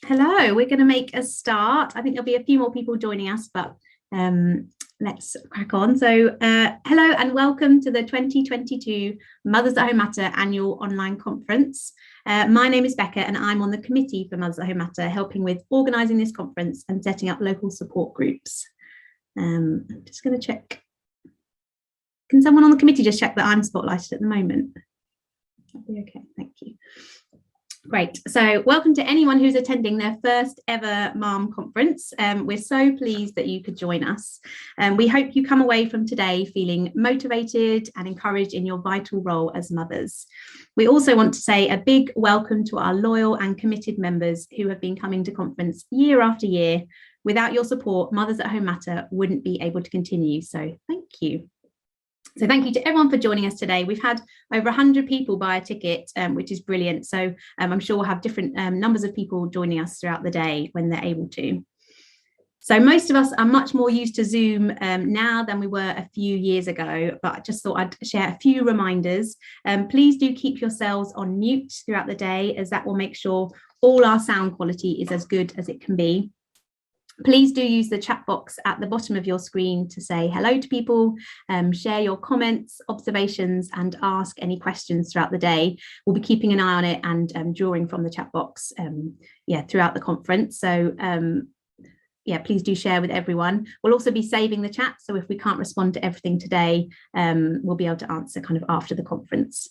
Hello, we're going to make a start. I think there'll be a few more people joining us, but let's crack on. So hello and welcome to the 2022 Mothers at Home Matter annual online conference. My name is Becca and I'm on the committee for Mothers at Home Matter, helping with organising this conference and setting up local support groups. I'm just going to check. Can someone on the committee just check that I'm spotlighted at the moment? That'd be okay, thank you. Great. So welcome to anyone who's attending their first ever MAHM conference. We're so pleased that you could join us. We hope you come away from today feeling motivated and encouraged in your vital role as mothers. We also want to say a big welcome to our loyal and committed members who have been coming to conference year after year. Without your support, Mothers at Home Matter wouldn't be able to continue. So thank you. So thank you to everyone for joining us today. We've had over 100 people buy a ticket, which is brilliant. So I'm sure we'll have different numbers of people joining us throughout the day when they're able to. So most of us are much more used to Zoom now than we were a few years ago, but I just thought I'd share a few reminders. Please do keep yourselves on mute throughout the day, as that will make sure all our sound quality is as good as it can be. Please do use the chat box at the bottom of your screen to say hello to people, share your comments, observations, and ask any questions throughout the day. We'll be keeping an eye on it and drawing from the chat box throughout the conference. So please do share with everyone. We'll also be saving the chat, so if we can't respond to everything today, we'll be able to answer kind of after the conference.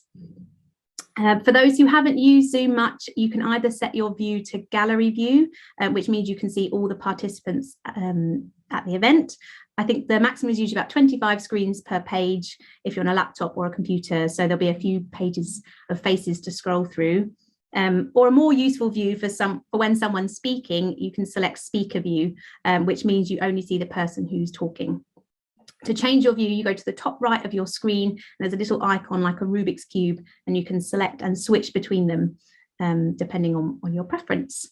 For those who haven't used Zoom much, you can either set your view to gallery view, which means you can see all the participants at the event. I think the maximum is usually about 25 screens per page if you're on a laptop or a computer, so there'll be a few pages of faces to scroll through. Or a more useful view for when someone's speaking, you can select speaker view, which means you only see the person who's talking. To change your view, you go to the top right of your screen, and there's a little icon like a Rubik's Cube, and you can select and switch between them depending on your preference.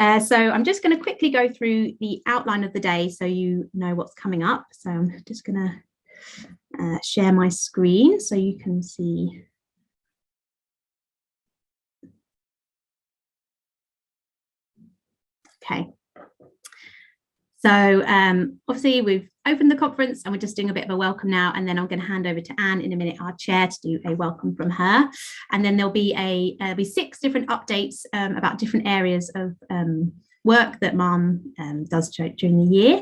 So I'm just going to quickly go through the outline of the day so you know what's coming up. So I'm just going to share my screen so you can see. Okay. So obviously we've opened the conference and we're just doing a bit of a welcome now, and then I'm going to hand over to Anne in a minute, our chair, to do a welcome from her. And then there'll be 6 different updates about different areas of work that MAHM does during the year.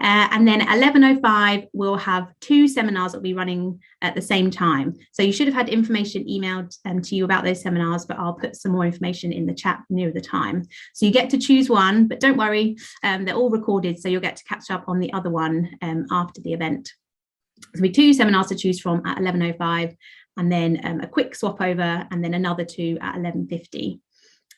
And then at 11:05, we'll have 2 seminars that will be running at the same time. So you should have had information emailed to you about those seminars, but I'll put some more information in the chat near the time. So you get to choose one, but don't worry, they're all recorded, so you'll get to catch up on the other one after the event. There'll be 2 seminars to choose from at 11:05, and then a quick swap over, and then another 2 at 11:50.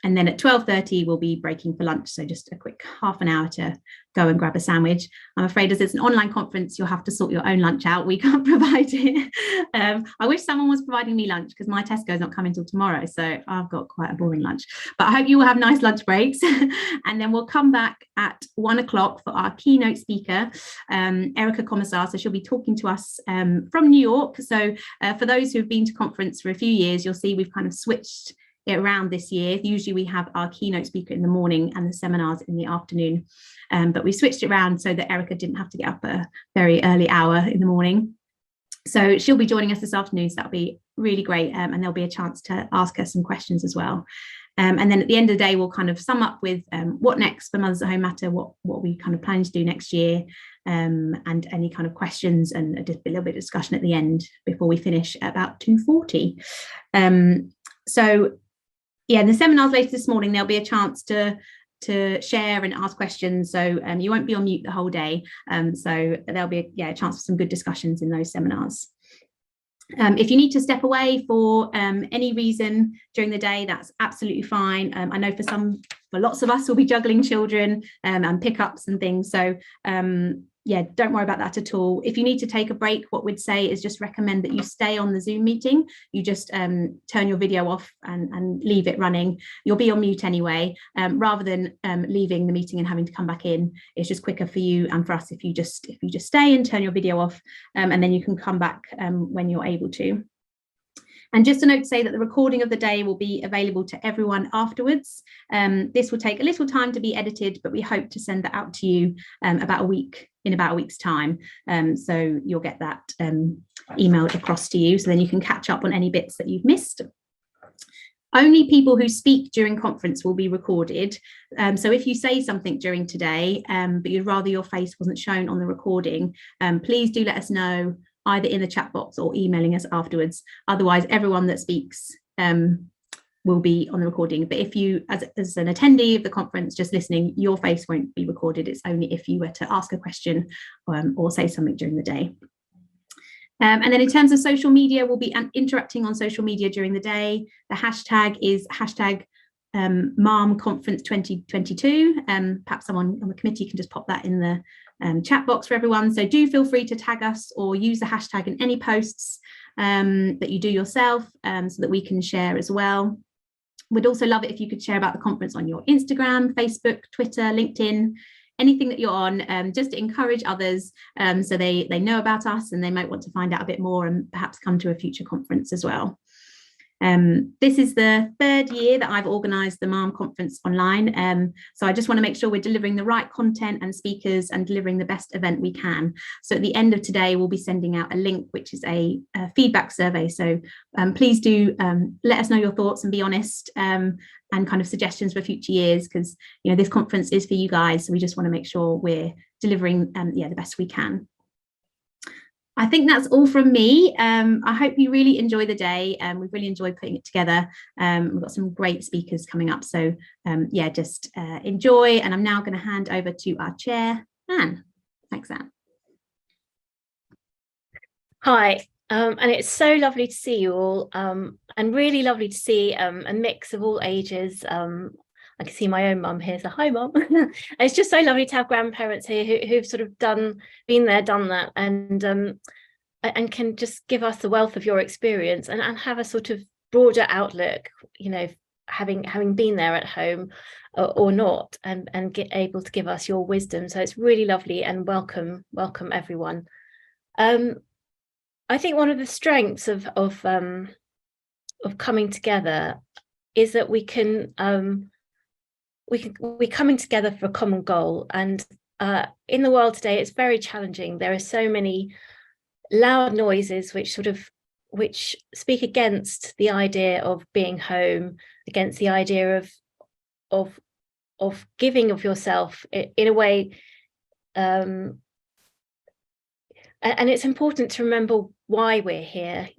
And then at 12:30, we'll be breaking for lunch. So just a quick half an hour to go and grab a sandwich. I'm afraid as it's an online conference, you'll have to sort your own lunch out. We can't provide it. I wish someone was providing me lunch, because my Tesco's not coming till tomorrow. So I've got quite a boring lunch, but I hope you will have nice lunch breaks. And then we'll come back at 1 o'clock for our keynote speaker, Erica Commissar. So she'll be talking to us from New York. So for those who've been to conference for a few years, you'll see we've kind of switched it around this year. Usually we have our keynote speaker in the morning and the seminars in the afternoon, but we switched it around so that Erica didn't have to get up a very early hour in the morning. So she'll be joining us this afternoon, so that'll be really great, and there'll be a chance to ask her some questions as well. And then at the end of the day, we'll kind of sum up with what next for Mothers at Home Matter, what we kind of plan to do next year, and any kind of questions, and a little bit of discussion at the end before we finish at about 2:40. So yeah, in the seminars later this morning, there'll be a chance to share and ask questions. So you won't be on mute the whole day. So there'll be a chance for some good discussions in those seminars. If you need to step away for any reason during the day, that's absolutely fine. I know for lots of us, we'll be juggling children and pickups and things. So yeah, don't worry about that at all. If you need to take a break, what we'd say is just recommend that you stay on the Zoom meeting. You just turn your video off and leave it running. You'll be on mute anyway, rather than leaving the meeting and having to come back in. It's just quicker for you and for us if you just stay and turn your video off, and then you can come back when you're able to. And just a note to say that the recording of the day will be available to everyone afterwards. This will take a little time to be edited, but we hope to send that out to you in about a week's time. So you'll get that emailed across to you, so then you can catch up on any bits that you've missed. Only people who speak during conference will be recorded. So if you say something during today, but you'd rather your face wasn't shown on the recording, please do let us know either in the chat box or emailing us afterwards. Otherwise, everyone that speaks will be on the recording. But if you, as an attendee of the conference, just listening, your face won't be recorded. It's only if you were to ask a question or say something during the day. And then in terms of social media, we'll be interacting on social media during the day. The hashtag is hashtag MAHM Conference 2022. Perhaps someone on the committee can just pop that in the chat box for everyone. So do feel free to tag us or use the hashtag in any posts that you do yourself, so that we can share as well. We'd also love it if you could share about the conference on your Instagram, Facebook, Twitter, LinkedIn, anything that you're on, just to encourage others, so they know about us and they might want to find out a bit more and perhaps come to a future conference as well. This is the third year that I've organised the MAHM conference online. So I just want to make sure we're delivering the right content and speakers and delivering the best event we can. So at the end of today, we'll be sending out a link, which is a feedback survey. So please do let us know your thoughts and be honest, and kind of suggestions for future years, because this conference is for you guys. So we just want to make sure we're delivering the best we can. I think that's all from me. I hope you really enjoy the day. We've really enjoyed putting it together. We've got some great speakers coming up. So just enjoy. And I'm now going to hand over to our chair, Anne. Thanks, Anne. Hi, and it's so lovely to see you all, and really lovely to see a mix of all ages. I can see my own mum here, so hi mum. It's just so lovely to have grandparents here who've sort of been there, done that, and can just give us the wealth of your experience and have a sort of broader outlook, having been there at home or not, and able to give us your wisdom. So it's really lovely, and welcome everyone. I think one of the strengths of coming together is that we're coming together for a common goal. And in the world today, it's very challenging. There are so many loud noises which speak against the idea of being home, against the idea of giving of yourself in a way. And it's important to remember why we're here,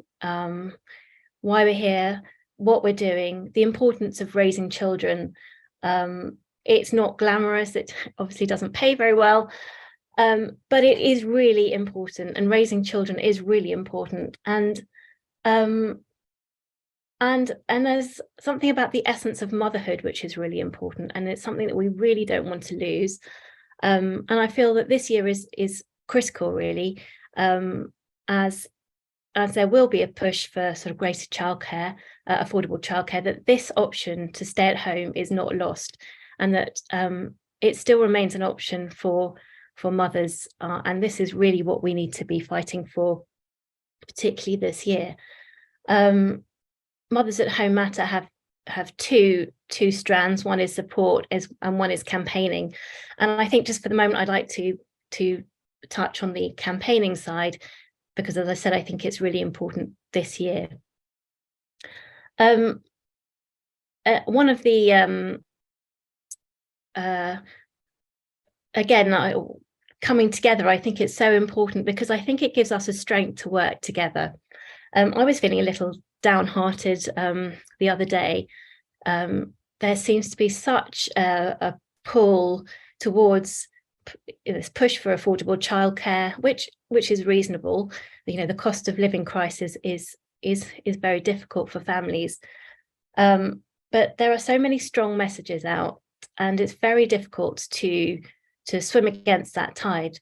what we're doing, the importance of raising children. It's not glamorous, it obviously doesn't pay very well, but it is really important, and raising children is really important. And there's something about the essence of motherhood which is really important, and it's something that we really don't want to lose. And I feel that this year is critical, really, as there will be a push for sort of greater childcare, affordable childcare, that this option to stay at home is not lost, and that it still remains an option for mothers. And this is really what we need to be fighting for, particularly this year. Mothers at Home Matter have two strands. One is support and one is campaigning. And I think just for the moment, I'd like to touch on the campaigning side, because as I said, I think it's really important this year. One of the, coming together, I think it's so important because I think it gives us a strength to work together. I was feeling a little downhearted the other day. There seems to be such a pull towards this push for affordable childcare, which is reasonable. The cost of living crisis is very difficult for families, but there are so many strong messages out, and it's very difficult to swim against that tide.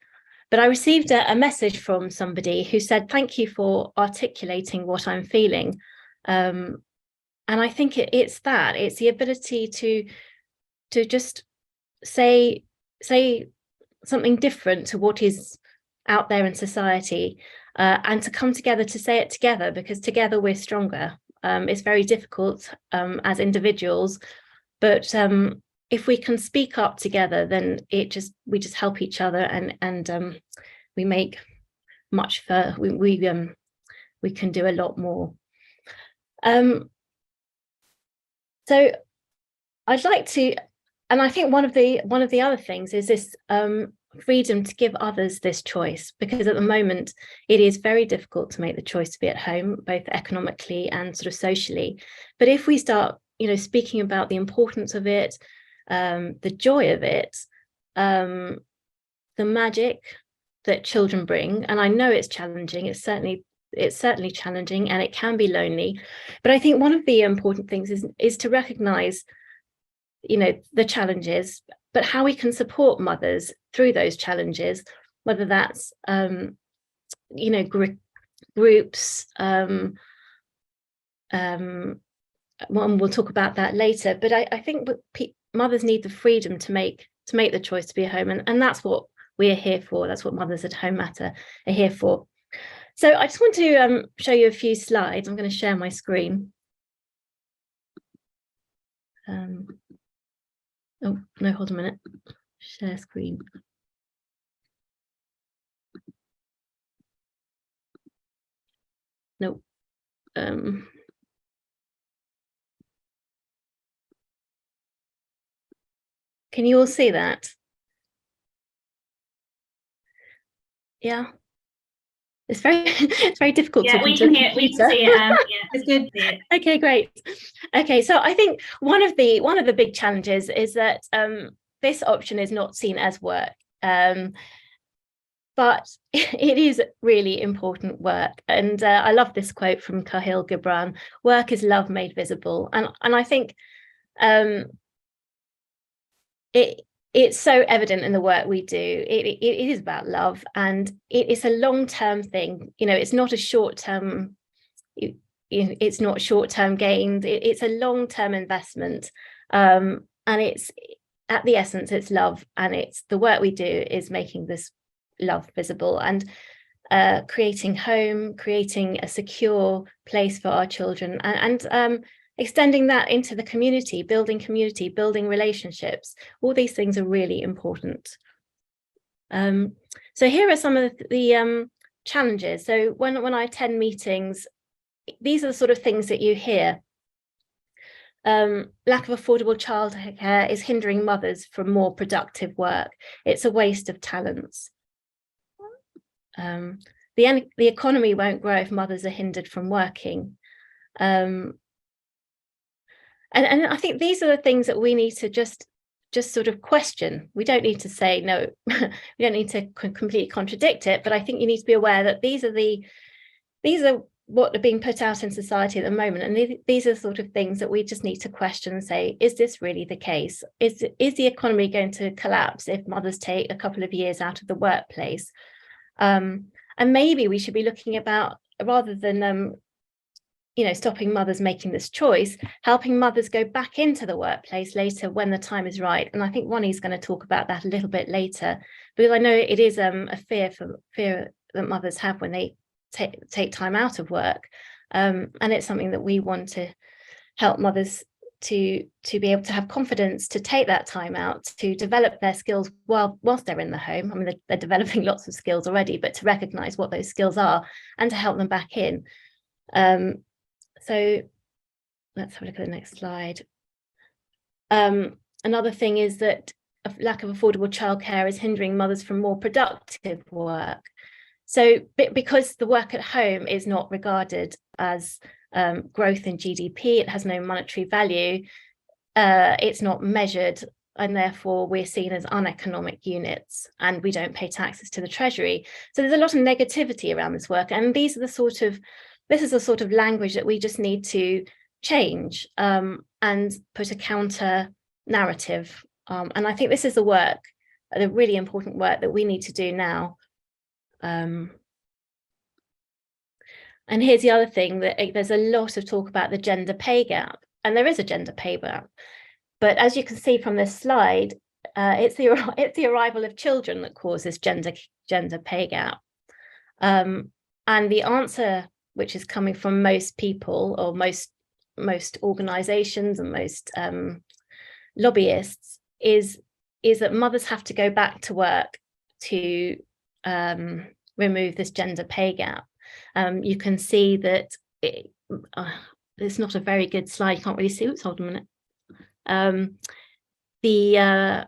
But I received a message from somebody who said, "Thank you for articulating what I'm feeling," and I think it's the ability to just say something different to what is out there in society, and to come together to say it together, because together we're stronger. It's very difficult as individuals, but if we can speak up together, then we just help each other, and we make much further. We can do a lot more. So I'd like to, and I think one of the other things is this freedom to give others this choice, because at the moment it is very difficult to make the choice to be at home, both economically and sort of socially. But if we start, speaking about the importance of it, the joy of it, the magic that children bring, and I know it's challenging, it's certainly challenging, and it can be lonely, but I think one of the important things is to recognize the challenges, but how we can support mothers through those challenges, whether that's groups, well, we'll talk about that later, but I think mothers need the freedom to make the choice to be at home, and that's what we're here for. That's what Mothers at Home Matter are here for. So I just want to show you a few slides. I'm going to share my screen. Oh, no, hold a minute. Share screen. No. Can you all see that? Yeah. It's very difficult. Yeah, we can hear, we can see it. Yeah, it's good. Okay, great. Okay, so I think one of the big challenges is that this option is not seen as work, but it is really important work. And I love this quote from Khalil Gibran: "Work is love made visible." And I think it's so evident in the work we do. It is about love, and it's a long-term thing. It's not a short-term. It's not short-term gains. It's a long-term investment, and it's at the essence, it's love, and it's the work we do is making this love visible, and creating home, creating a secure place for our children, and extending that into the community, building relationships. All these things are really important. So here are some of the challenges. So when I attend meetings, these are the sort of things that you hear. Lack of affordable childcare is hindering mothers from more productive work. It's a waste of talents. The economy won't grow if mothers are hindered from working. And I think these are the things that we need to just sort of question. We don't need to say no, we don't need to completely contradict it, but I think you need to be aware that these are what are being put out in society at the moment, and these are sort of things that we just need to question and say, is this really the case? Is the economy going to collapse if mothers take a couple of years out of the workplace? And maybe we should be looking about, rather than stopping mothers making this choice, helping mothers go back into the workplace later when the time is right. And I think Wani's going to talk about that a little bit later, because I know it is a fear that mothers have when they take time out of work, and it's something that we want to help mothers to be able to have confidence to take that time out, to develop their skills whilst they're in the home. I mean, they're developing lots of skills already, but to recognize what those skills are and to help them back in. So let's have a look at the next slide. Another thing is that a lack of affordable childcare is hindering mothers from more productive work. So because the work at home is not regarded as growth in GDP, it has no monetary value, it's not measured, and therefore we're seen as uneconomic units, and we don't pay taxes to the Treasury. So there's a lot of negativity around this work, and this is the sort of language that we just need to change, and put a counter narrative. And I think this is the really important work that we need to do now. And here's the other thing, that there's a lot of talk about the gender pay gap, and there is a gender pay gap, but as you can see from this slide, it's the arrival of children that causes gender pay gap. And the answer, which is coming from most people, or most organizations and most lobbyists, is that mothers have to go back to work to remove this gender pay gap. You can see that it's not a very good slide. You can't really see. Oops, hold on a minute. The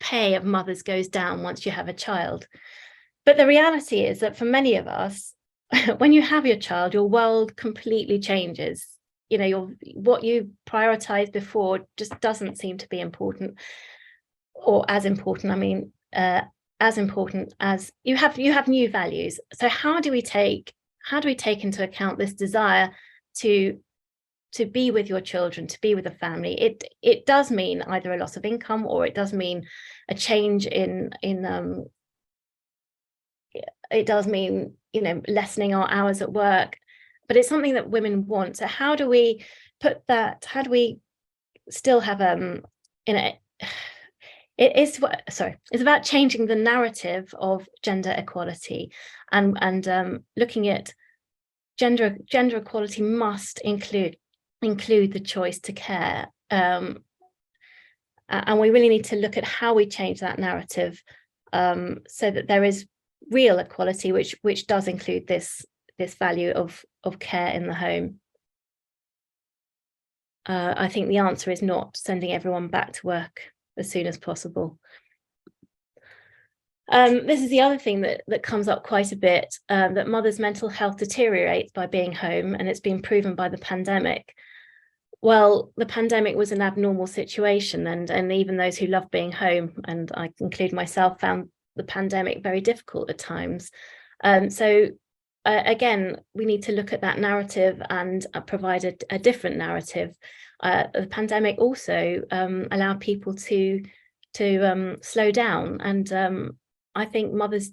pay of mothers goes down once you have a child. But the reality is that for many of us, when you have your child, your world completely changes. You know, what you prioritized before just doesn't seem to be important, or as important. I mean, as important as you have new values. So how do we take into account this desire to be with your children, to be with a family? It does mean either a loss of income, or it does mean a change in it does mean, you know, lessening our hours at work, but it's something that women want. So how do we still have it's about changing the narrative of gender equality, and looking at gender equality must include the choice to care, and we really need to look at how we change that narrative, so that there is real equality, which does include this value of care in the home. I think the answer is not sending everyone back to work as soon as possible. This is the other thing that comes up quite a bit, that mothers' mental health deteriorates by being home, and it's been proven by the pandemic. Well, the pandemic was an abnormal situation, and even those who love being home, and I include myself, found the pandemic very difficult at times. So again, we need to look at that narrative and provide a different narrative. The pandemic also allowed people to slow down, and I think mothers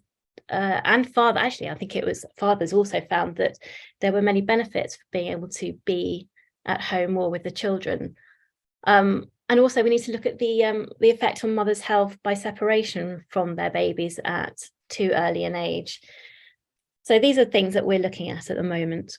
and fathers, actually I think it was fathers, also found that there were many benefits for being able to be at home more with the children. And also we need to look at the effect on mothers' health by separation from their babies at too early an age. So these are things that we're looking at the moment.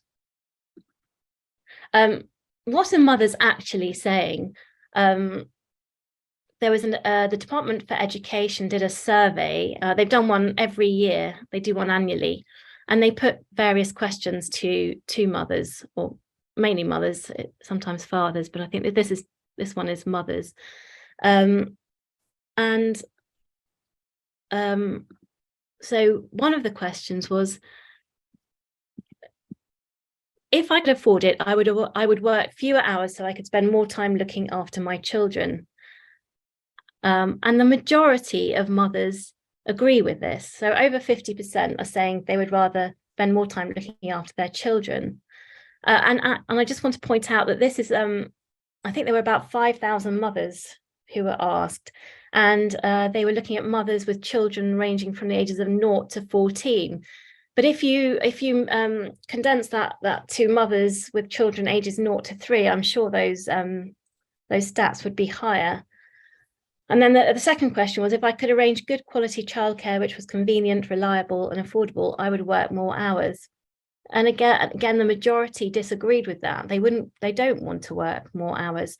What are mothers actually saying? There was the Department for Education did a survey. They've done one every year. They do one annually, and they put various questions to mothers, or mainly mothers, sometimes fathers, but I think that this one is mothers. So one of the questions was, if I could afford it, I would work fewer hours so I could spend more time looking after my children. And the majority of mothers agree with this. So over 50% are saying they would rather spend more time looking after their children. And I just want to point out that this is, I think there were about 5,000 mothers who were asked, and they were looking at mothers with children ranging from the ages of 0 to 14. But if you condense that to mothers with children ages 0 to 3, I'm sure those stats would be higher. And then the second question was, if I could arrange good quality childcare, which was convenient, reliable, and affordable, I would work more hours. And again, the majority disagreed with that. They don't want to work more hours.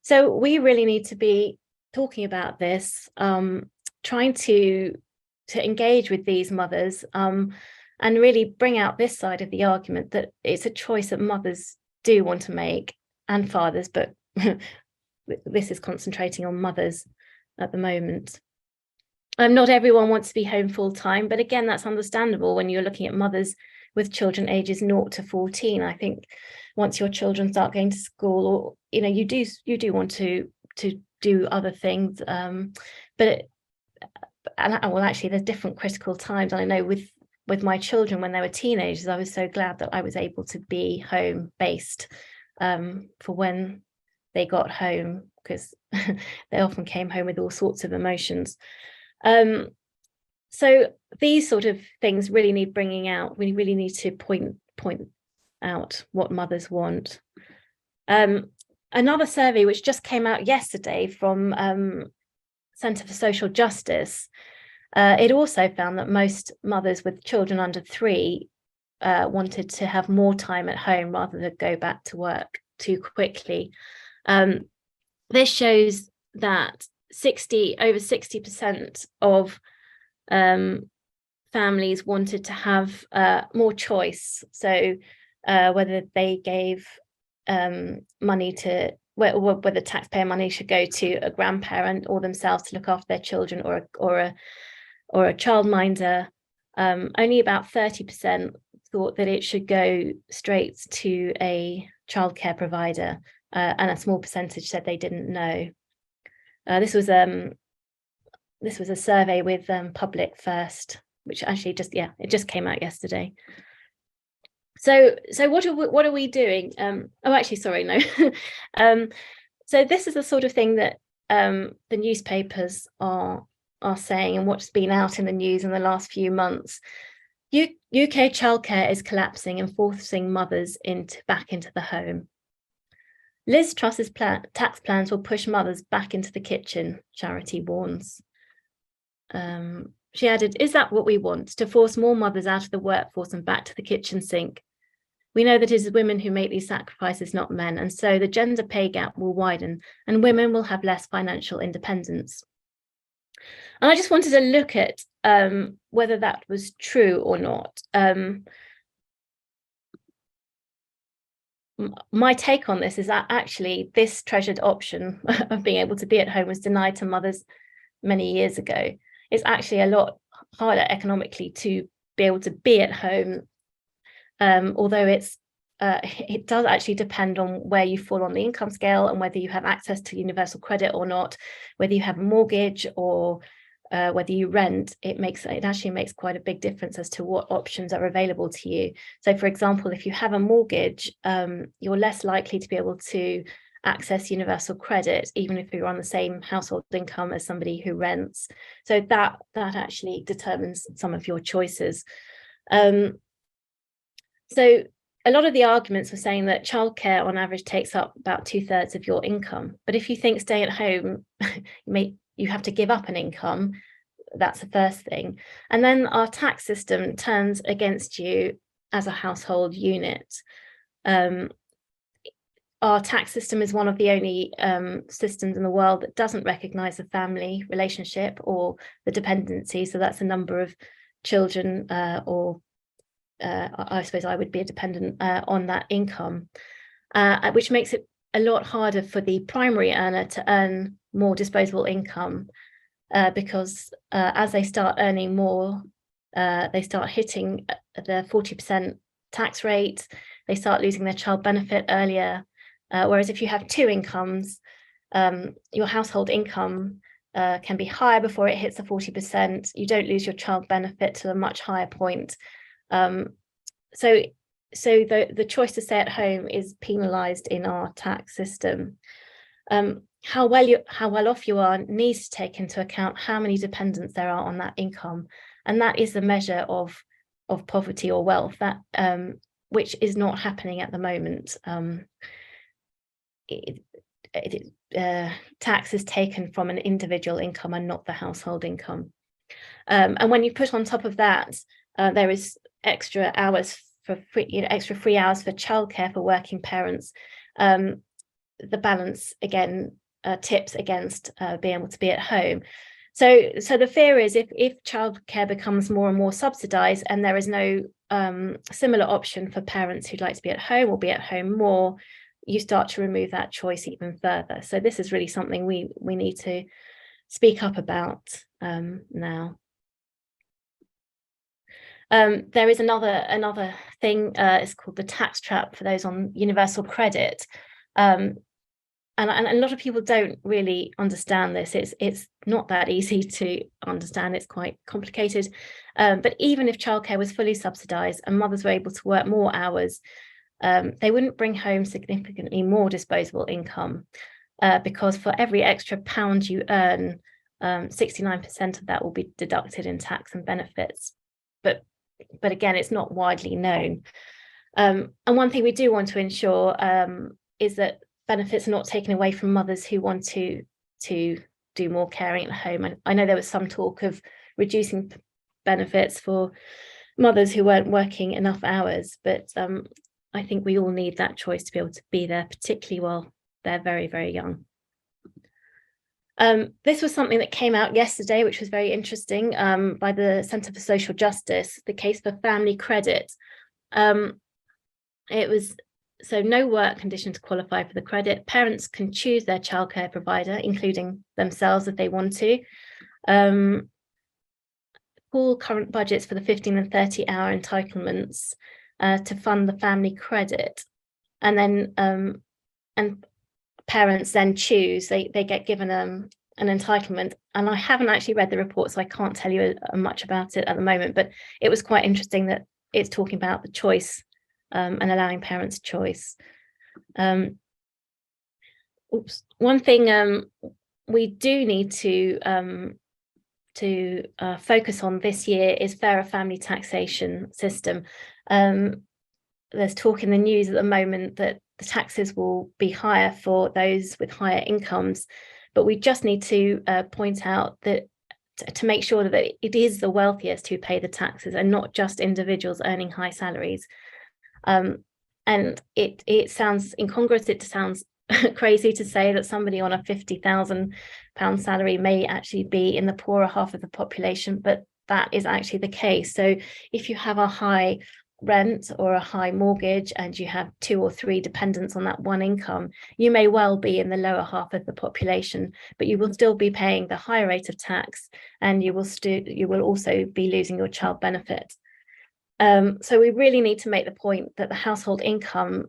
So we really need to be talking about this, trying to engage with these mothers, and really bring out this side of the argument that it's a choice that mothers do want to make, and fathers, but this is concentrating on mothers at the moment. Not everyone wants to be home full time, but again, that's understandable when you're looking at mothers with children ages 0 to 14. I think once your children start going to school, or you do want to do other things, well, actually there's different critical times. I know with my children when they were teenagers, I was so glad that I was able to be home based for when they got home, because they often came home with all sorts of emotions. So these sort of things really need bringing out. We really need to point out what mothers want. Another survey which just came out yesterday from Centre for Social Justice It also found that most mothers with children under 3 wanted to have more time at home rather than go back to work too quickly. This shows that over 60% of families wanted to have more choice. So whether they gave money to, whether taxpayer money should go to a grandparent or themselves to look after their children, or a childminder. Only about 30% thought that it should go straight to a childcare provider, and a small percentage said they didn't know. This was a survey with Public First, which actually it just came out yesterday. So what are we doing? Oh, actually, sorry, no. So this is the sort of thing that the newspapers are saying, and what's been out in the news in the last few months. UK childcare is collapsing and forcing mothers back into the home. Liz Truss's tax plans will push mothers back into the kitchen, Charity warns. She added, "Is that what we want? To force more mothers out of the workforce and back to the kitchen sink? We know that it is women who make these sacrifices, not men, and so the gender pay gap will widen and women will have less financial independence." And I just wanted to look at whether that was true or not. My take on this is that actually this treasured option of being able to be at home was denied to mothers many years ago. It's actually a lot harder economically to be able to be at home, although it does actually depend on where you fall on the income scale and whether you have access to universal credit or not, whether you have a mortgage or whether you rent. It actually makes quite a big difference as to what options are available to you. So, for example, if you have a mortgage, you're less likely to be able to access universal credit, even if you're on the same household income as somebody who rents. So that actually determines some of your choices. So a lot of the arguments were saying that childcare on average takes up about 2/3 of your income. But if you think staying at home, you have to give up an income. That's the first thing. And then our tax system turns against you as a household unit. Our tax system is one of the only systems in the world that doesn't recognize the family relationship or the dependency. So that's the number of children, or I suppose I would be a dependent on that income, which makes it a lot harder for the primary earner to earn more disposable income, because as they start earning more, they start hitting the 40% tax rate, they start losing their child benefit earlier. Whereas if you have 2 incomes, your household income can be higher before it hits the 40%. You don't lose your child benefit to a much higher point. So the choice to stay at home is penalised in our tax system. How well off you are needs to take into account how many dependents there are on that income, and that is the measure of poverty or wealth, that which is not happening at the moment. Tax is taken from an individual income and not the household income. And when you put on top of that, there is extra hours for free, extra free hours for childcare for working parents. The balance again tips against being able to be at home. So the fear is if childcare becomes more and more subsidised and there is no similar option for parents who'd like to be at home or be at home more, you start to remove that choice even further. So this is really something we need to speak up about now. There is another thing, it's called the tax trap for those on universal credit. And a lot of people don't really understand this. It's not that easy to understand. It's quite complicated. But even if childcare was fully subsidised and mothers were able to work more hours, they wouldn't bring home significantly more disposable income, because for every extra pound you earn, 69% of that will be deducted in tax and benefits. But again, it's not widely known. And one thing we do want to ensure is that benefits are not taken away from mothers who want to do more caring at home. And I know there was some talk of reducing benefits for mothers who weren't working enough hours. But I think we all need that choice to be able to be there, particularly while they're very, very young. This was something that came out yesterday, which was very interesting, by the Centre for Social Justice, the case for family credit. It was so no work condition to qualify for the credit. Parents can choose their childcare provider, including themselves if they want to. Pool current budgets for the 15 and 30-hour entitlements to fund the family credit. And then and parents then choose, they get given an entitlement. And I haven't actually read the report, so I can't tell you much about it at the moment, but it was quite interesting that it's talking about the choice and allowing parents choice. One thing we do need to focus on this year is fairer family taxation system. There's talk in the news at the moment that the taxes will be higher for those with higher incomes, but we just need to point out that to make sure that it is the wealthiest who pay the taxes and not just individuals earning high salaries. And it sounds incongruous, it sounds crazy to say that somebody on a £50,000 salary may actually be in the poorer half of the population, but that is actually the case. So if you have a high rent or a high mortgage and you have 2 or 3 dependents on that one income, you may well be in the lower half of the population, but you will still be paying the higher rate of tax, and you will also be losing your child benefit. So we really need to make the point that the household income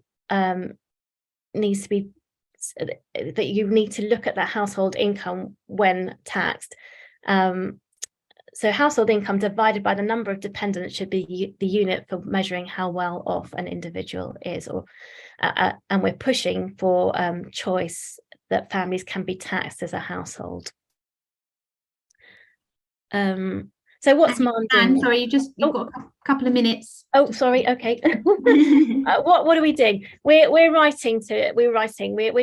needs to be, that you need to look at that household income when taxed. So household income divided by the number of dependents should be the unit for measuring how well off an individual is, and we're pushing for choice, that families can be taxed as a household. So what's MAHM doing? Anne, sorry, you've got a couple of minutes. Oh, sorry. Okay. What are we doing? We're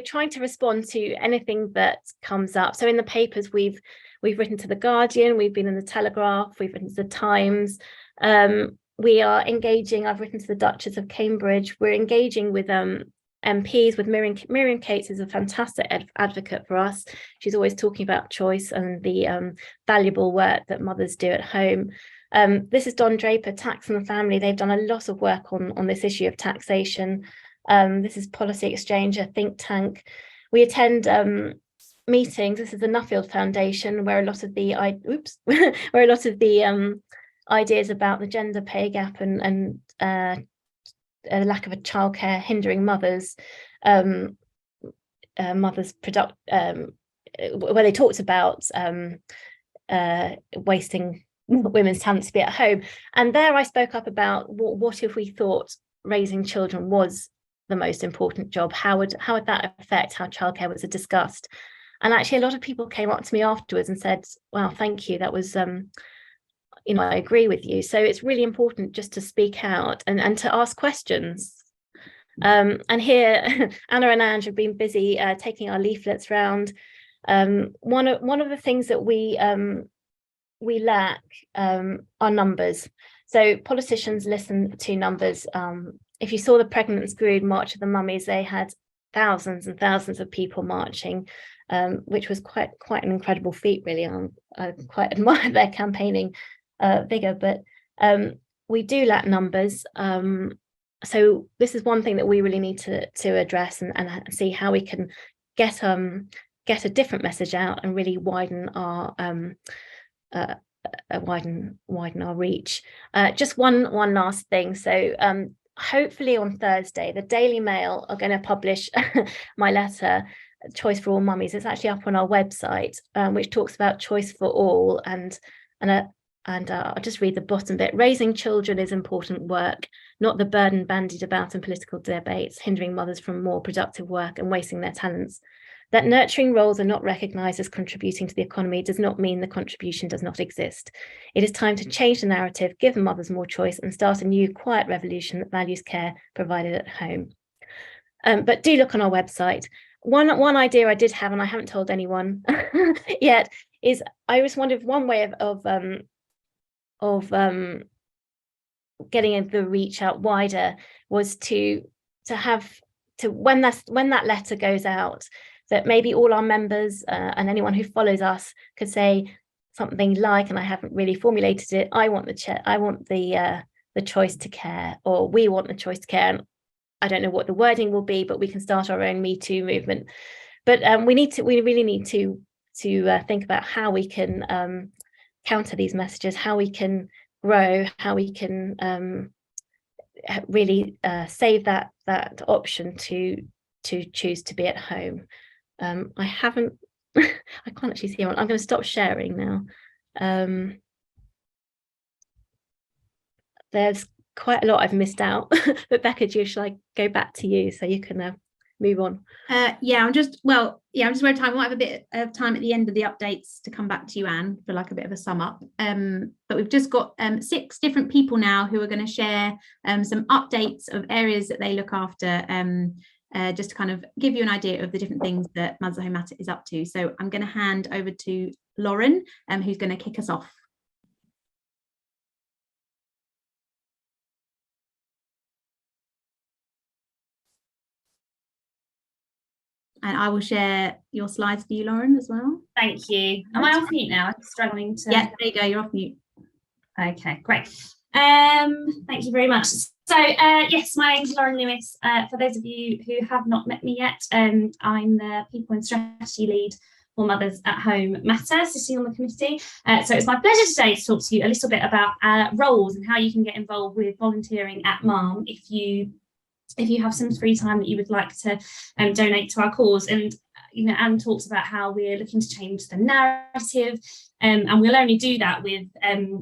trying to respond to anything that comes up. So in the papers, we've written to the Guardian, we've been in the Telegraph, we've written to the Times. We are engaging. I've written to the Duchess of Cambridge. We're engaging with MPs, with Miriam Cates is a fantastic advocate for us. She's always talking about choice and the valuable work that mothers do at home. This is Don Draper, Tax and the Family. They've done a lot of work on this issue of taxation. This is Policy Exchange, a think tank. We attend meetings. This is the Nuffield Foundation, where a lot of the ideas about the gender pay gap and a lack of a childcare hindering mothers, where they talked about wasting women's talent to be at home. And there I spoke up about what if we thought raising children was the most important job? How would that affect how childcare was discussed? And actually a lot of people came up to me afterwards and said, wow, thank you, that was I agree with you. So it's really important just to speak out and to ask questions. And here Anna and Ange have been busy taking our leaflets round. One of the things that we lack are numbers. So politicians listen to numbers. If you saw the Pregnant and Screwed March of the Mummies, they had thousands and thousands of people marching, which was quite an incredible feat, really. I quite admire their campaigning vigor, but we do lack numbers. So this is one thing that we really need to address and see how we can get a different message out and really widen our reach. Just one last thing. So hopefully on Thursday, the Daily Mail are going to publish my letter, Choice for All Mummies. It's actually up on our website, which talks about choice for all, and I'll just read the bottom bit. Raising children is important work, not the burden bandied about in political debates, hindering mothers from more productive work and wasting their talents. That nurturing roles are not recognised as contributing to the economy does not mean the contribution does not exist. It is time to change the narrative, give mothers more choice, and start a new quiet revolution that values care provided at home. But do look on our website. One idea I did have, and I haven't told anyone yet, is I was wondering if one way of getting the reach out wider was to when that letter goes out, that maybe all our members and anyone who follows us could say something like, and I haven't really formulated it, I want the choice to care, or we want the choice to care. And I don't know what the wording will be, but we can start our own Me Too movement. But we really need to think about how we can counter these messages, how we can grow, how we can really save that option to choose to be at home. I haven't I can't actually see one. I'm going to stop sharing now. There's quite a lot I've missed out, but Becca, shall I go back to you so you can move on? I'm just worried time. I might have a bit of time at the end of the updates to come back to you, Anne, for like a bit of a sum up. But we've just got 6 different people now who are going to share some updates of areas that they look after, just to kind of give you an idea of the different things that Mothers at Home Matter is up to. So I'm going to hand over to Lauren, who's going to kick us off. And I will share your slides for you, Lauren, as well. Thank you. Am I off mute now? I'm struggling to... Yeah, there you go. You're off mute. Okay, great. Thank you very much. So, yes, my name is Lauren Lewis. For those of you who have not met me yet, I'm the People and Strategy Lead for Mothers at Home Matter, sitting on the committee. So it's my pleasure today to talk to you a little bit about roles and how you can get involved with volunteering at MAHM if you have some free time that you would like to donate to our cause. And Anne talks about how we're looking to change the narrative, and we'll only do that with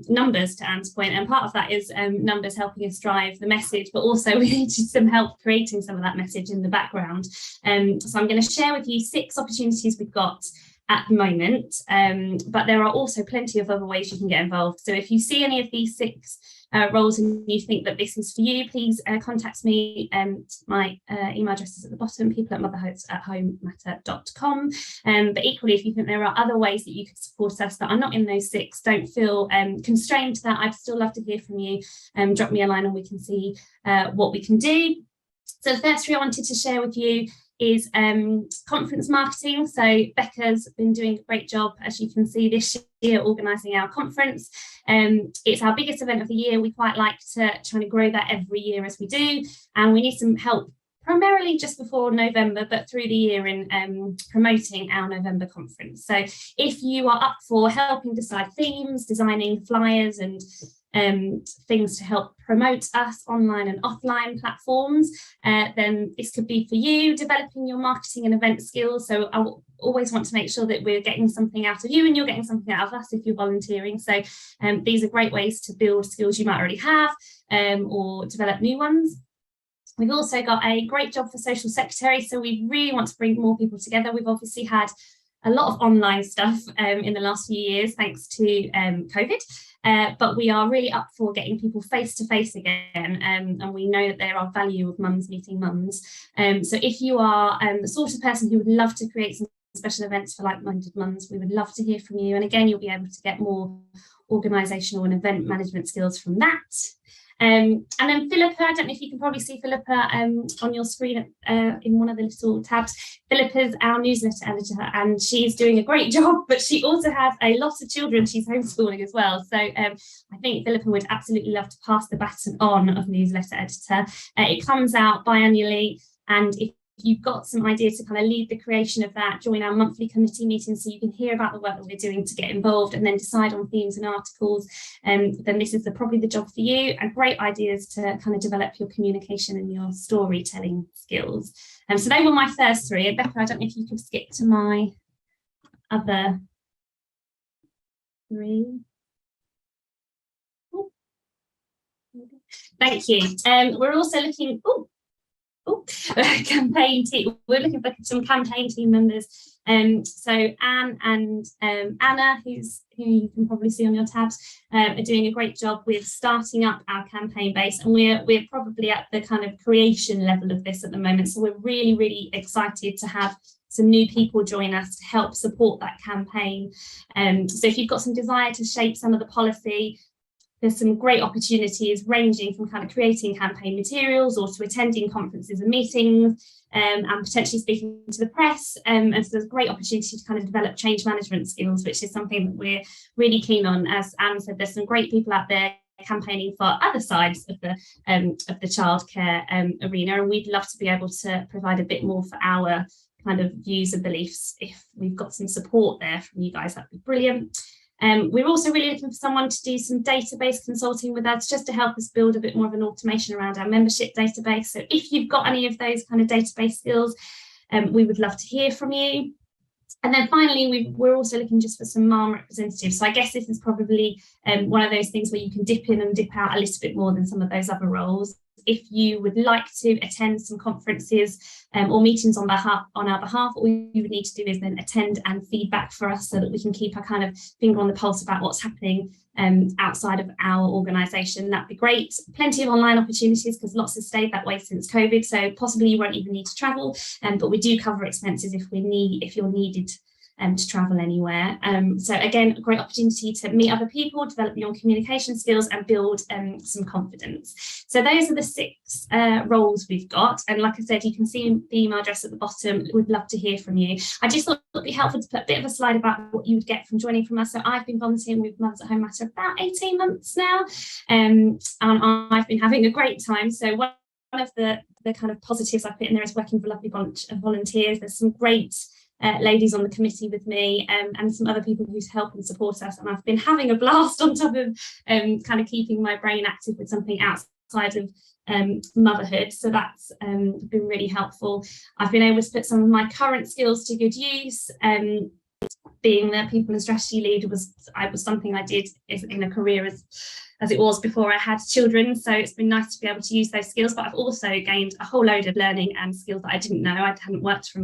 numbers, to Anne's point. And part of that is numbers helping us drive the message, but also we need some help creating some of that message in the background. So I'm going to share with you 6 opportunities we've got at the moment, but there are also plenty of other ways you can get involved. So if you see any of these 6 roles and you think that this is for you, please contact me. My email address is at the bottom, people@motherhomeathomematter.com. But equally, if you think there are other ways that you could support us that are not in those 6, don't feel constrained to that. I'd still love to hear from you. Drop me a line and we can see what we can do. So the first 3 I wanted to share with you is conference marketing. So Becca's been doing a great job, as you can see, this year organising our conference. It's our biggest event of the year. We quite like to try to grow that every year as we do, and we need some help primarily just before November, but through the year in promoting our November conference. So if you are up for helping decide themes, designing flyers and things to help promote us online and offline platforms, then this could be for you, developing your marketing and event skills. So I always want to make sure that we're getting something out of you and you're getting something out of us if you're volunteering. So these are great ways to build skills you might already have, or develop new ones. We've also got a great job for social secretary, so we really want to bring more people together. We've obviously had a lot of online stuff in the last few years, thanks to COVID, but we are really up for getting people face to face again, and we know that there are value of mums meeting mums. So if you are the sort of person who would love to create some special events for like-minded mums, we would love to hear from you. And again, you'll be able to get more organisational and event management skills from that. And then Philippa, I don't know if you can probably see Philippa on your screen in one of the little tabs. Philippa's our newsletter editor, and she's doing a great job, but she also has a lot of children she's homeschooling as well. So I think Philippa would absolutely love to pass the baton on of newsletter editor. It comes out biannually, and if you've got some ideas to kind of lead the creation of that, join our monthly committee meetings so you can hear about the work that we're doing to get involved and then decide on themes and articles, then this is probably the job for you, and great ideas to kind of develop your communication and your storytelling skills. So they were my first 3. Becca, I don't know if you could skip to my other 3. Oh. Thank you. We're also looking... campaign team. We're looking for some campaign team members. So Anne and Anna, who you can probably see on your tabs, are doing a great job with starting up our campaign base, and we're probably at the kind of creation level of this at the moment. So we're really, really excited to have some new people join us to help support that campaign. So if you've got some desire to shape some of the policy, there's some great opportunities ranging from kind of creating campaign materials or to attending conferences and meetings, and potentially speaking to the press. And so there's a great opportunity to kind of develop change management skills, which is something that we're really keen on. As Anne said, there's some great people out there campaigning for other sides of the childcare arena, and we'd love to be able to provide a bit more for our kind of views and beliefs. If we've got some support there from you guys, that'd be brilliant. We're also really looking for someone to do some database consulting with us, just to help us build a bit more of an automation around our membership database. So if you've got any of those kind of database skills, we would love to hear from you. And then finally, we're also looking just for some MAHM representatives. So I guess this is probably one of those things where you can dip in and dip out a little bit more than some of those other roles. If you would like to attend some conferences or meetings on our behalf, all you would need to do is then attend and feedback for us, so that we can keep a kind of finger on the pulse about what's happening outside of our organisation. That'd be great. Plenty of online opportunities, because lots have stayed that way since COVID. So possibly you won't even need to travel, but we do cover expenses if you're needed to travel anywhere. So again, a great opportunity to meet other people, develop your communication skills, and build some confidence. So those are the 6 roles we've got. And like I said, you can see the email address at the bottom. We'd love to hear from you. I just thought it would be helpful to put a bit of a slide about what you would get from joining from us. So I've been volunteering with Mothers at Home Matter about 18 months now, and I've been having a great time. So one of the kind of positives I put in there is working with a lovely bunch of volunteers. There's some great ladies on the committee with me, and some other people who help and support us, and I've been having a blast on top of kind of keeping my brain active with something outside of motherhood. So that's been really helpful. I've been able to put some of my current skills to good use. Being the people and strategy lead was something I did in a career as it was before I had children. So it's been nice to be able to use those skills, but I've also gained a whole load of learning and skills that I didn't know. I hadn't worked for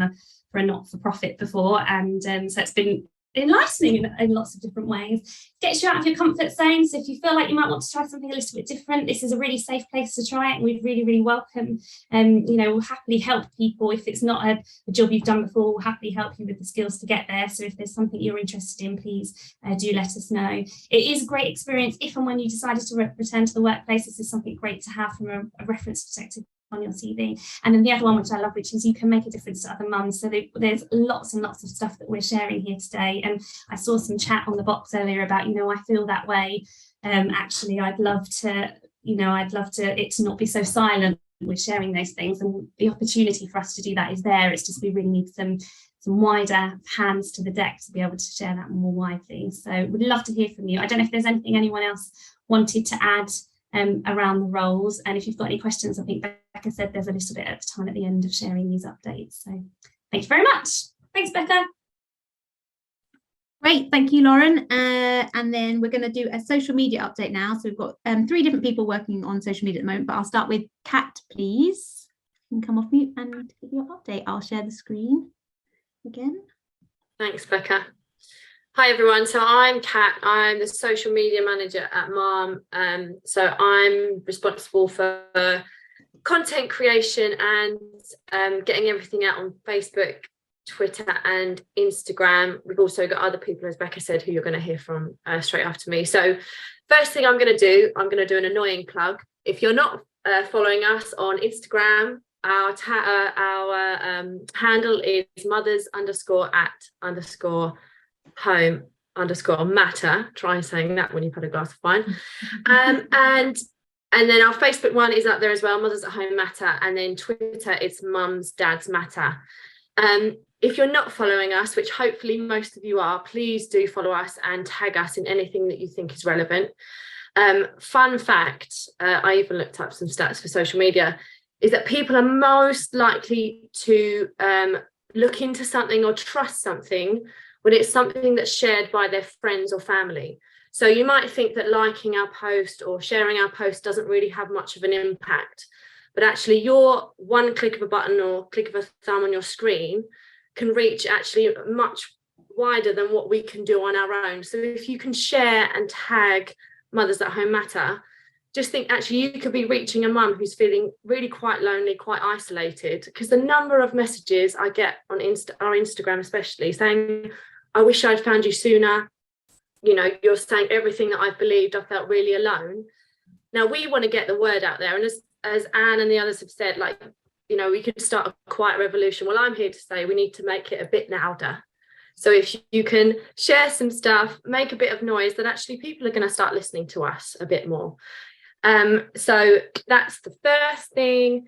a not-for-profit before, and so it's been enlightening in lots of different ways. Gets you out of your comfort zone. So if you feel like you might want to try something a little bit different, this is a really safe place to try it, and we'd really welcome. We'll happily help people. If it's not a job you've done before, we'll happily help you with the skills to get there. So if there's something you're interested in, please do let us know. It is a great experience if and when you decided to return to the workplace. This is something great to have from a reference perspective on your CV. And then the other one, which I love, which is you can make a difference to other mums. So there's lots and lots of stuff that we're sharing here today. And I saw some chat on the box earlier about, I feel that way. Actually, I'd love it to not be so silent. We're sharing those things, and the opportunity for us to do that is there. It's just we really need some wider hands to the deck to be able to share that more widely. So we'd love to hear from you. I don't know if there's anything anyone else wanted to add around the roles, and if you've got any questions, I think Becca said there's a little bit of time at the end of sharing these updates. So thank you very much. Thanks, Becca. Great, thank you, Lauren. And then we're going to do a social media update now. So we've got 3 different people working on social media at the moment, but I'll start with Kat, please. You can come off mute and give your update. I'll share the screen again. Thanks, Becca. Hi everyone, so I'm Kat. I'm the social media manager at MAHM. So I'm responsible for content creation and getting everything out on Facebook, Twitter and Instagram. We've also got other people, as Becca said, who you're going to hear from straight after me. So first thing I'm going to do an annoying plug. If you're not following us on Instagram, our handle is mothers_at_home_matter. Try saying that when you've had a glass of wine. And then our Facebook one is up there as well, Mothers at Home Matter. And then Twitter, it's Mums Dads Matter. If you're not following us, which hopefully most of you are, please do follow us and tag us in anything that you think is relevant. Fun fact, I even looked up some stats for social media, is that people are most likely to look into something or trust something when it's something that's shared by their friends or family. So you might think that liking our post or sharing our post doesn't really have much of an impact, but actually your one click of a button or click of a thumb on your screen can reach actually much wider than what we can do on our own. So if you can share and tag Mothers at Home Matter, just think actually you could be reaching a mum who's feeling really quite lonely, quite isolated, because the number of messages I get on our Instagram especially saying, I wish I'd found you sooner. You know, you're saying everything that I've believed. I felt really alone. Now we want to get the word out there. And as Anne and the others have said, like, you know, we could start a quiet revolution. Well, I'm here to say we need to make it a bit louder. So if you can share some stuff, make a bit of noise, then actually people are going to start listening to us a bit more. So that's the first thing.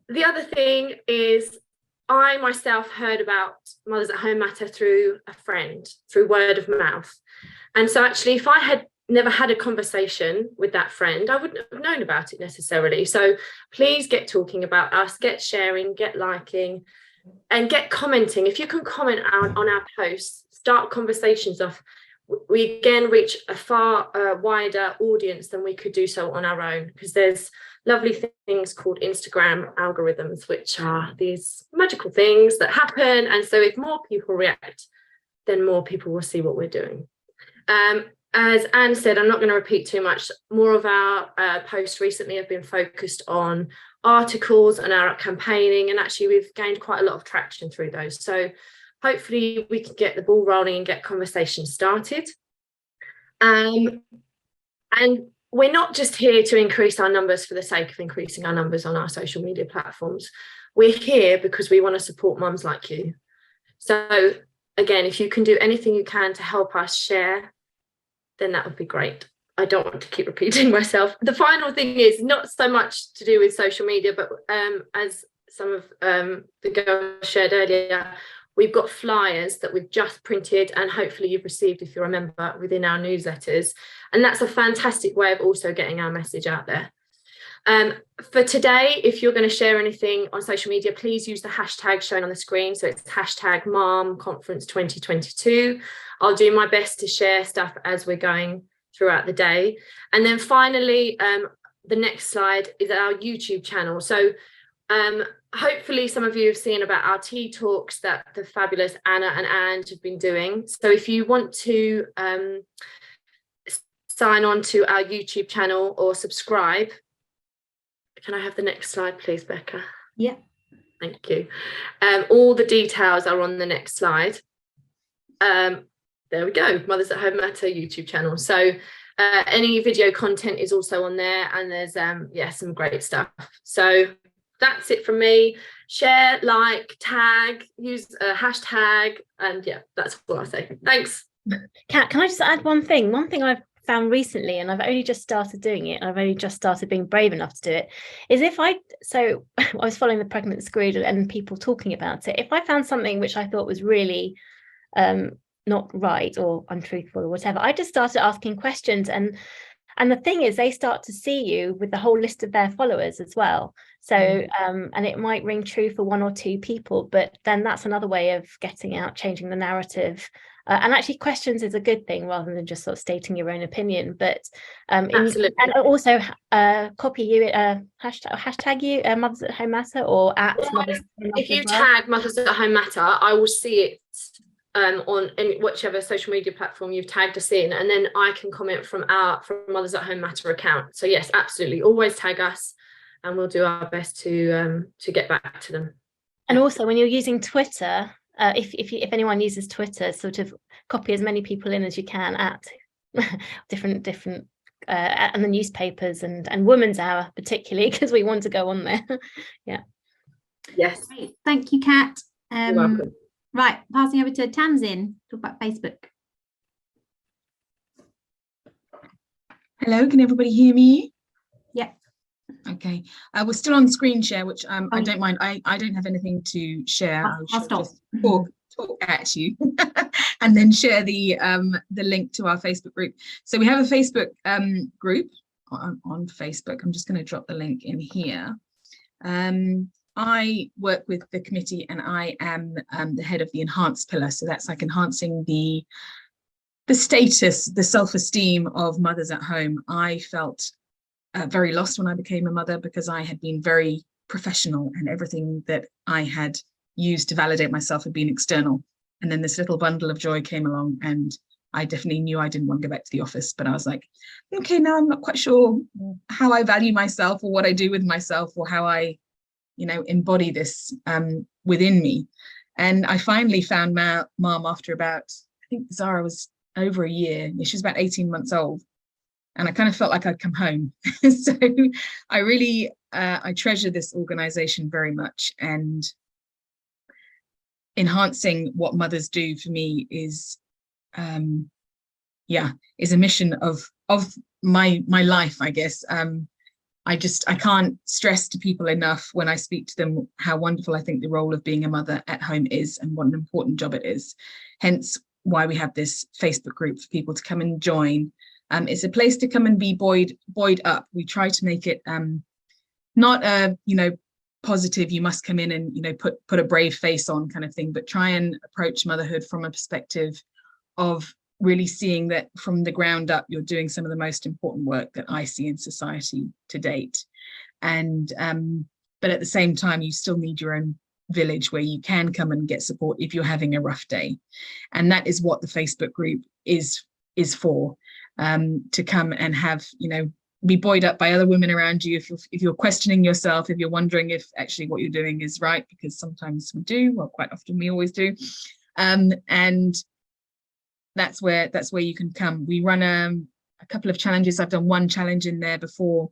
The other thing is I myself heard about Mothers at Home Matter through a friend, through word of mouth. And so actually, if I had never had a conversation with that friend, I wouldn't have known about it necessarily. So please get talking about us, get sharing, get liking, and get commenting. If you can comment on our posts, start conversations off, we again reach a far wider audience than we could do so on our own, because there's lovely things called Instagram algorithms, which are these magical things that happen. And so if more people react, then more people will see what we're doing. As Anne said, I'm not going to repeat too much. More of our posts recently have been focused on articles and our campaigning, and actually we've gained quite a lot of traction through those. So hopefully we can get the ball rolling and get conversations started. And we're not just here to increase our numbers for the sake of increasing our numbers on our social media platforms. We're here because we want to support mums like you. So again, if you can do anything you can to help us share, then that would be great. I don't want to keep repeating myself. The final thing is not so much to do with social media, but as some of the girls shared earlier, we've got flyers that we've just printed and hopefully you've received, if you're a member, within our newsletters. And that's a fantastic way of also getting our message out there. For today, if you're going to share anything on social media, please use the hashtag shown on the screen. So it's hashtag MAHM Conference 2022. I'll do my best to share stuff as we're going throughout the day. And then finally, the next slide is our YouTube channel. So hopefully some of you have seen about our tea talks that the fabulous Anna and Anne have been doing. So if you want to sign on to our YouTube channel or subscribe, can I have the next slide, please, Becca? Yeah. Thank you. All the details are on the next slide. There we go, Mothers at Home Matter YouTube channel. So any video content is also on there, and there's some great stuff. So that's it from me. Share, like, tag, use a hashtag, and yeah, that's what I say. Thanks. Kat, can I just add one thing? One thing I've found recently, and I've only just started doing it, and I've only just started being brave enough to do it, is I was following the Pregnant Screwed and people talking about it. If I found something which I thought was really not right or untruthful or whatever, I just started asking questions, and the thing is, they start to see you with the whole list of their followers as well. So and it might ring true for one or two people, but then that's another way of getting out, changing the narrative. And actually questions is a good thing rather than just sort of stating your own opinion. But absolutely. And also copy you, hashtag you Mothers at Home Matter, or at Mothers at Home Matter. If you tag Mothers at Home Matter, I will see it on whichever social media platform you've tagged us in, and then I can comment from Mothers at Home Matter account. So yes, absolutely, always tag us, and we'll do our best to get back to them. And also, when you're using Twitter, if anyone uses Twitter, sort of copy as many people in as you can at different and the newspapers and Women's Hour particularly, because we want to go on there. Yeah. Yes. Great. Thank you, Kat. You're welcome. Right, passing over to Tamsin, talk about Facebook. Hello, can everybody hear me? Yeah. Okay, we're still on screen share, which I don't mind. I don't have anything to share. I'll stop. Just talk at you and then share the link to our Facebook group. So we have a Facebook group on Facebook. I'm just going to drop the link in here. I work with the committee, and I am the head of the enhanced pillar. So that's like enhancing the status, the self-esteem of mothers at home. I felt very lost when I became a mother, because I had been very professional, and everything that I had used to validate myself had been external. And then this little bundle of joy came along, and I definitely knew I didn't want to go back to the office, but I was like, okay, now I'm not quite sure how I value myself or what I do with myself or how I, embody this within me. And I finally found mom after about, I think Zara was over a year. She was about 18 months old. And I kind of felt like I'd come home. So I really, I treasure this organization very much. And enhancing what mothers do for me is a mission of my life, I guess. I can't stress to people enough when I speak to them how wonderful I think the role of being a mother at home is and what an important job it is. Hence why we have this Facebook group for people to come and join. It's a place to come and be buoyed up. We try to make it not a positive, you must come in and put a brave face on kind of thing, but try and approach motherhood from a perspective of really seeing that from the ground up, you're doing some of the most important work that I see in society to date. And but at the same time, you still need your own village where you can come and get support if you're having a rough day. And that is what the Facebook group is for, to come and have, be buoyed up by other women around you. If you're questioning yourself, if you're wondering if actually what you're doing is right, because sometimes we do, well, quite often we always do. And that's where you can come. We run a couple of challenges. I've done one challenge in there before,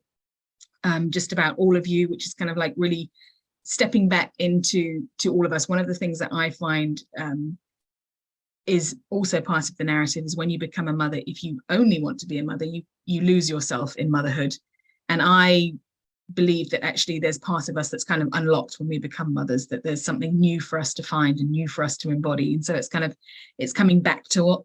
just about all of you, which is kind of like really stepping back into all of us. One of the things that I find is also part of the narrative is when you become a mother, if you only want to be a mother, you lose yourself in motherhood. And I believe that actually there's part of us that's kind of unlocked when we become mothers, that there's something new for us to find and new for us to embody. And so it's coming back to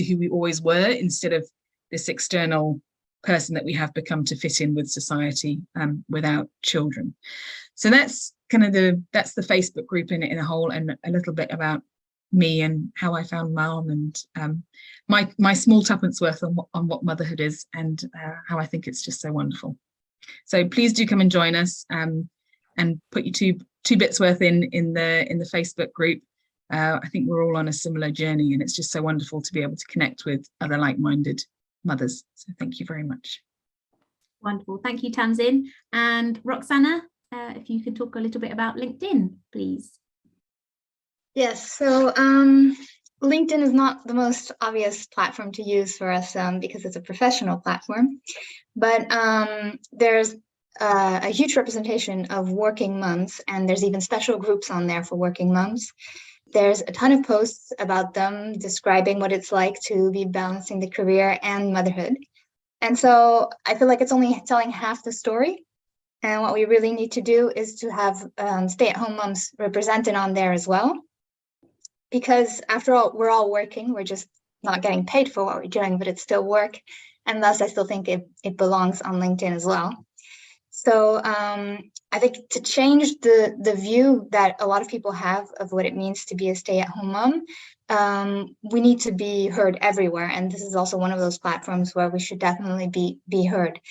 who we always were, instead of this external person that we have become to fit in with society without children. So that's kind of that's the Facebook group in a whole, and a little bit about me and how I found Mom, and my small tuppence worth on what motherhood is, and how I think it's just so wonderful. So please do come and join us, and put your two bits worth in the Facebook group. I think we're all on a similar journey, and it's just so wonderful to be able to connect with other like-minded mothers. So thank you very much. Wonderful. Thank you, Tamsin. And Roxana, if you could talk a little bit about LinkedIn, please. Yes, so LinkedIn is not the most obvious platform to use for us because it's a professional platform, but there's a huge representation of working moms, and there's even special groups on there for working moms. There's a ton of posts about them describing what it's like to be balancing the career and motherhood. And so I feel like it's only telling half the story. And what we really need to do is to have stay-at-home moms represented on there as well. Because after all, we're all working, we're just not getting paid for what we're doing, but it's still work. And thus, I still think it belongs on LinkedIn as well. So I think to change the view that a lot of people have of what it means to be a stay-at-home mom, we need to be heard everywhere. And this is also one of those platforms where we should definitely be heard.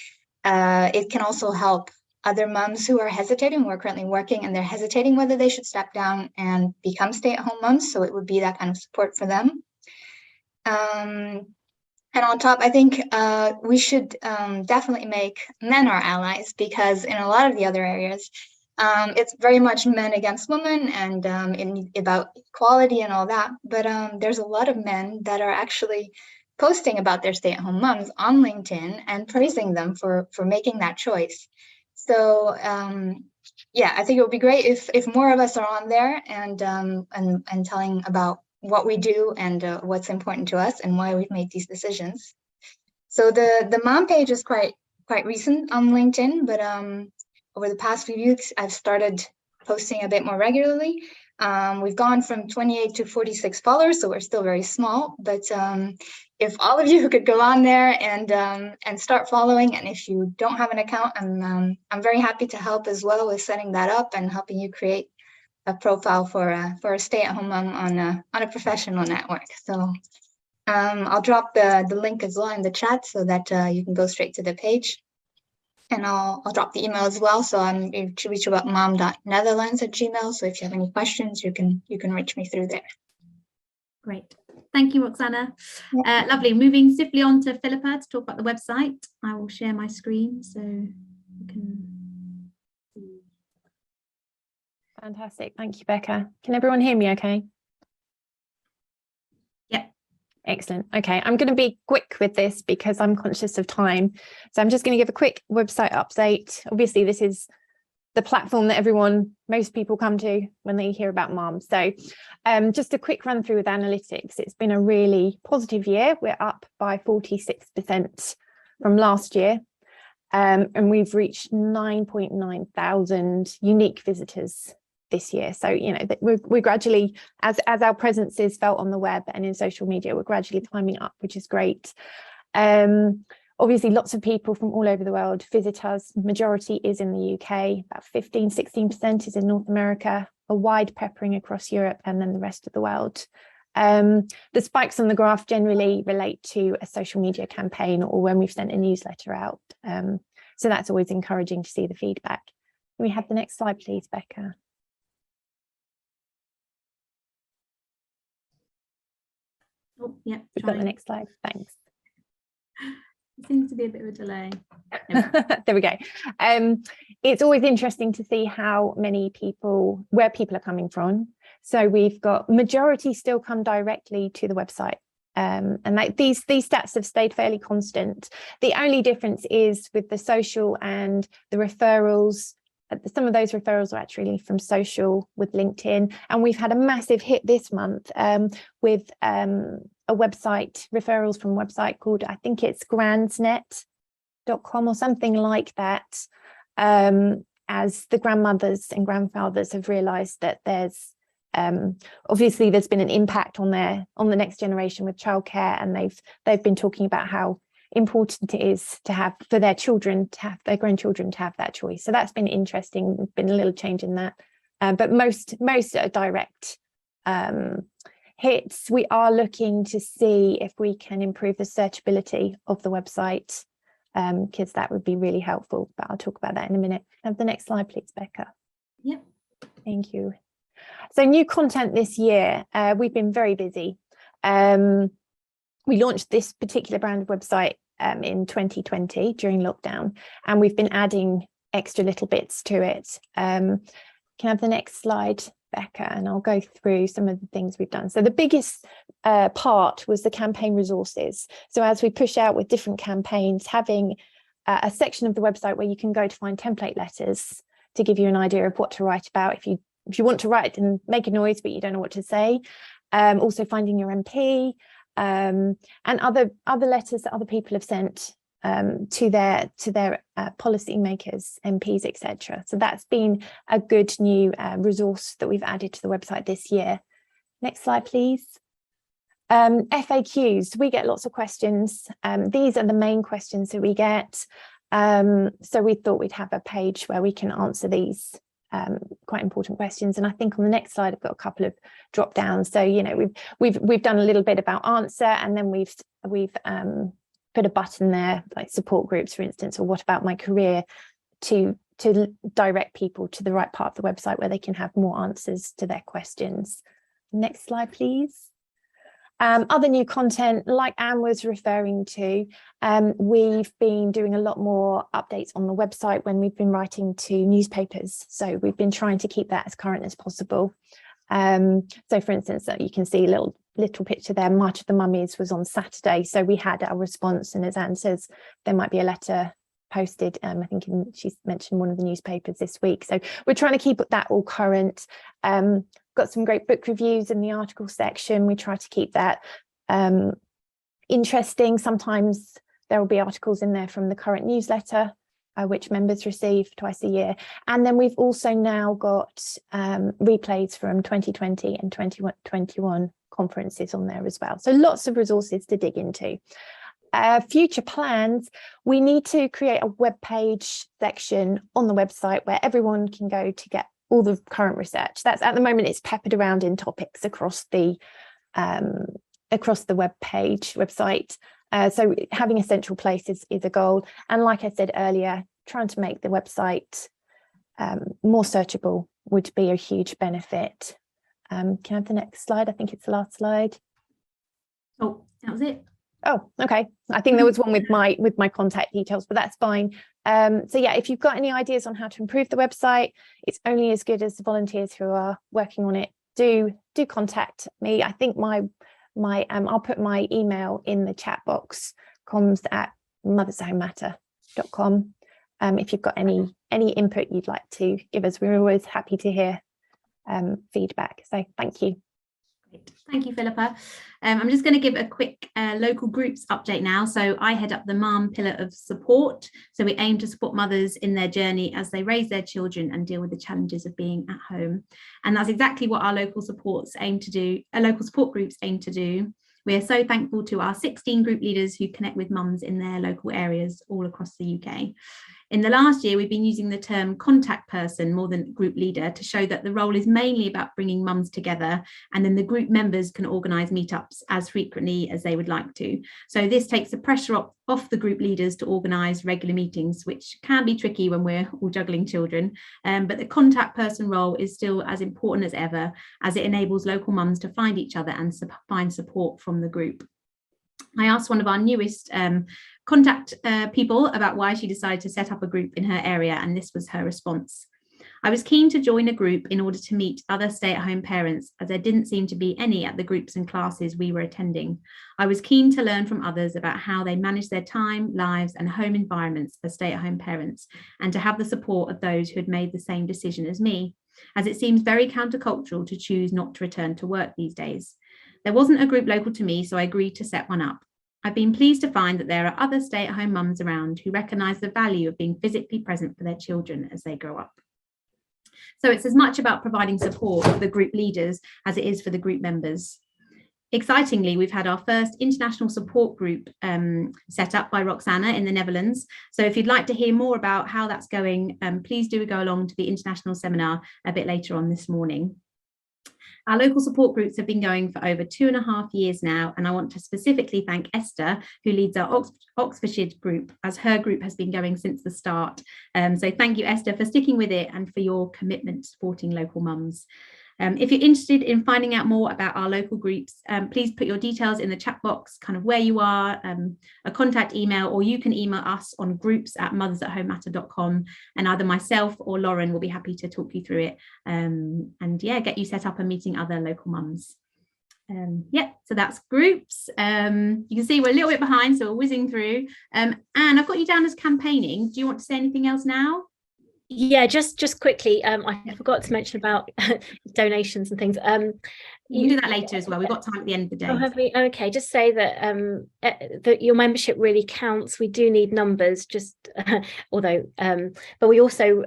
It can also help other moms who are hesitating, who are currently working, and they're hesitating whether they should step down and become stay-at-home moms. So it would be that kind of support for them. And on top, I think we should definitely make men our allies, because in a lot of the other areas, it's very much men against women, and about equality and all that. But there's a lot of men that are actually posting about their stay-at-home moms on LinkedIn and praising them for making that choice. So yeah, I think it would be great if more of us are on there and telling about what we do and what's important to us and why we've made these decisions. So the mom page is quite recent on LinkedIn, but over the past few weeks, I've started posting a bit more regularly. We've gone from 28 to 46 followers, so we're still very small. But if all of you could go on there and start following, and if you don't have an account, I'm very happy to help as well with setting that up and helping you create a profile for a stay-at-home mom on a professional network. So I'll drop the link as well in the chat so that you can go straight to the page. And I'll drop the email as well. So I'm reach about mom.netherlands@gmail.com. So if you have any questions, you can reach me through there. Great. Thank you, Roxana. Lovely. Moving swiftly on to Philippa to talk about the website. I will share my screen so you can. Fantastic. Thank you, Becca. Can everyone hear me okay? Yep. Excellent. Okay, I'm going to be quick with this because I'm conscious of time. So I'm just going to give a quick website update. Obviously, this is the platform that most people come to when they hear about MAHM. So just a quick run through with analytics. It's been a really positive year. We're up by 46% from last year. And we've reached 9.9 thousand unique visitors this year. So, you know, we're gradually, as our presence is felt on the web and in social media, we're gradually climbing up, which is great. Obviously, lots of people from all over the world visit us. Majority is in the UK, about 16% is in North America, a wide peppering across Europe and then the rest of the world. The spikes on the graph generally relate to a social media campaign or when we've sent a newsletter out. So that's always encouraging to see the feedback. Can we have the next slide, please, Becca? Oh, yeah. We've got the next slide. Thanks. It seems to be a bit of a delay. There we go. It's always interesting to see where people are coming from. So we've got majority still come directly to the website. And these stats have stayed fairly constant. The only difference is with the social and the referrals. Some of those referrals are actually from social with LinkedIn, and we've had a massive hit this month with a website, referrals from a website called, I think it's grandsnet.com or something like that, as the grandmothers and grandfathers have realised that there's obviously there's been an impact on the next generation with childcare, and they've been talking about how important it is to have for their children to have their grandchildren to have that choice. So that's been interesting. There's been a little change in that, but most are direct hits. We are looking to see if we can improve the searchability of the website, because that would be really helpful, but I'll talk about that in a minute. Have the next slide, please, Becca. Yep. Thank you. So new content this year, we've been very busy. We launched this particular brand of website in 2020 during lockdown, and we've been adding extra little bits to it. Can I have the next slide, Becca? And I'll go through some of the things we've done. So the biggest part was the campaign resources. So as we push out with different campaigns, having a section of the website where you can go to find template letters to give you an idea of what to write about if you want to write and make a noise but you don't know what to say. Also finding your MP, and other letters that other people have sent to their policy makers, MPs, etc. So that's been a good new resource that we've added to the website this year. Next slide, please. FAQs, we get lots of questions. These are the main questions that we get. So we thought we'd have a page where we can answer these quite important questions. And I think on the next slide, I've got a couple of drop downs. So, you know, we've done a little bit about answer, and then we've put a button there, like support groups, for instance, or what about my career, to direct people to the right part of the website where they can have more answers to their questions. Next slide, please. Other new content, like Anne was referring to, we've been doing a lot more updates on the website when we've been writing to newspapers. So we've been trying to keep that as current as possible. So for instance, you can see a little picture there, March of the Mummies was on Saturday. So we had our response, and as Anne says, there might be a letter posted, I think she's mentioned one of the newspapers this week. So we're trying to keep that all current. Got some great book reviews in the article section. We try to keep that interesting. Sometimes there will be articles in there from the current newsletter, which members receive twice a year. And then we've also now got replays from 2020 and 2021 conferences on there as well. So lots of resources to dig into. Future plans, we need to create a web page section on the website where everyone can go to get all the current research. That's at the moment, it's peppered around in topics across the web page website. So having a central place is a goal. And like I said earlier, trying to make the website more searchable would be a huge benefit. Can I have the next slide? I think it's the last slide. Oh, that was it. Oh, okay. I think there was one with my contact details, but that's fine. So yeah, if you've got any ideas on how to improve the website, it's only as good as the volunteers who are working on it. Do contact me. I think my I'll put my email in the chat box, comms@mothersahomematter.com. If you've got any input you'd like to give us, we're always happy to hear feedback. So thank you. Thank you, Philippa. I'm just going to give a quick local groups update now. So I head up the MAHM pillar of support. So we aim to support mothers in their journey as they raise their children and deal with the challenges of being at home. And that's exactly what our local supports aim to do. Local support groups aim to do. We are so thankful to our 16 group leaders who connect with mums in their local areas all across the UK. In the last year, we've been using the term contact person more than group leader to show that the role is mainly about bringing mums together, and then the group members can organise meetups as frequently as they would like to. So this takes the pressure off the group leaders to organise regular meetings, which can be tricky when we're all juggling children. But the contact person role is still as important as ever, as it enables local mums to find each other and find support from the group. I asked one of our newest contact people about why she decided to set up a group in her area, and this was her response. I was keen to join a group in order to meet other stay-at-home parents, as there didn't seem to be any at the groups and classes we were attending. I was keen to learn from others about how they manage their time, lives and home environments as stay-at-home parents, and to have the support of those who had made the same decision as me, as it seems very countercultural to choose not to return to work these days. There wasn't a group local to me, so I agreed to set one up. I've been pleased to find that there are other stay-at-home mums around who recognise the value of being physically present for their children as they grow up. So it's as much about providing support for the group leaders as it is for the group members. Excitingly, we've had our first international support group set up by Roxana in the Netherlands. So if you'd like to hear more about how that's going, please do go along to the international seminar a bit later on this morning. Our local support groups have been going for over 2.5 years now, and I want to specifically thank Esther, who leads our Oxfordshire group, as her group has been going since the start. So thank you, Esther, for sticking with it and for your commitment to supporting local mums. If you're interested in finding out more about our local groups, please put your details in the chat box, kind of where you are, a contact email, or you can email us on groups@mothersathomematter.com, and either myself or Lauren will be happy to talk you through it and yeah, get you set up and meeting other local mums. Yeah, so that's groups. You can see we're a little bit behind, so we're whizzing through. Anne, I've got you down as campaigning. Do you want to say anything else now? Yeah, just quickly, I forgot to mention about donations and things. You can do that later as well. We've got time at the end of the day. Oh, have we? Okay, just say that that your membership really counts. We do need numbers, just although, but we also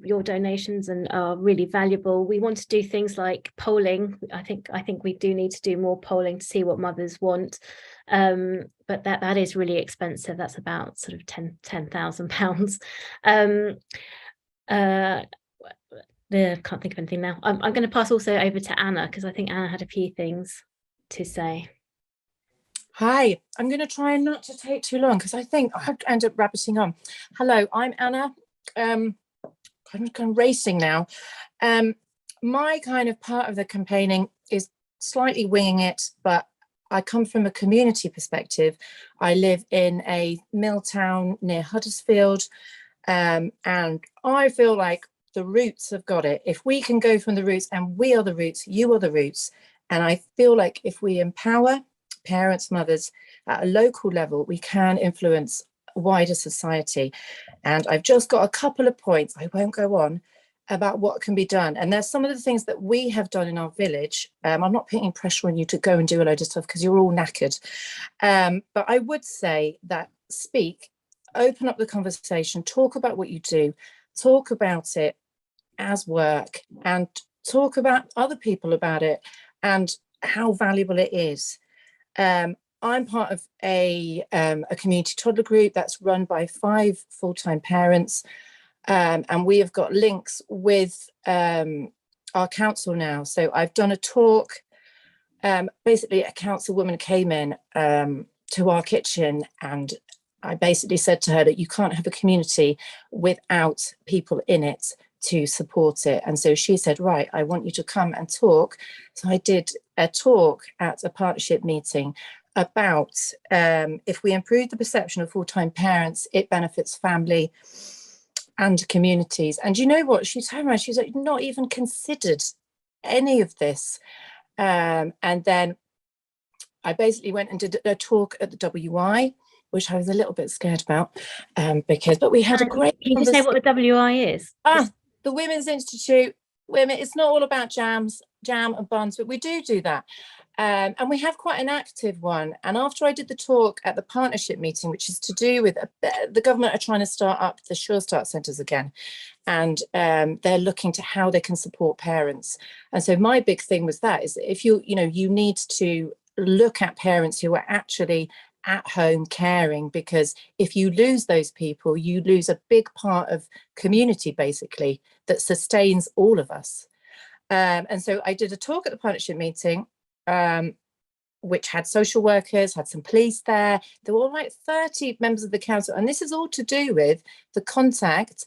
your donations are really valuable. We want to do things like polling. I think we do need to do more polling to see what mothers want. But that is really expensive. That's about sort of £10,000. I can't think of anything now. I'm going to pass also over to Anna, because I think Anna had a few things to say. Hi, I'm going to try not to take too long because I think I have to end up rabbiting on. Hello, I'm Anna. I'm kind of racing now. My kind of part of the campaigning is slightly winging it, but I come from a community perspective. I live in a mill town near Huddersfield, and I feel like the roots have got it. If we can go from the roots, and we are the roots, you are the roots. And I feel like if we empower parents, mothers at a local level, we can influence wider society. And I've just got a couple of points, I won't go on, about what can be done. And there's some of the things that we have done in our village. I'm not putting pressure on you to go and do a load of stuff because you're all knackered. But I would say that speak, open up the conversation, talk about what you do, talk about it as work, and talk about other people about it and how valuable it is. I'm part of a community toddler group that's run by 5 full-time parents, and we have got links with our council now. So I've done a talk. Basically, a councilwoman came in to our kitchen, and I basically said to her that you can't have a community without people in it to support it. And so she said, right, I want you to come and talk. So I did a talk at a partnership meeting about if we improve the perception of full-time parents, it benefits family and communities. And you know what? She turned around, she's like, not even considered any of this. And then I basically went and did a talk at the WI, which I was a little bit scared about, but we had a great Can you just say what the WI is? The Women's Institute. Women, it's not all about jam and buns, but we do that. And we have quite an active one. And after I did the talk at the partnership meeting, which is to do with the government are trying to start up the Sure Start centres again. And they're looking to how they can support parents. And so my big thing was that is if you need to look at parents who are actually at home caring, because if you lose those people, you lose a big part of community, basically, that sustains all of us. And so I did a talk at the partnership meeting, which had social workers, had some police there. There were like 30 members of the council. And this is all to do with the contact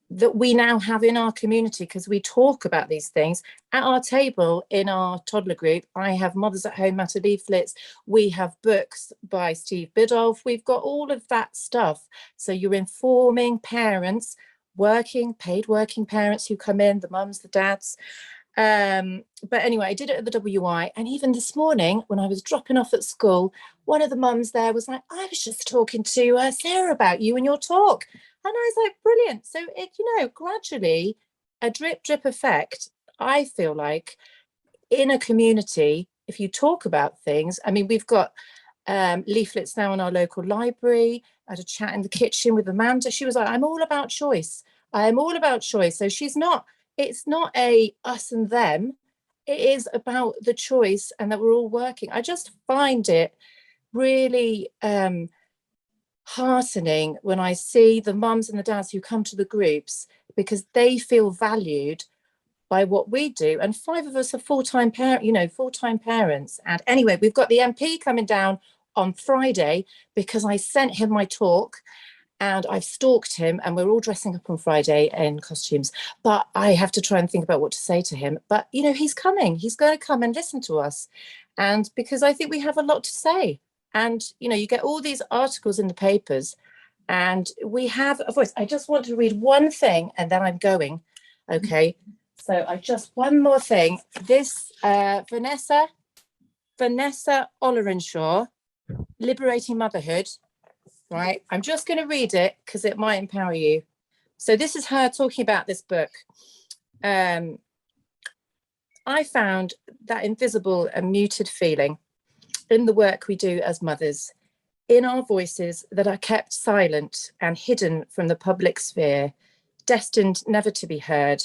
that we now have in our community, because we talk about these things at our table in our toddler group. I have Mothers at Home Matter leaflets. We have books by Steve Biddulph. We've got all of that stuff. So you're informing parents, paid working parents who come in, the mums, the dads. But anyway, I did it at the WI. And even this morning, when I was dropping off at school, one of the mums there was like, I was just talking to Sarah about you and your talk. And I was like, brilliant. So it, gradually a drip effect, I feel like, in a community, if you talk about things. I mean, we've got leaflets now in our local library. I had a chat in the kitchen with Amanda. She was like, I'm all about choice. I am all about choice. So it's not a us and them. It is about the choice and that we're all working. I just find it really heartening when I see the mums and the dads who come to the groups, because they feel valued by what we do. And 5 of us are full-time parents. And anyway, we've got the MP coming down on Friday because I sent him my talk and I've stalked him, and we're all dressing up on Friday in costumes. But I have to try and think about what to say to him. But, he's coming. He's going to come and listen to us. And because I think we have a lot to say. And, you get all these articles in the papers and we have a voice. I just want to read one thing and then I'm going. Okay. So one more thing. This Vanessa Ollerenshaw, Liberating Motherhood. Right. I'm just going to read it because it might empower you. So this is her talking about this book. I found that invisible and muted feeling in the work we do as mothers, in our voices that are kept silent and hidden from the public sphere, destined never to be heard.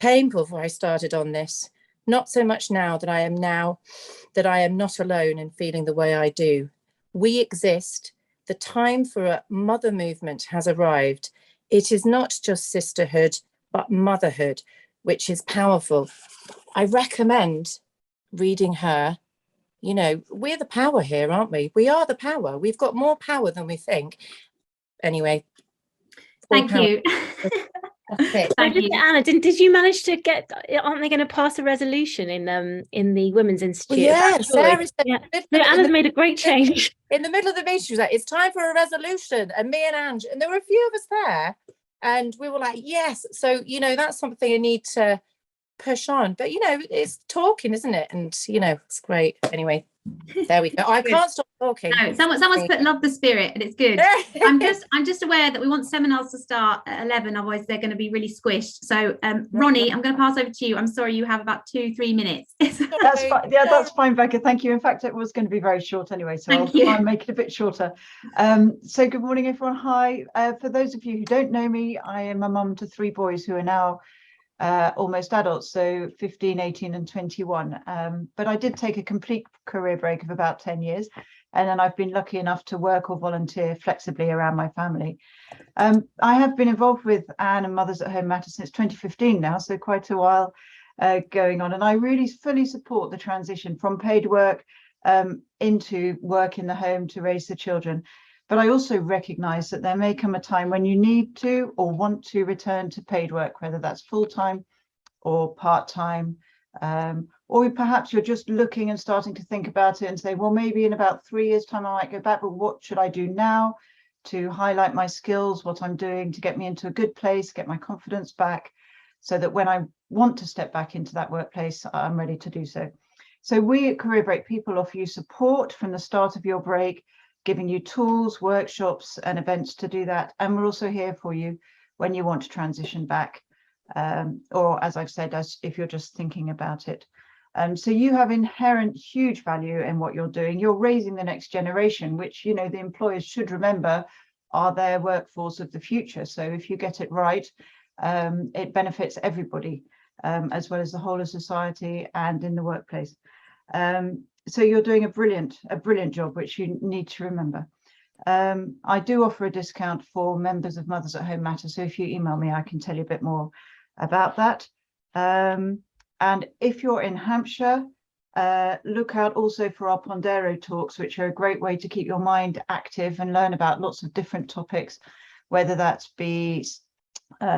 Painful for I started on this, not so much now that I am not alone in feeling the way I do. We exist. The time for a mother movement has arrived. It is not just sisterhood, but motherhood, which is powerful. I recommend reading her. We're the power here, aren't we? We are the power. We've got more power than we think. Anyway. Thank you. Thank you. Anna, did you manage to aren't they going to pass a resolution in the Women's Institute? Well, Sarah said, Anna's made a great change. In the middle of the meeting, she was like, it's time for a resolution. And me and Ange, and there were a few of us there. And we were like, yes. So, that's something I need to push on. But, it's talking, isn't it? And, it's great. Anyway, there we go. I can't stop talking. No, someone's put love the spirit, and it's good. I'm just aware that we want seminars to start at 11, otherwise they're going to be really squished. So Ronnie, I'm going to pass over to you. I'm sorry, you have about 2-3 minutes. That's fine. Yeah, that's fine, Becca. Thank you. In fact, it was going to be very short anyway, so I'll try and make it a bit shorter. So good morning, everyone. Hi. For those of you who don't know me, I am a mum to 3 boys who are now almost adults, so 15, 18 and 21. But I did take a complete career break of about 10 years, and then I've been lucky enough to work or volunteer flexibly around my family. I have been involved with Anne and Mothers at Home Matter since 2015 now, so quite a while going on, and I really fully support the transition from paid work into work in the home to raise the children. But I also recognise that there may come a time when you need to or want to return to paid work, whether that's full-time or part-time, or perhaps you're just looking and starting to think about it and say, well, maybe in about 3 years time I might go back, but what should I do now to highlight my skills, what I'm doing to get me into a good place, get my confidence back, so that when I want to step back into that workplace, I'm ready to do so. So we at Career Break People offer you support from the start of your break, giving you tools, workshops and events to do that. And we're also here for you when you want to transition back, or as I've said, as if you're just thinking about it. So you have inherent huge value in what you're doing. You're raising the next generation, which, you know, the employers should remember are their workforce of the future. So if you get it right, it benefits everybody, as well as the whole of society and in the workplace. So you're doing a brilliant job, which you need to remember. I do offer a discount for members of Mothers at Home Matter. So if you email me, I can tell you a bit more about that. And if you're in Hampshire, look out also for our Pondero talks, which are a great way to keep your mind active and learn about lots of different topics, whether that's be,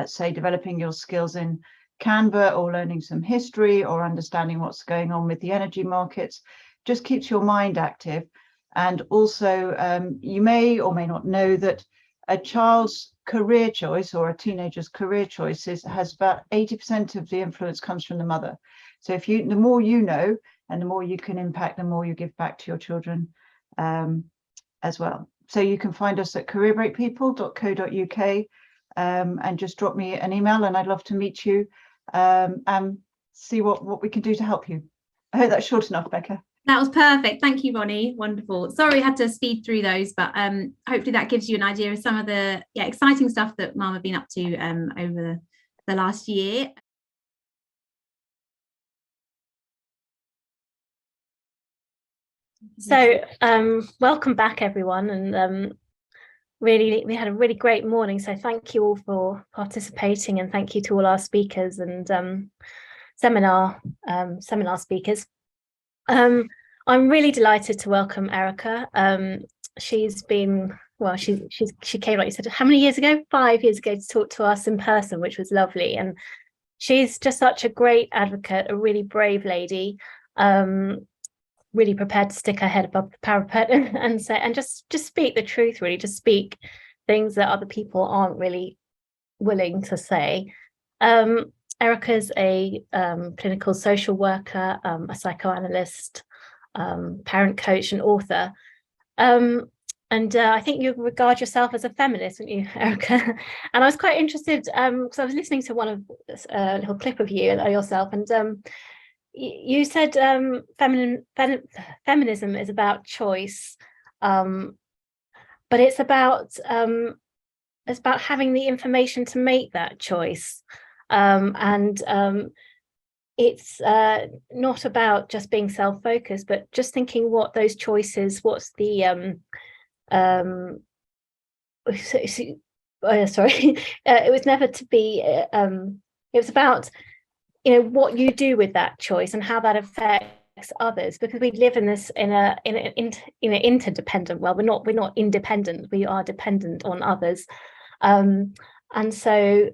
say, developing your skills in Canva or learning some history or understanding what's going on with the energy markets. Just keeps your mind active. And also, you may or may not know that a child's career choice or a teenager's career choices has about 80% of the influence comes from the mother. So if you, the more you know and the more you can impact, the more you give back to your children as well. So you can find us at careerbreakpeople.co.uk and just drop me an email and I'd love to meet you and see what we can do to help you. I hope that's short enough, Becca. That was perfect. Thank you, Ronnie. Wonderful. Sorry I had to speed through those, but hopefully that gives you an idea of some of the exciting stuff that Mum have been up to over the last year. So welcome back, everyone. And really, we had a really great morning. So thank you all for participating, and thank you to all our speakers and seminar speakers. I'm really delighted to welcome Erica. She's been, well, she came, like you said, how many years ago? 5 years ago, to talk to us in person, which was lovely. And she's just such a great advocate, a really brave lady, really prepared to stick her head above the parapet and say, and just speak the truth, really, just speak things that other people aren't really willing to say. Erica's a clinical social worker, a psychoanalyst, parent coach and author. And I think you regard yourself as a feminist, don't you, Erica? And I was quite interested because I was listening to one of a little clip of you yourself, and you said feminism is about choice, but it's about having the information to make that choice. It's not about just being self-focused, but just thinking what those choices, what's the it was never to be it was about, you know, what you do with that choice and how that affects others, because we live in this in an interdependent world. We're not independent, we are dependent on others. And so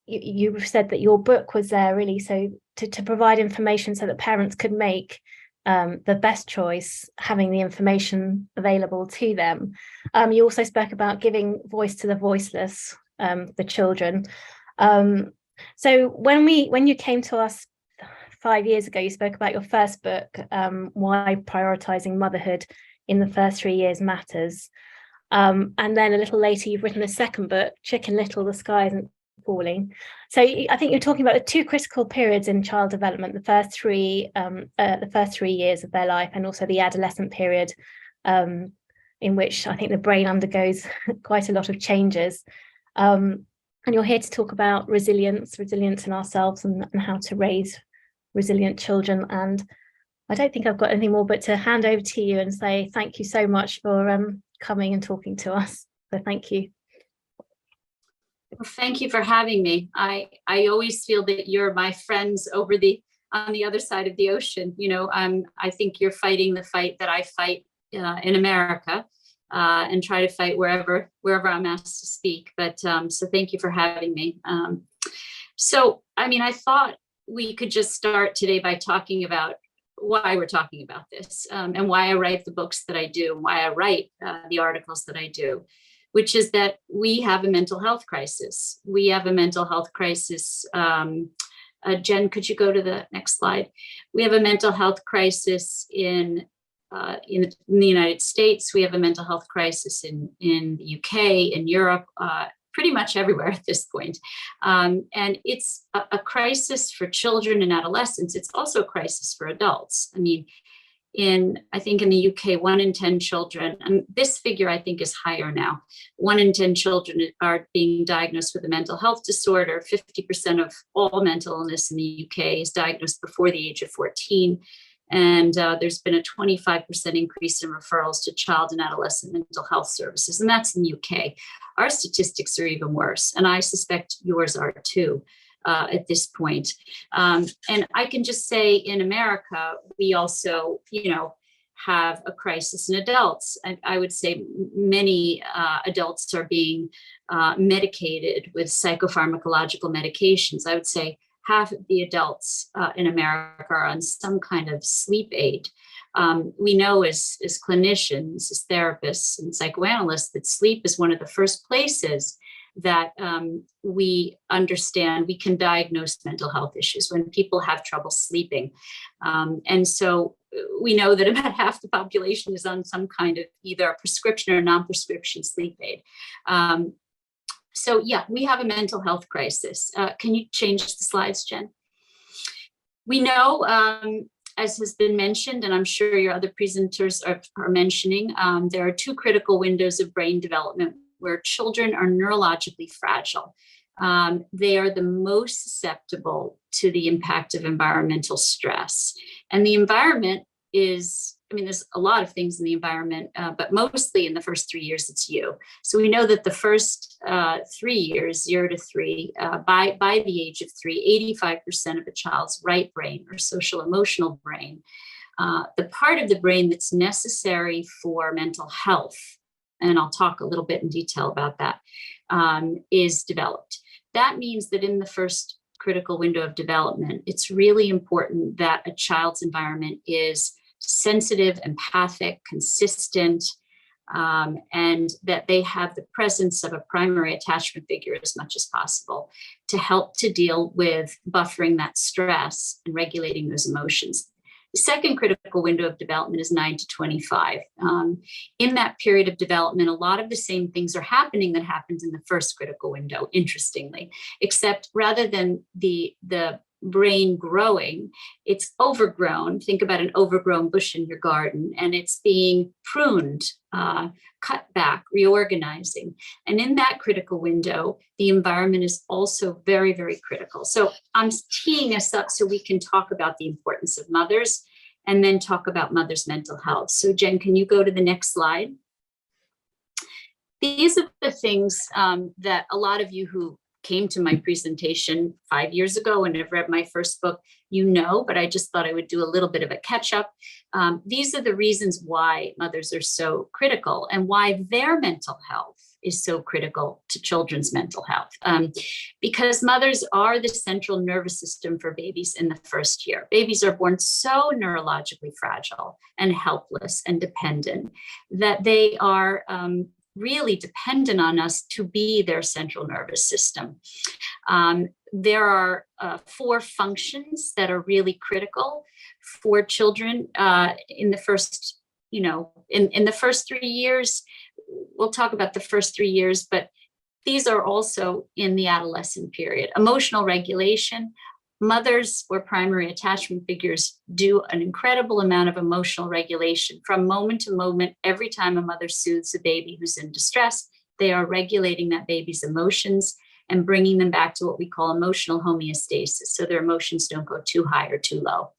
you said that your book was there really so to provide information so that parents could make the best choice, having the information available to them. You also spoke about giving voice to the voiceless, the children. So when you came to us 5 years ago, you spoke about your first book, Why Prioritizing Motherhood in the First 3 Years Matters. And then a little later, you've written a second book, Chicken Little, The Sky Isn't Falling. So I think you're talking about the two critical periods in child development, the first 3 years of their life, and also the adolescent period, in which I think the brain undergoes quite a lot of changes. And you're here to talk about resilience in ourselves and how to raise resilient children. And I don't think I've got anything more but to hand over to you and say thank you so much for coming and talking to us. So thank you. Well, thank you for having me. I always feel that you're my friends on the other side of the ocean. You know, I think you're fighting the fight that I fight in America, and try to fight wherever I'm asked to speak. But so thank you for having me. So, I mean, I thought we could just start today by talking about why we're talking about this, and why I write the books that I do, and why I write the articles that I do, which is that we have a mental health crisis. We have a mental health crisis. Jen, could you go to the next slide? We have a mental health crisis in the United States. We have a mental health crisis in the UK, in Europe, pretty much everywhere at this point. And it's a crisis for children and adolescents. It's also a crisis for adults. I mean, I think in the UK, 1 in 10 children, and this figure I think is higher now, 1 in 10 children are being diagnosed with a mental health disorder. 50% of all mental illness in the UK is diagnosed before the age of 14. And there's been a 25% increase in referrals to child and adolescent mental health services, and that's in the UK. Our statistics are even worse, and I suspect yours are too at this point. And I can just say in America, we also, have a crisis in adults. I would say many adults are being medicated with psychopharmacological medications. I would say half of the adults in America are on some kind of sleep aid. We know as clinicians, as therapists and psychoanalysts, that sleep is one of the first places that we understand we can diagnose mental health issues, when people have trouble sleeping. And so we know that about half the population is on some kind of either a prescription or non-prescription sleep aid. So yeah, we have a mental health crisis. Can you change the slides, Jen? We know, as has been mentioned, and I'm sure your other presenters are mentioning, there are 2 critical windows of brain development where children are neurologically fragile. They are the most susceptible to the impact of environmental stress. And the environment is, there's a lot of things in the environment, but mostly in the first 3 years, it's you. So we know that the first 3 years, 0 to 3, by the age of 3, 85% of a child's right brain or social emotional brain, the part of the brain that's necessary for mental health, and I'll talk a little bit in detail about that, is developed. That means that in the first critical window of development, it's really important that a child's environment is sensitive, empathic, consistent, and that they have the presence of a primary attachment figure as much as possible to help to deal with buffering that stress and regulating those emotions. The second critical window of development is 9 to 25. In that period of development, a lot of the same things are happening that happens in the first critical window, interestingly, except rather than the brain growing, it's overgrown. Think about an overgrown bush in your garden, and it's being pruned, cut back, reorganizing. And in that critical window, the environment is also very, very critical. So I'm teeing us up so we can talk about the importance of mothers and then talk about mothers' mental health. So Jen, can you go to the next slide? These are the things that a lot of you who came to my presentation 5 years ago and have read my first book, but I just thought I would do a little bit of a catch up. These are the reasons why mothers are so critical and why their mental health is so critical to children's mental health. Because mothers are the central nervous system for babies in the first year. Babies are born so neurologically fragile and helpless and dependent that they are really dependent on us to be their central nervous system. There are 4 functions that are really critical for children in the first, in the first 3 years. We'll talk about the first 3 years, but these are also in the adolescent period. Emotional regulation. Mothers or primary attachment figures do an incredible amount of emotional regulation from moment to moment. Every time a mother soothes a baby who's in distress, they are regulating that baby's emotions and bringing them back to what we call emotional homeostasis, so their emotions don't go too high or too low.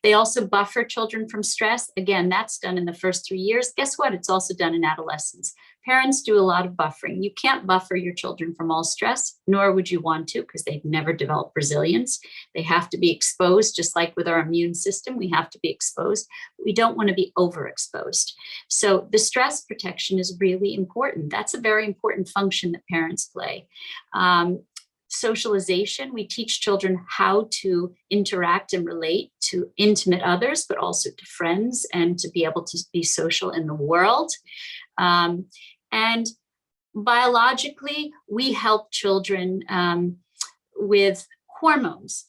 They also buffer children from stress. Again, that's done in the first 3 years. Guess what? It's also done in adolescence. Parents do a lot of buffering. You can't buffer your children from all stress, nor would you want to, because they've never developed resilience. They have to be exposed, just like with our immune system, we have to be exposed. We don't want to be overexposed. So the stress protection is really important. That's a very important function that parents play. socialization. We teach children how to interact and relate to intimate others, but also to friends, and to be able to be social in the world. And biologically, we help children with hormones,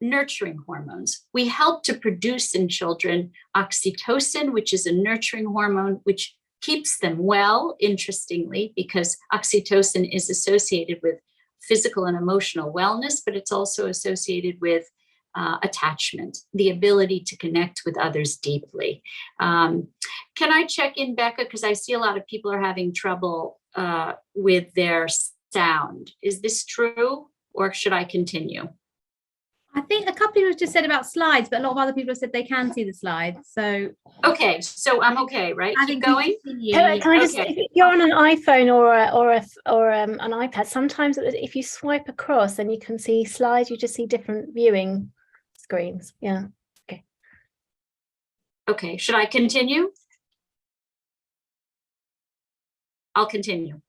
nurturing hormones. We help to produce in children oxytocin, which is a nurturing hormone, which keeps them well, interestingly, because oxytocin is associated with physical and emotional wellness, but it's also associated with attachment, the ability to connect with others deeply. Can I check in, Becca? Because I see a lot of people are having trouble with their sound. Is this true, or should I continue? I think a couple of people just said about slides, but a lot of other people have said they can see the slides. So okay, so I'm okay, right? I Keep think going. Can I just, if you're on an iPhone or an iPad, sometimes if you swipe across, then you can see slides. You just see different viewing screens. Yeah. Okay. Okay. Should I continue? I'll continue.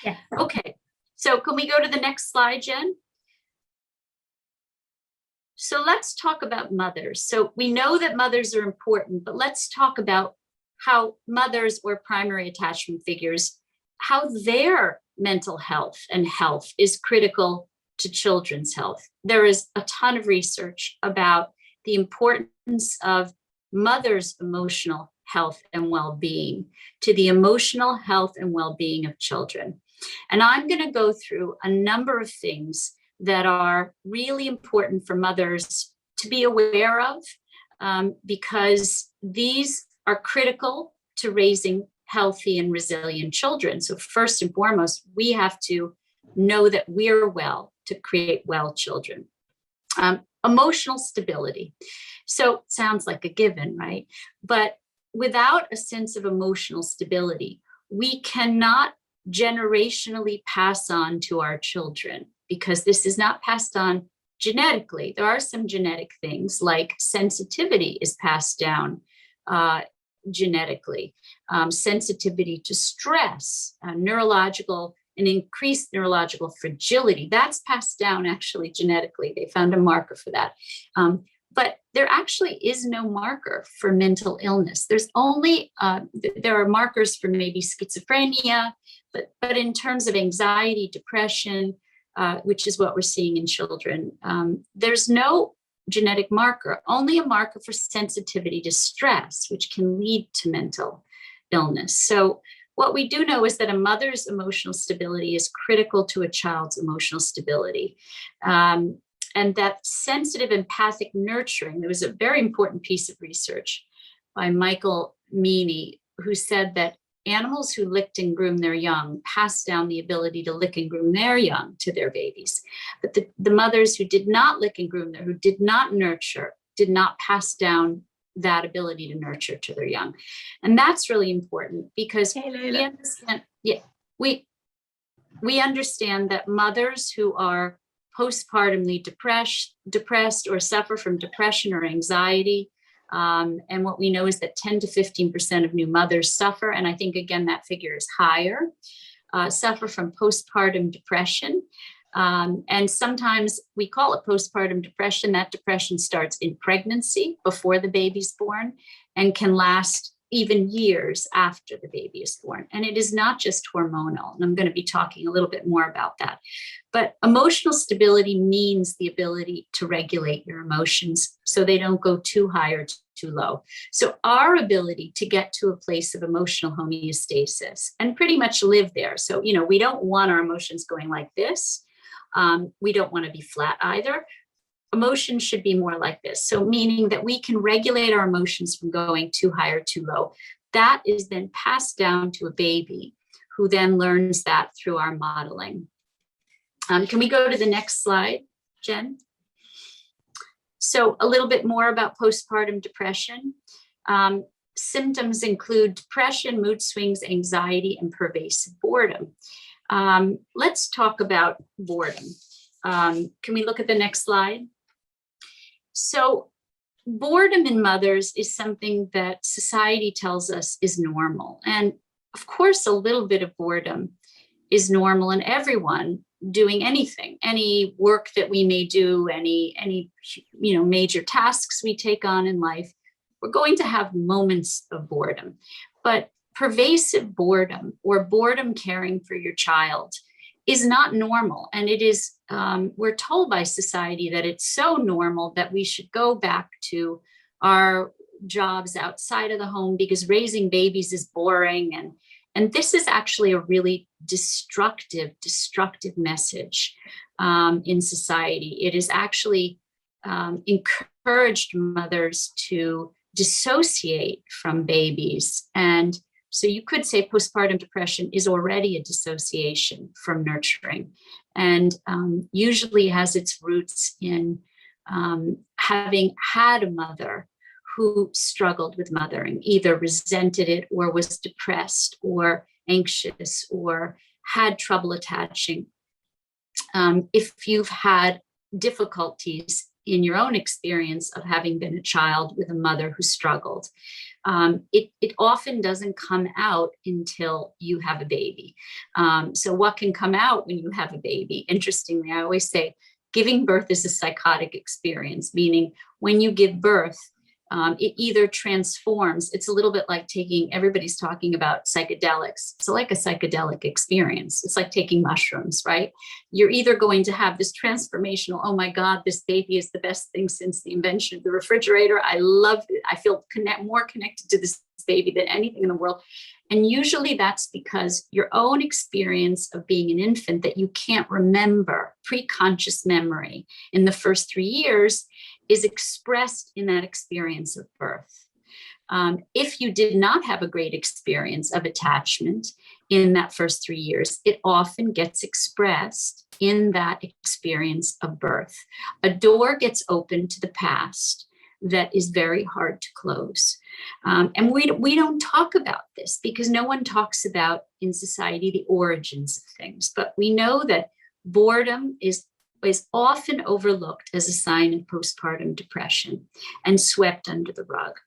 Yeah. Okay. So can we go to the next slide, Jen? So let's talk about mothers. So we know that mothers are important, but let's talk about how mothers or primary attachment figures, how their mental health and health is critical to children's health. There is a ton of research about the importance of mothers' emotional health and well-being to the emotional health and well-being of children. And I'm going to go through a number of things that are really important for mothers to be aware of, because these are critical to raising healthy and resilient children. So first and foremost, we have to know that we're well to create well children. Emotional stability. So it sounds like a given, right? But without a sense of emotional stability, we cannot generationally pass on to our children, because this is not passed on genetically. There are some genetic things like sensitivity is passed down genetically, sensitivity to stress, neurological and increased neurological fragility. That's passed down actually genetically. They found a marker for that. But there actually is no marker for mental illness. There's only, there are markers for maybe schizophrenia, but in terms of anxiety, depression, which is what we're seeing in children, there's no genetic marker, only a marker for sensitivity to stress, which can lead to mental illness. So what we do know is that a mother's emotional stability is critical to a child's emotional stability. And that sensitive empathic nurturing, there was a very important piece of research by Michael Meany, who said that animals who licked and groomed their young passed down the ability to lick and groom their young to their babies. But the mothers who did not lick and groom them, who did not nurture, did not pass down that ability to nurture to their young. And that's really important because we understand, we understand that mothers who are postpartumly depressed or suffer from depression or anxiety, and what we know is that 10 to 15% of new mothers suffer, and I think, again, that figure is higher, suffer from postpartum depression. And sometimes we call it postpartum depression. That depression starts in pregnancy before the baby's born and can last even years after the baby is born. And it is not just hormonal. And I'm going to be talking a little bit more about that. But emotional stability means the ability to regulate your emotions so they don't go too high or too low. So our ability to get to a place of emotional homeostasis and pretty much live there. So, you know, we don't want our emotions going like this. We don't want to be flat either. Emotions should be more like this. So meaning that we can regulate our emotions from going too high or too low. That is then passed down to a baby who then learns that through our modeling. Can we go to the next slide, Jen? So a little bit more about postpartum depression. Symptoms include depression, mood swings, anxiety, and pervasive boredom. Let's talk about boredom. Can we look at the next slide? So boredom in mothers is something that society tells us is normal. And of course, a little bit of boredom is normal in everyone, doing anything, any work that we may do, any major tasks we take on in life. We're going to have moments of boredom, but pervasive boredom or boredom caring for your child is not normal. And it is, we're told by society that it's so normal that we should go back to our jobs outside of the home because raising babies is boring. And this is actually a really destructive message in society. It is actually encouraged mothers to dissociate from babies. And so you could say postpartum depression is already a dissociation from nurturing, and usually has its roots in having had a mother who struggled with mothering, either resented it or was depressed or anxious or had trouble attaching. If you've had difficulties in your own experience of having been a child with a mother who struggled, it often doesn't come out until you have a baby. So what can come out when you have a baby? Interestingly, I always say giving birth is a psychotic experience, meaning when you give birth, it either transforms. It's a little bit like everybody's talking about psychedelics. It's like a psychedelic experience. It's like taking mushrooms, right? You're either going to have this transformational, oh my God, this baby is the best thing since the invention of the refrigerator. I love it. I feel more connected to this baby than anything in the world. And usually that's because your own experience of being an infant that you can't remember, pre-conscious memory in the first 3 years, is expressed in that experience of birth. If you did not have a great experience of attachment in that first 3 years, it often gets expressed in that experience of birth. A door gets opened to the past that is very hard to close. And we don't talk about this because no one talks about in society the origins of things, but we know that boredom is often overlooked as a sign of postpartum depression and swept under the rug.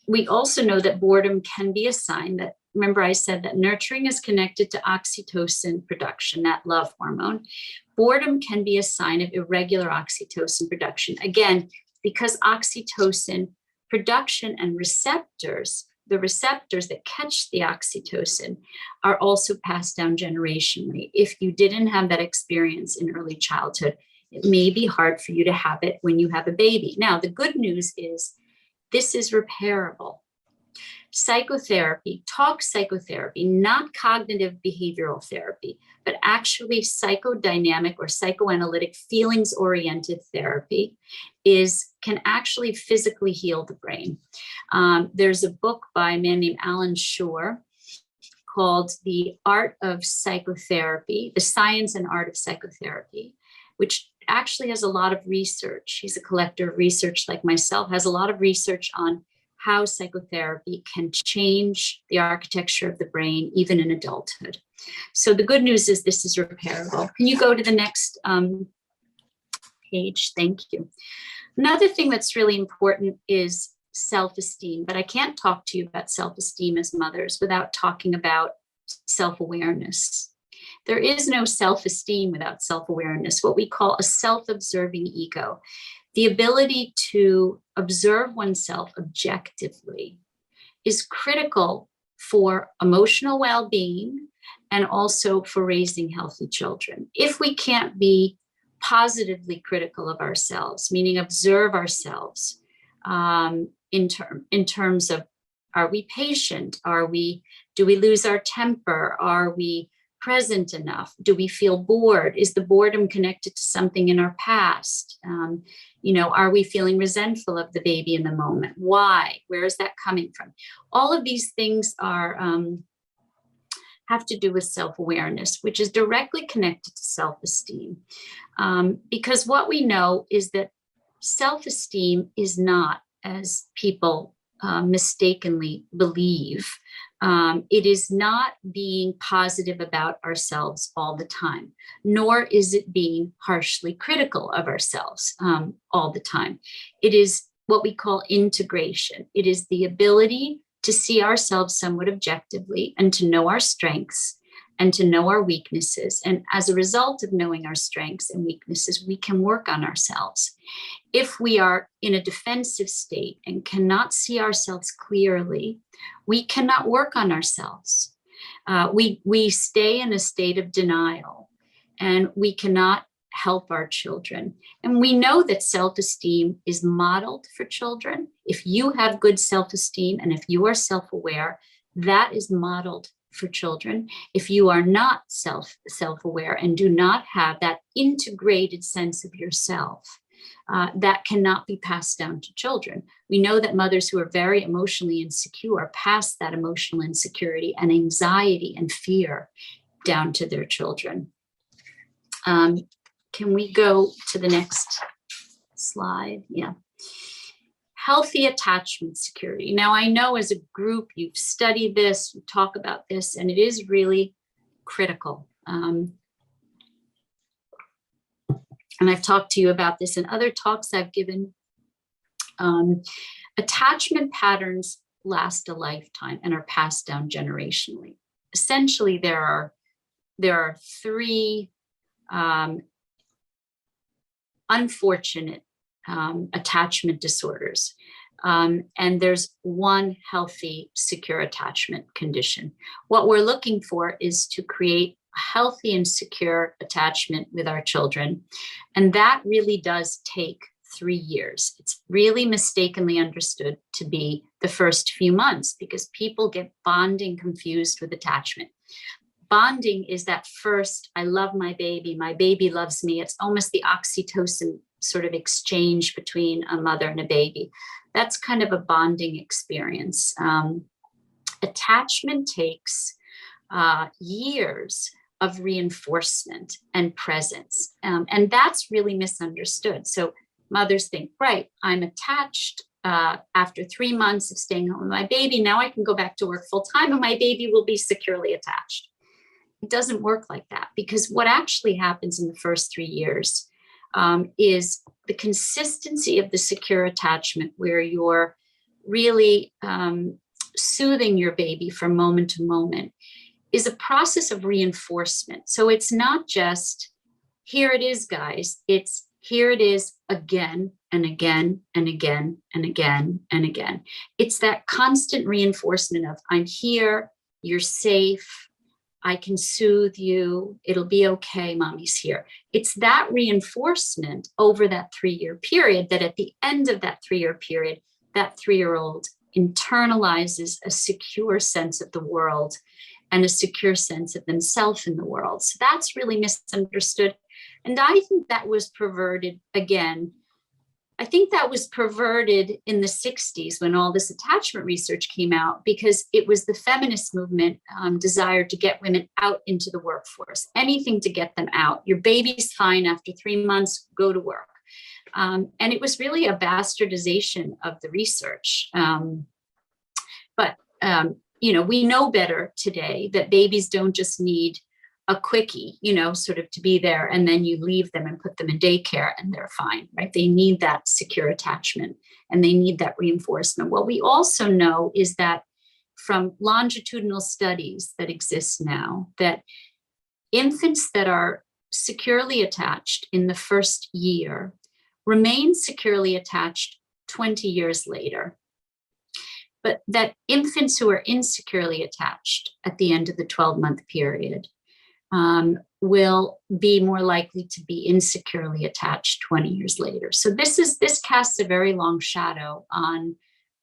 We also know that boredom can be a sign that, remember I said that nurturing is connected to oxytocin production, that love hormone. Boredom can be a sign of irregular oxytocin production. Again, because oxytocin production and the receptors that catch the oxytocin are also passed down generationally. If you didn't have that experience in early childhood, it may be hard for you to have it when you have a baby. Now, the good news is this is repairable. Psychotherapy, talk psychotherapy, not cognitive behavioral therapy, but actually psychodynamic or psychoanalytic feelings-oriented therapy can actually physically heal the brain. There's a book by a man named Alan Shore called The Art of Psychotherapy, The Science and Art of Psychotherapy, which actually has a lot of research. He's a collector of research like myself, has a lot of research on how psychotherapy can change the architecture of the brain, even in adulthood. So the good news is this is repairable. Can you go to the next page? Thank you. Another thing that's really important is self-esteem, but I can't talk to you about self-esteem as mothers without talking about self-awareness. There is no self-esteem without self-awareness, what we call a self-observing ego. The ability to observe oneself objectively is critical for emotional well-being and also for raising healthy children. If we can't be positively critical of ourselves, meaning observe ourselves in terms of, are we patient? Do we lose our temper? Are we present enough? Do we feel bored? Is the boredom connected to something in our past? Are we feeling resentful of the baby in the moment? Why? Where is that coming from? All of these things have to do with self-awareness, which is directly connected to self-esteem. Because what we know is that self-esteem is not, as people mistakenly believe, it is not being positive about ourselves all the time, nor is it being harshly critical of ourselves all the time. It is what we call integration. It is the ability to see ourselves somewhat objectively and to know our strengths and to know our weaknesses. And as a result of knowing our strengths and weaknesses, we can work on ourselves. If we are in a defensive state and cannot see ourselves clearly, we cannot work on ourselves. We stay in a state of denial, and we cannot help our children. And we know that self-esteem is modeled for children. If you have good self-esteem and if you are self-aware, that is modeled for children. If you are not self-aware and do not have that integrated sense of yourself, that cannot be passed down to children. We know that mothers who are very emotionally insecure pass that emotional insecurity and anxiety and fear down to their children. Can we go to the next slide? Yeah. Healthy attachment security. Now, I know as a group, you've studied this, you talk about this, and it is really critical. And I've talked to you about this in other talks I've given. Attachment patterns last a lifetime and are passed down generationally. Essentially, there are three unfortunate attachment disorders. And there's one healthy, secure attachment condition. What we're looking for is to create a healthy and secure attachment with our children. And that really does take 3 years. It's really mistakenly understood to be the first few months because people get bonding confused with attachment. Bonding is that first, I love my baby loves me. It's almost the oxytocin sort of exchange between a mother and a baby. That's kind of a bonding experience. Attachment takes years of reinforcement and presence. And that's really misunderstood. So mothers think, right, I'm attached after 3 months of staying home with my baby. Now I can go back to work full time and my baby will be securely attached. It doesn't work like that because what actually happens in the first 3 years is the consistency of the secure attachment where you're really soothing your baby from moment to moment is a process of reinforcement. So it's not just, here it is, guys. It's here it is again and again and again and again and again. It's that constant reinforcement of, I'm here, you're safe, I can soothe you, it'll be okay, mommy's here. It's that reinforcement over that 3-year period that at the end of that 3-year period, that 3-year-old internalizes a secure sense of the world and a secure sense of themselves in the world. So that's really misunderstood. And I think that was perverted again. I think that was perverted in the 60s when all this attachment research came out because it was the feminist movement desire to get women out into the workforce, anything to get them out. Your baby's fine after 3 months, go to work. And it was really a bastardization of the research. But we know better today that babies don't just need a quickie, sort of to be there, and then you leave them and put them in daycare and they're fine, right? They need that secure attachment and they need that reinforcement. What we also know is that from longitudinal studies that exist now, that infants that are securely attached in the first year remain securely attached 20 years later. But that infants who are insecurely attached at the end of the 12-month period will be more likely to be insecurely attached 20 years later. So this casts a very long shadow on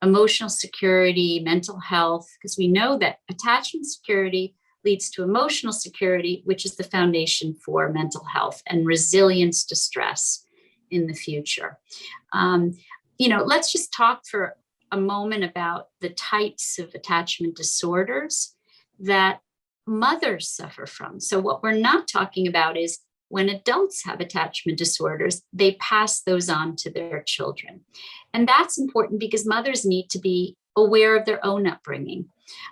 emotional security, mental health, because we know that attachment security leads to emotional security, which is the foundation for mental health and resilience to stress in the future. Let's just talk for a moment about the types of attachment disorders that mothers suffer from. So what we're not talking about is when adults have attachment disorders, they pass those on to their children. And that's important because mothers need to be aware of their own upbringing.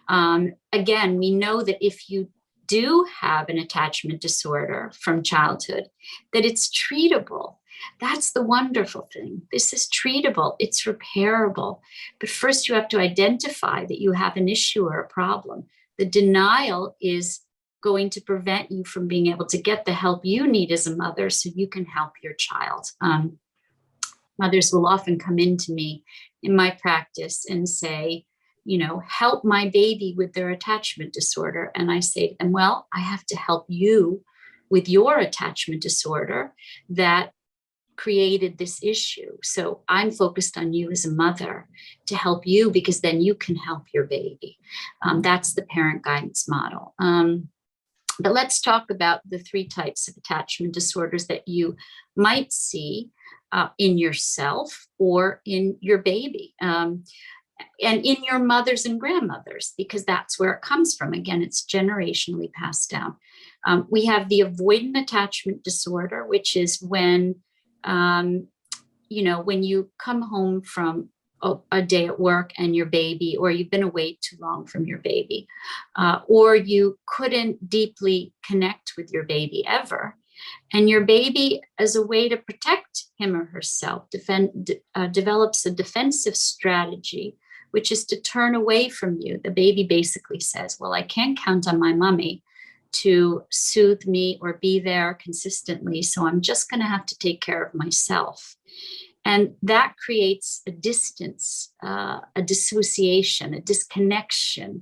Again, we know that if you do have an attachment disorder from childhood, that it's treatable. That's the wonderful thing. This is treatable, it's repairable. But first you have to identify that you have an issue or a problem. The denial is going to prevent you from being able to get the help you need as a mother so you can help your child. Mothers will often come into me in my practice and say, you know, help my baby with their attachment disorder. And I say to them, well, I have to help you with your attachment disorder that created this issue. So I'm focused on you as a mother to help you, because then you can help your baby. That's the parent guidance model. But let's talk about the 3 types of attachment disorders that you might see in yourself or in your baby. And in your mothers and grandmothers, because that's where it comes from. Again, it's generationally passed down. We have the avoidant attachment disorder, which is when, you know, when you come home from a day at work and your baby, or you've been away too long from your baby, or you couldn't deeply connect with your baby ever. And your baby, as a way to protect him or herself, develops a defensive strategy, which is to turn away from you. The baby basically says, well, I can't count on my mommy to soothe me or be there consistently, so I'm just going to have to take care of myself. And that creates a distance, a dissociation, a disconnection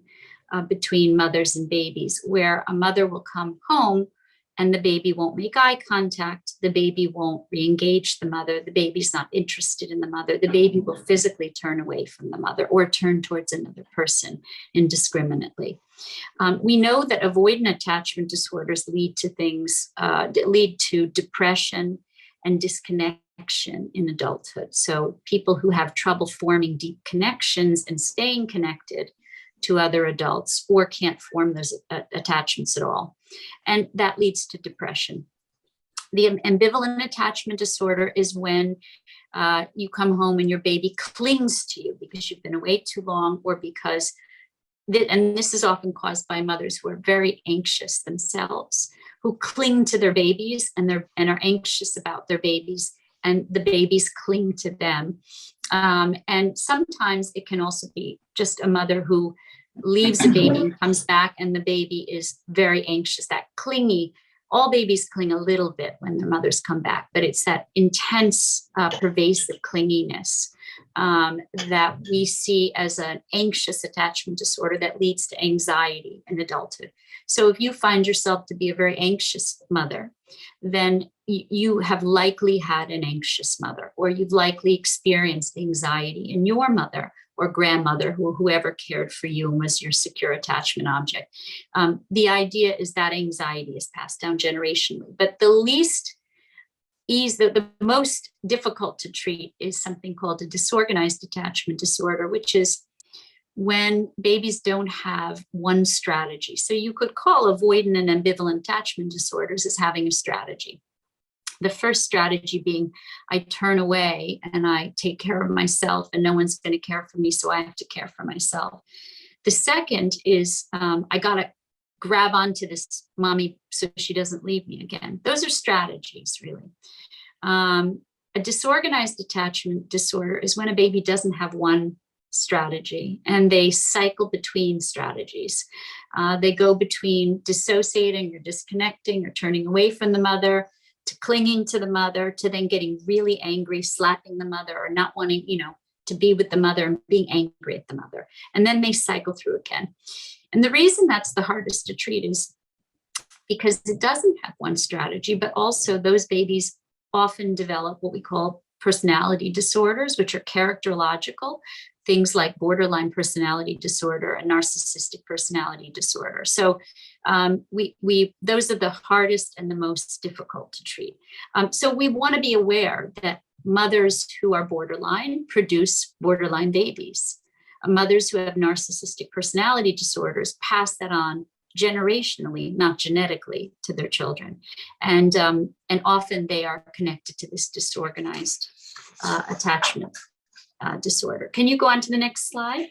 between mothers and babies, where a mother will come home and the baby won't make eye contact, the baby won't re-engage the mother, the baby's not interested in the mother, the baby will physically turn away from the mother or turn towards another person indiscriminately. We know that avoidant attachment disorders lead to things, lead to depression and disconnection in adulthood. So people who have trouble forming deep connections and staying connected to other adults, or can't form those attachments at all. And that leads to depression. The ambivalent attachment disorder is when you come home and your baby clings to you because you've been away too long, or because, and this is often caused by mothers who are very anxious themselves, who cling to their babies and are anxious about their babies, and the babies cling to them. And sometimes it can also be just a mother who leaves the baby and comes back, and the baby is very anxious, that clingy. All babies cling a little bit when their mothers come back, but it's that intense, pervasive clinginess that we see as an anxious attachment disorder that leads to anxiety in adulthood. So if you find yourself to be a very anxious mother, then you have likely had an anxious mother, or you've likely experienced anxiety in your mother or grandmother, whoever cared for you and was your secure attachment object. The idea is that anxiety is passed down generationally, but the most difficult to treat is something called a disorganized attachment disorder, which is when babies don't have one strategy. So you could call avoidant and ambivalent attachment disorders as having a strategy. The first strategy being, I turn away and I take care of myself, and no one's going to care for me, so I have to care for myself. The second is, I got to grab onto this mommy so she doesn't leave me again. Those are strategies, really. A disorganized attachment disorder is when a baby doesn't have one strategy and they cycle between strategies. They go between dissociating or disconnecting or turning away from the mother, to clinging to the mother, to then getting really angry, slapping the mother, or not wanting, to be with the mother and being angry at the mother. And then they cycle through again. And the reason that's the hardest to treat is because it doesn't have one strategy, but also those babies often develop what we call personality disorders, which are characterological, things like borderline personality disorder and narcissistic personality disorder. So those are the hardest and the most difficult to treat. So we want to be aware that mothers who are borderline produce borderline babies. Mothers who have narcissistic personality disorders pass that on generationally, not genetically, to their children. And often they are connected to this disorganized attachment disorder. Can you go on to the next slide?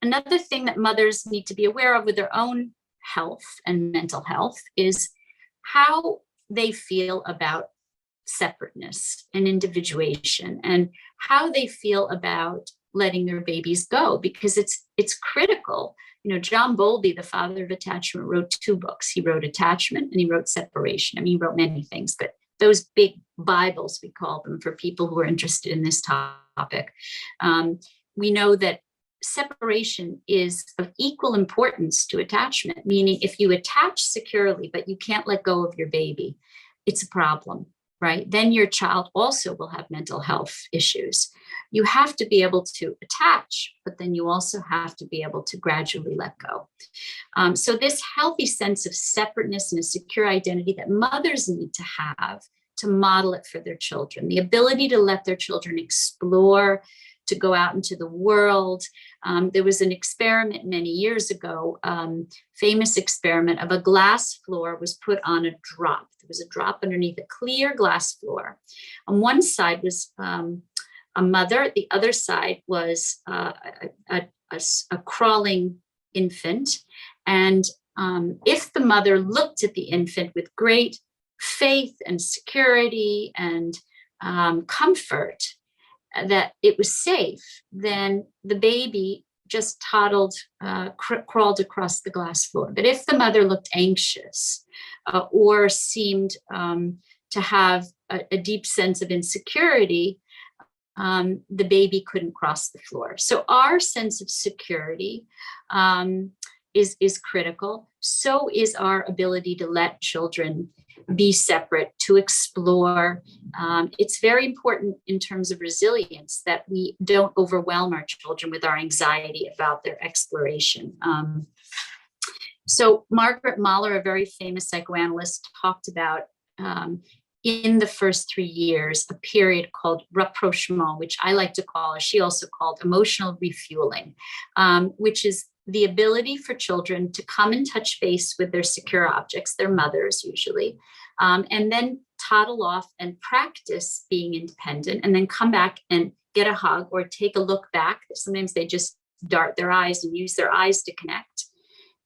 Another thing that mothers need to be aware of with their own health and mental health is how they feel about separateness and individuation, and how they feel about letting their babies go, because it's critical. You know, John Bowlby, the father of attachment, wrote 2 books. He wrote Attachment and he wrote Separation. I mean, he wrote many things, but those big Bibles, we call them, for people who are interested in this topic. We know that separation is of equal importance to attachment, meaning if you attach securely, but you can't let go of your baby, it's a problem, right? Then your child also will have mental health issues. You have to be able to attach, but then you also have to be able to gradually let go. So this healthy sense of separateness and a secure identity that mothers need to have to model it for their children, the ability to let their children explore, to go out into the world. There was an experiment many years ago, famous experiment of a glass floor was put on a drop. There was a drop underneath a clear glass floor. On one side was a mother. The other side was a crawling infant. And if the mother looked at the infant with great faith and security and comfort that it was safe, then the baby just toddled, crawled across the glass floor. But if the mother looked anxious or seemed to have a deep sense of insecurity, the baby couldn't cross the floor. So our sense of security is critical. So is our ability to let children be separate, to explore. It's very important in terms of resilience that we don't overwhelm our children with our anxiety about their exploration. So Margaret Mahler, a very famous psychoanalyst, talked about in the first 3 years, a period called rapprochement, which I like to call, or she also called, emotional refueling, which is the ability for children to come and touch base with their secure objects, their mothers usually, and then toddle off and practice being independent, and then come back and get a hug or take a look back. Sometimes they just dart their eyes and use their eyes to connect,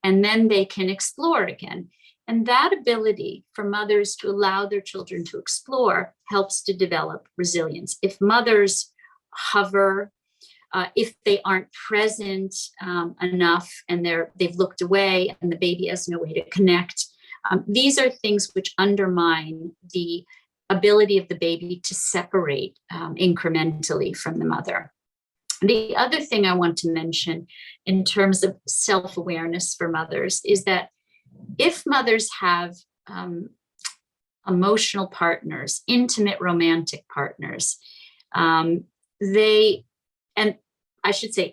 and then they can explore again. And that ability for mothers to allow their children to explore helps to develop resilience. If mothers hover, if they aren't present enough and they've looked away and the baby has no way to connect, these are things which undermine the ability of the baby to separate incrementally from the mother. The other thing I want to mention in terms of self-awareness for mothers is that if mothers have emotional partners, intimate romantic partners,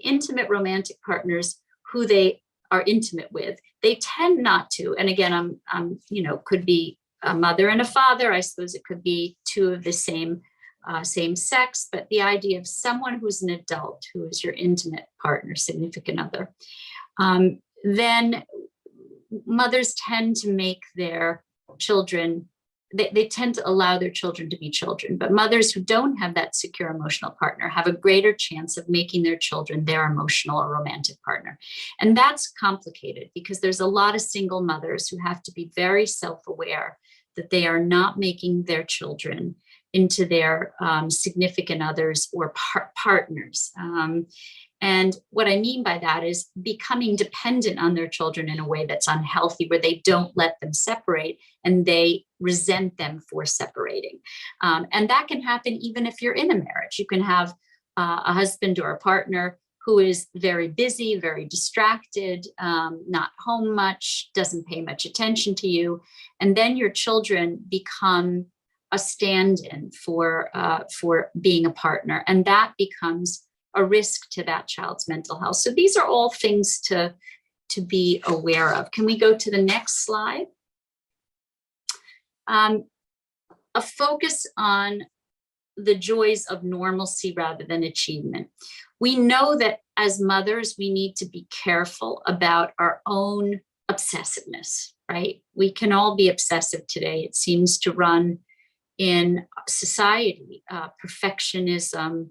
intimate romantic partners who they are intimate with, they tend not to. And again, could be a mother and a father. I suppose it could be 2 of the same sex, but the idea of someone who's an adult, who is your intimate partner, significant other, then mothers tend to make their children, they tend to allow their children to be children. But mothers who don't have that secure emotional partner have a greater chance of making their children their emotional or romantic partner. And that's complicated because there's a lot of single mothers who have to be very self-aware that they are not making their children into their significant others or partners. And what I mean by that is becoming dependent on their children in a way that's unhealthy, where they don't let them separate and they resent them for separating. And that can happen even if you're in a marriage. You can have a husband or a partner who is very busy, very distracted, not home much, doesn't pay much attention to you. And then your children become a stand-in for being a partner. And that becomes a risk to that child's mental health. So these are all things to be aware of. Can we go to the next slide? A focus on the joys of normalcy rather than achievement. We know that as mothers, we need to be careful about our own obsessiveness, right? We can all be obsessive today. It seems to run in society, perfectionism,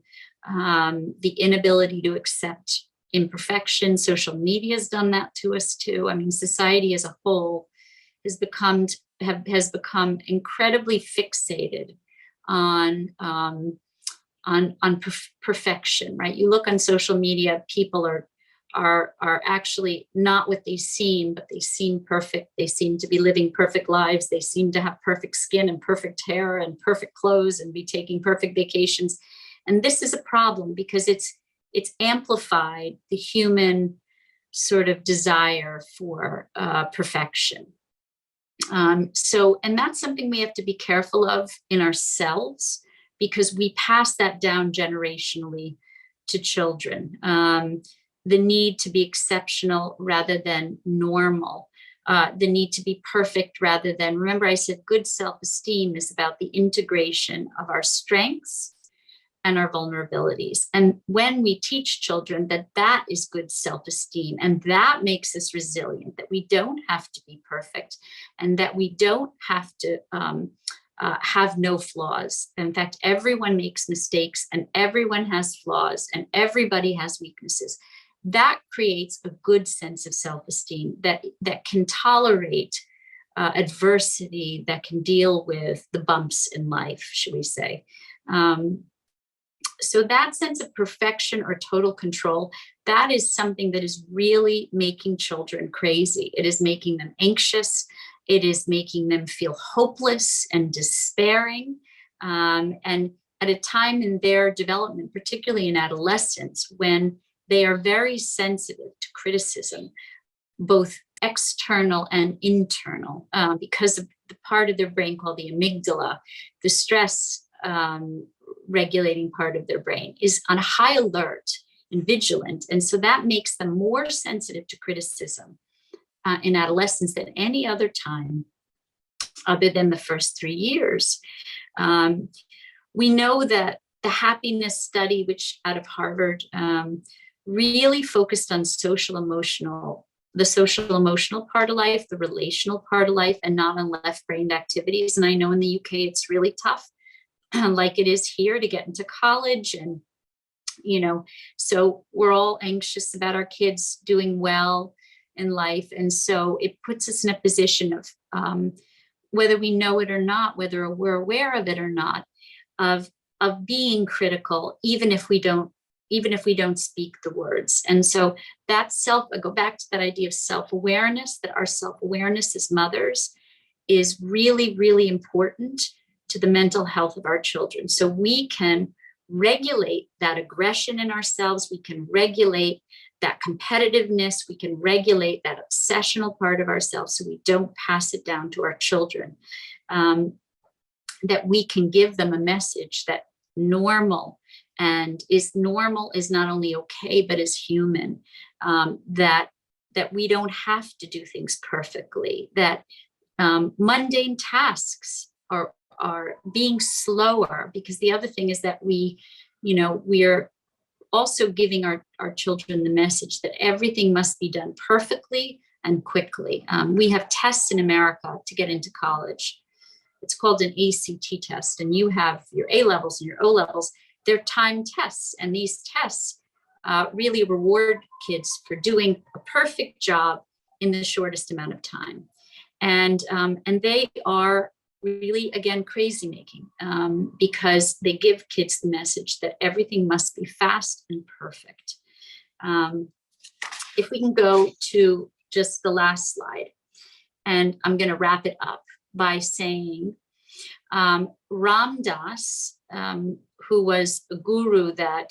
the inability to accept imperfection. Social media has done that to us too. I mean, society as a whole has become has become incredibly fixated on perfection, right? You look on social media, people are actually not what they seem, but they seem perfect. They seem to be living perfect lives. They seem to have perfect skin and perfect hair and perfect clothes and be taking perfect vacations. And this is a problem because it's amplified the human sort of desire for perfection. And that's something we have to be careful of in ourselves, because we pass that down generationally to children. The need to be exceptional rather than normal, the need to be perfect rather than, remember I said good self-esteem is about the integration of our strengths and our vulnerabilities. And when we teach children that is good self-esteem, and that makes us resilient, that we don't have to be perfect, and that we don't have to have no flaws. In fact, everyone makes mistakes and everyone has flaws and everybody has weaknesses. That creates a good sense of self-esteem that can tolerate adversity, that can deal with the bumps in life, should we say. So that sense of perfection or total control, that is something that is really making children crazy. It is making them anxious. It is making them feel hopeless and despairing. And at a time in their development, particularly in adolescence, when they are very sensitive to criticism, both external and internal, because of the part of their brain called the amygdala, the stress regulating part of their brain is on high alert and vigilant. And so that makes them more sensitive to criticism in adolescence than any other time other than the first 3 years. We know that the happiness study, which out of Harvard, really focused on the social emotional part of life, the relational part of life, and not on left-brained activities. And I know in the UK, it's really tough, like it is here, to get into college. And, so we're all anxious about our kids doing well in life. And so it puts us in a position of, whether we know it or not, whether we're aware of it or not, of being critical, even if we don't speak the words. And so I go back to that idea of self-awareness, that our self-awareness as mothers is really, really important to the mental health of our children. So we can regulate that aggression in ourselves. We can regulate that competitiveness. We can regulate that obsessional part of ourselves so we don't pass it down to our children. That we can give them a message that normal is not only okay, but is human. That we don't have to do things perfectly. That mundane tasks are being slower, because the other thing is that we're also giving our children the message that everything must be done perfectly and quickly. We have tests in America to get into college. It's called an ACT test, and you have your A levels and your O levels. They're timed tests, and these tests really reward kids for doing a perfect job in the shortest amount of time. And they are really, again, crazy making, because they give kids the message that everything must be fast and perfect. If we can go to just the last slide, and I'm going to wrap it up by saying Ram Dass, who was a guru that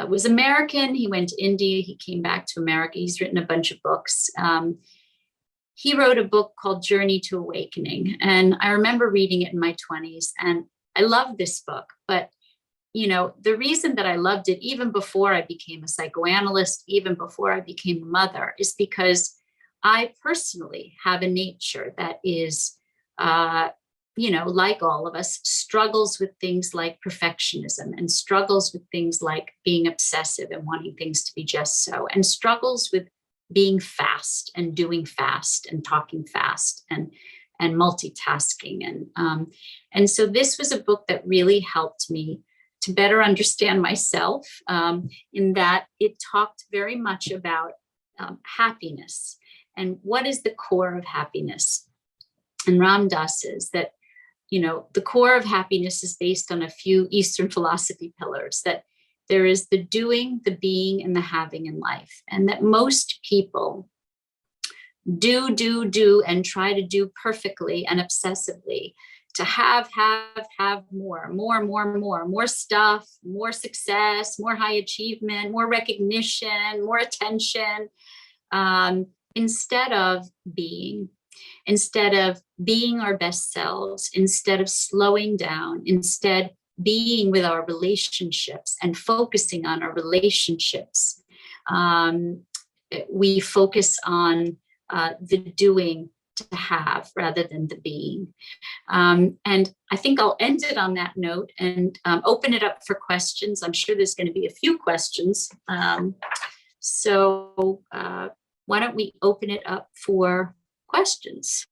was American. He went to India. He came back to America. He's written a bunch of books. He wrote a book called Journey to Awakening. And I remember reading it in my 20s. And I loved this book. But, the reason that I loved it, even before I became a psychoanalyst, even before I became a mother, is because I personally have a nature that is, like all of us, struggles with things like perfectionism, and struggles with things like being obsessive and wanting things to be just so, and struggles with being fast and doing fast and talking fast and multitasking. And so this was a book that really helped me to better understand myself, in that it talked very much about happiness and what is the core of happiness. and Ram Dass's, that, you know, the core of happiness is based on a few Eastern philosophy pillars, that there is the doing, the being, and the having in life. And that most people do, and try to do perfectly and obsessively to have more stuff, more success, more high achievement, more recognition, more attention, instead of being our best selves, instead of slowing down, instead being with our relationships and focusing on our relationships. We focus on the doing to have rather than the being. And I think I'll end it on that note and open it up for questions. I'm sure there's going to be a few questions. So why don't we open it up for questions?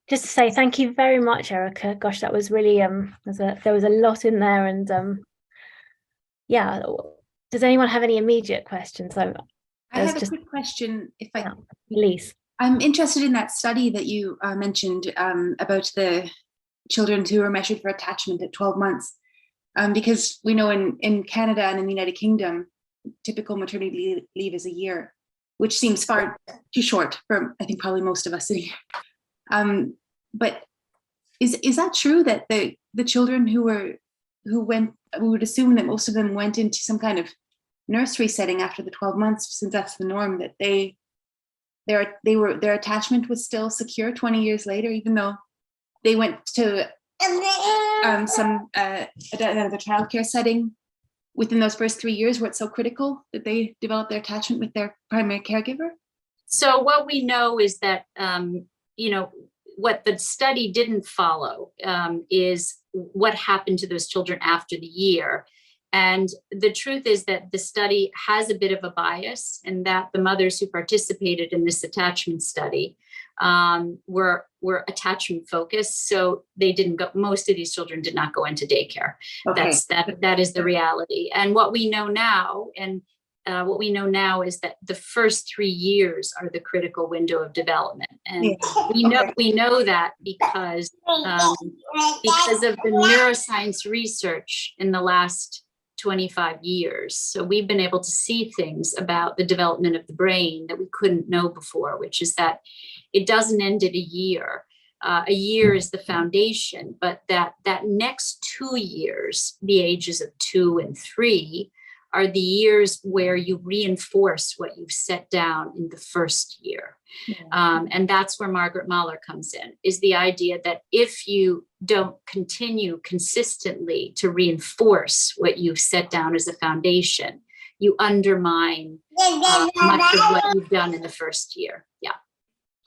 Just to say thank you very much, Erica. Gosh, that was really there was a lot in there, and yeah. Does anyone have any immediate questions? I have a quick question, if I please. I'm interested in that study that you mentioned about the children who were measured for attachment at 12 months, because we know in Canada and in the United Kingdom, typical maternity leave is a year, which seems far too short for, I think, probably most of us sitting here. But is that true that the children who went, we would assume that most of them went into some kind of nursery setting after the 12 months, since that's the norm, that their attachment was still secure 20 years later, even though they went to another childcare setting within those first 3 years, where it's so critical that they develop their attachment with their primary caregiver? So what we know is that, you know, what the study didn't follow is what happened to those children after the year. And the truth is that the study has a bit of a bias, and that the mothers who participated in this attachment study were attachment focused. So they didn't go, most of these children did not go into daycare. Okay. That is the reality. And what we know now, is that the first 3 years are the critical window of development. And we know that because of the neuroscience research in the last 25 years. So we've been able to see things about the development of the brain that we couldn't know before, which is that it doesn't end at a year. A year is the foundation, but that next 2 years, the ages of 2 and 3, are the years where you reinforce what you've set down in the first year. And that's where Margaret Mahler comes in, is the idea that if you don't continue consistently to reinforce what you've set down as a foundation, you undermine much of what you've done in the first year. Yeah.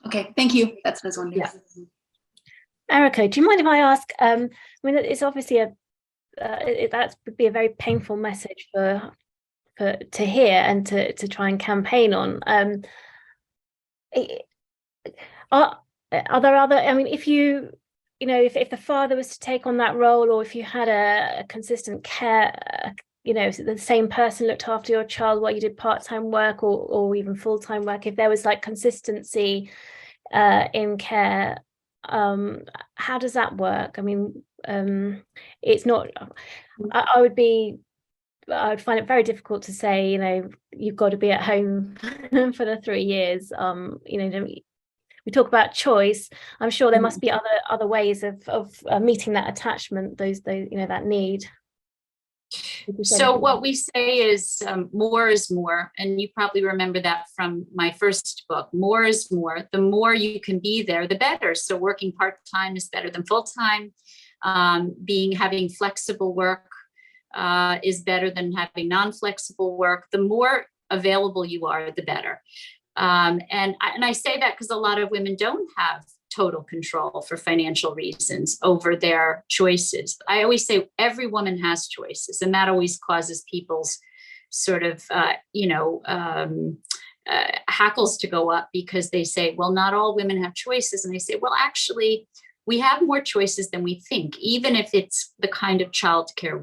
Okay, thank you. That's what I was wondering. Yeah. Erica, do you mind if I ask, I mean, it's obviously that would be a very painful message to hear and to try and campaign on. Are there other, I mean, if if the father was to take on that role, or if you had a consistent care, the same person looked after your child while you did part-time work or even full-time work, if there was like consistency in care, how does that work? I mean, it's not, I would find it very difficult to say, you've got to be at home for the 3 years. We talk about choice. I'm sure there must be other ways of meeting that attachment, that need. So what we say is more is more. And you probably remember that from my first book. More is more. The more you can be there, the better. So working part-time is better than full-time. Having flexible work is better than having non-flexible work. The more available you are, the better. And I say that because a lot of women don't have total control for financial reasons over their choices. I always say every woman has choices, and that always causes people's sort of, hackles to go up, because they say, well, not all women have choices. And I say, well, actually, we have more choices than we think, even if it's the kind of childcare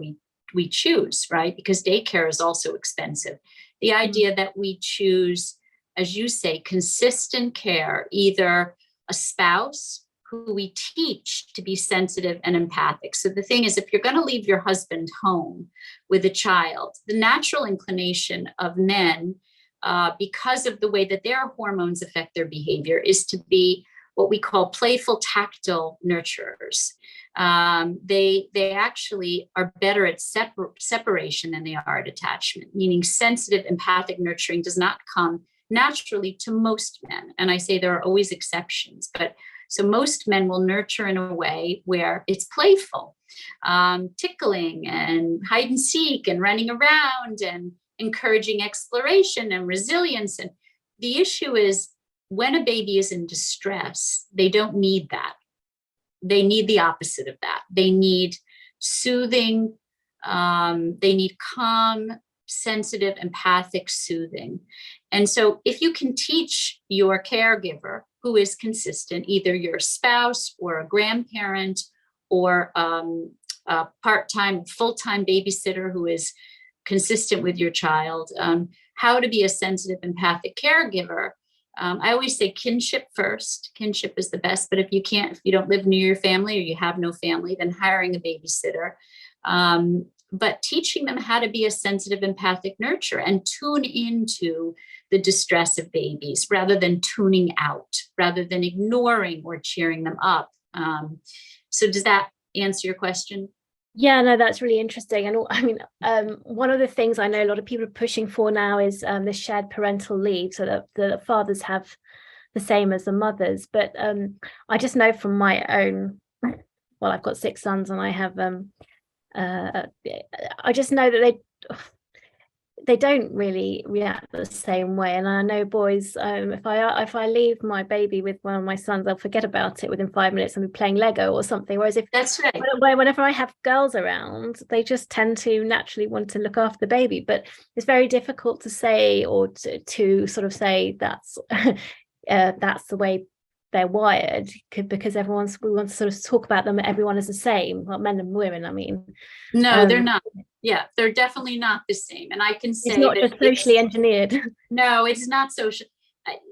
we choose, right? Because daycare is also expensive. The idea that we choose, as you say, consistent care, either a spouse who we teach to be sensitive and empathic. So the thing is, if you're going to leave your husband home with a child, the natural inclination of men, because of the way that their hormones affect their behavior, is to be what we call playful tactile nurturers. They actually are better at separation than they are at attachment, meaning sensitive, empathic nurturing does not come naturally to most men. And I say there are always exceptions, but so most men will nurture in a way where it's playful, tickling and hide and seek and running around and encouraging exploration and resilience. And the issue is, when a baby is in distress, they don't need that. They need the opposite of that. They need soothing, they need calm, sensitive, empathic soothing. And so if you can teach your caregiver who is consistent, either your spouse or a grandparent or a part-time, full-time babysitter who is consistent with your child, how to be a sensitive, empathic caregiver. I always say kinship first. Kinship is the best, but if you don't live near your family or you have no family, then hiring a babysitter. But teaching them how to be a sensitive, empathic nurturer and tune into the distress of babies rather than tuning out, rather than ignoring or cheering them up. So does that answer your question? Yeah, no, that's really interesting. And I mean, one of the things I know a lot of people are pushing for now is the shared parental leave, so that the fathers have the same as the mothers. But I just know from my own, well, I've got 6 sons, and I have, I just know that they don't really react the same way. And I know boys, if I leave my baby with one of my sons, they'll forget about it within 5 minutes and be playing Lego or something. Whereas if that's right, whenever I have girls around, they just tend to naturally want to look after the baby. But it's very difficult to say, or to sort of say that's that's the way they're wired, because we want to sort of talk about them, everyone is the same, well, men and women, I mean. No, they're not. Yeah, they're definitely not the same. And I can say it's not just socially engineered. No, it's not social.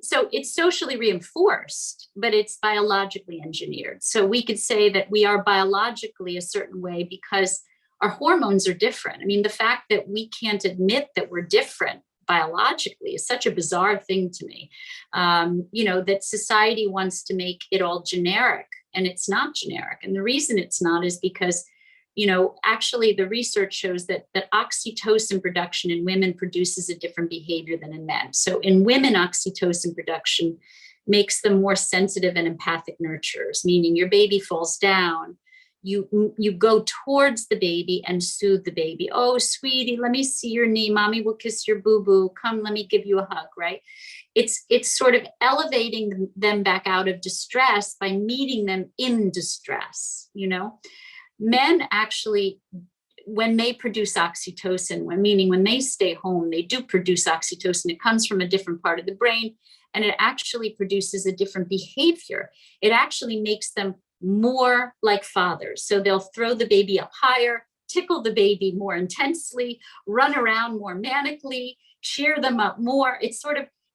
So it's socially reinforced, but it's biologically engineered. So we could say that we are biologically a certain way because our hormones are different. I mean, the fact that we can't admit that we're different biologically is such a bizarre thing to me. That society wants to make it all generic, and it's not generic. And the reason it's not is because, actually the research shows that oxytocin production in women produces a different behavior than in men. So in women, oxytocin production makes them more sensitive and empathic nurturers, meaning your baby falls down, you go towards the baby and soothe the baby. Oh, sweetie, let me see your knee. Mommy will kiss your boo-boo. Come, let me give you a hug, right? It's sort of elevating them back out of distress by meeting them in distress, Men actually, when they produce oxytocin, meaning when they stay home, they do produce oxytocin. It comes from a different part of the brain, and it actually produces a different behavior. It actually makes them more like fathers. So they'll throw the baby up higher, tickle the baby more intensely, run around more manically, cheer them up more.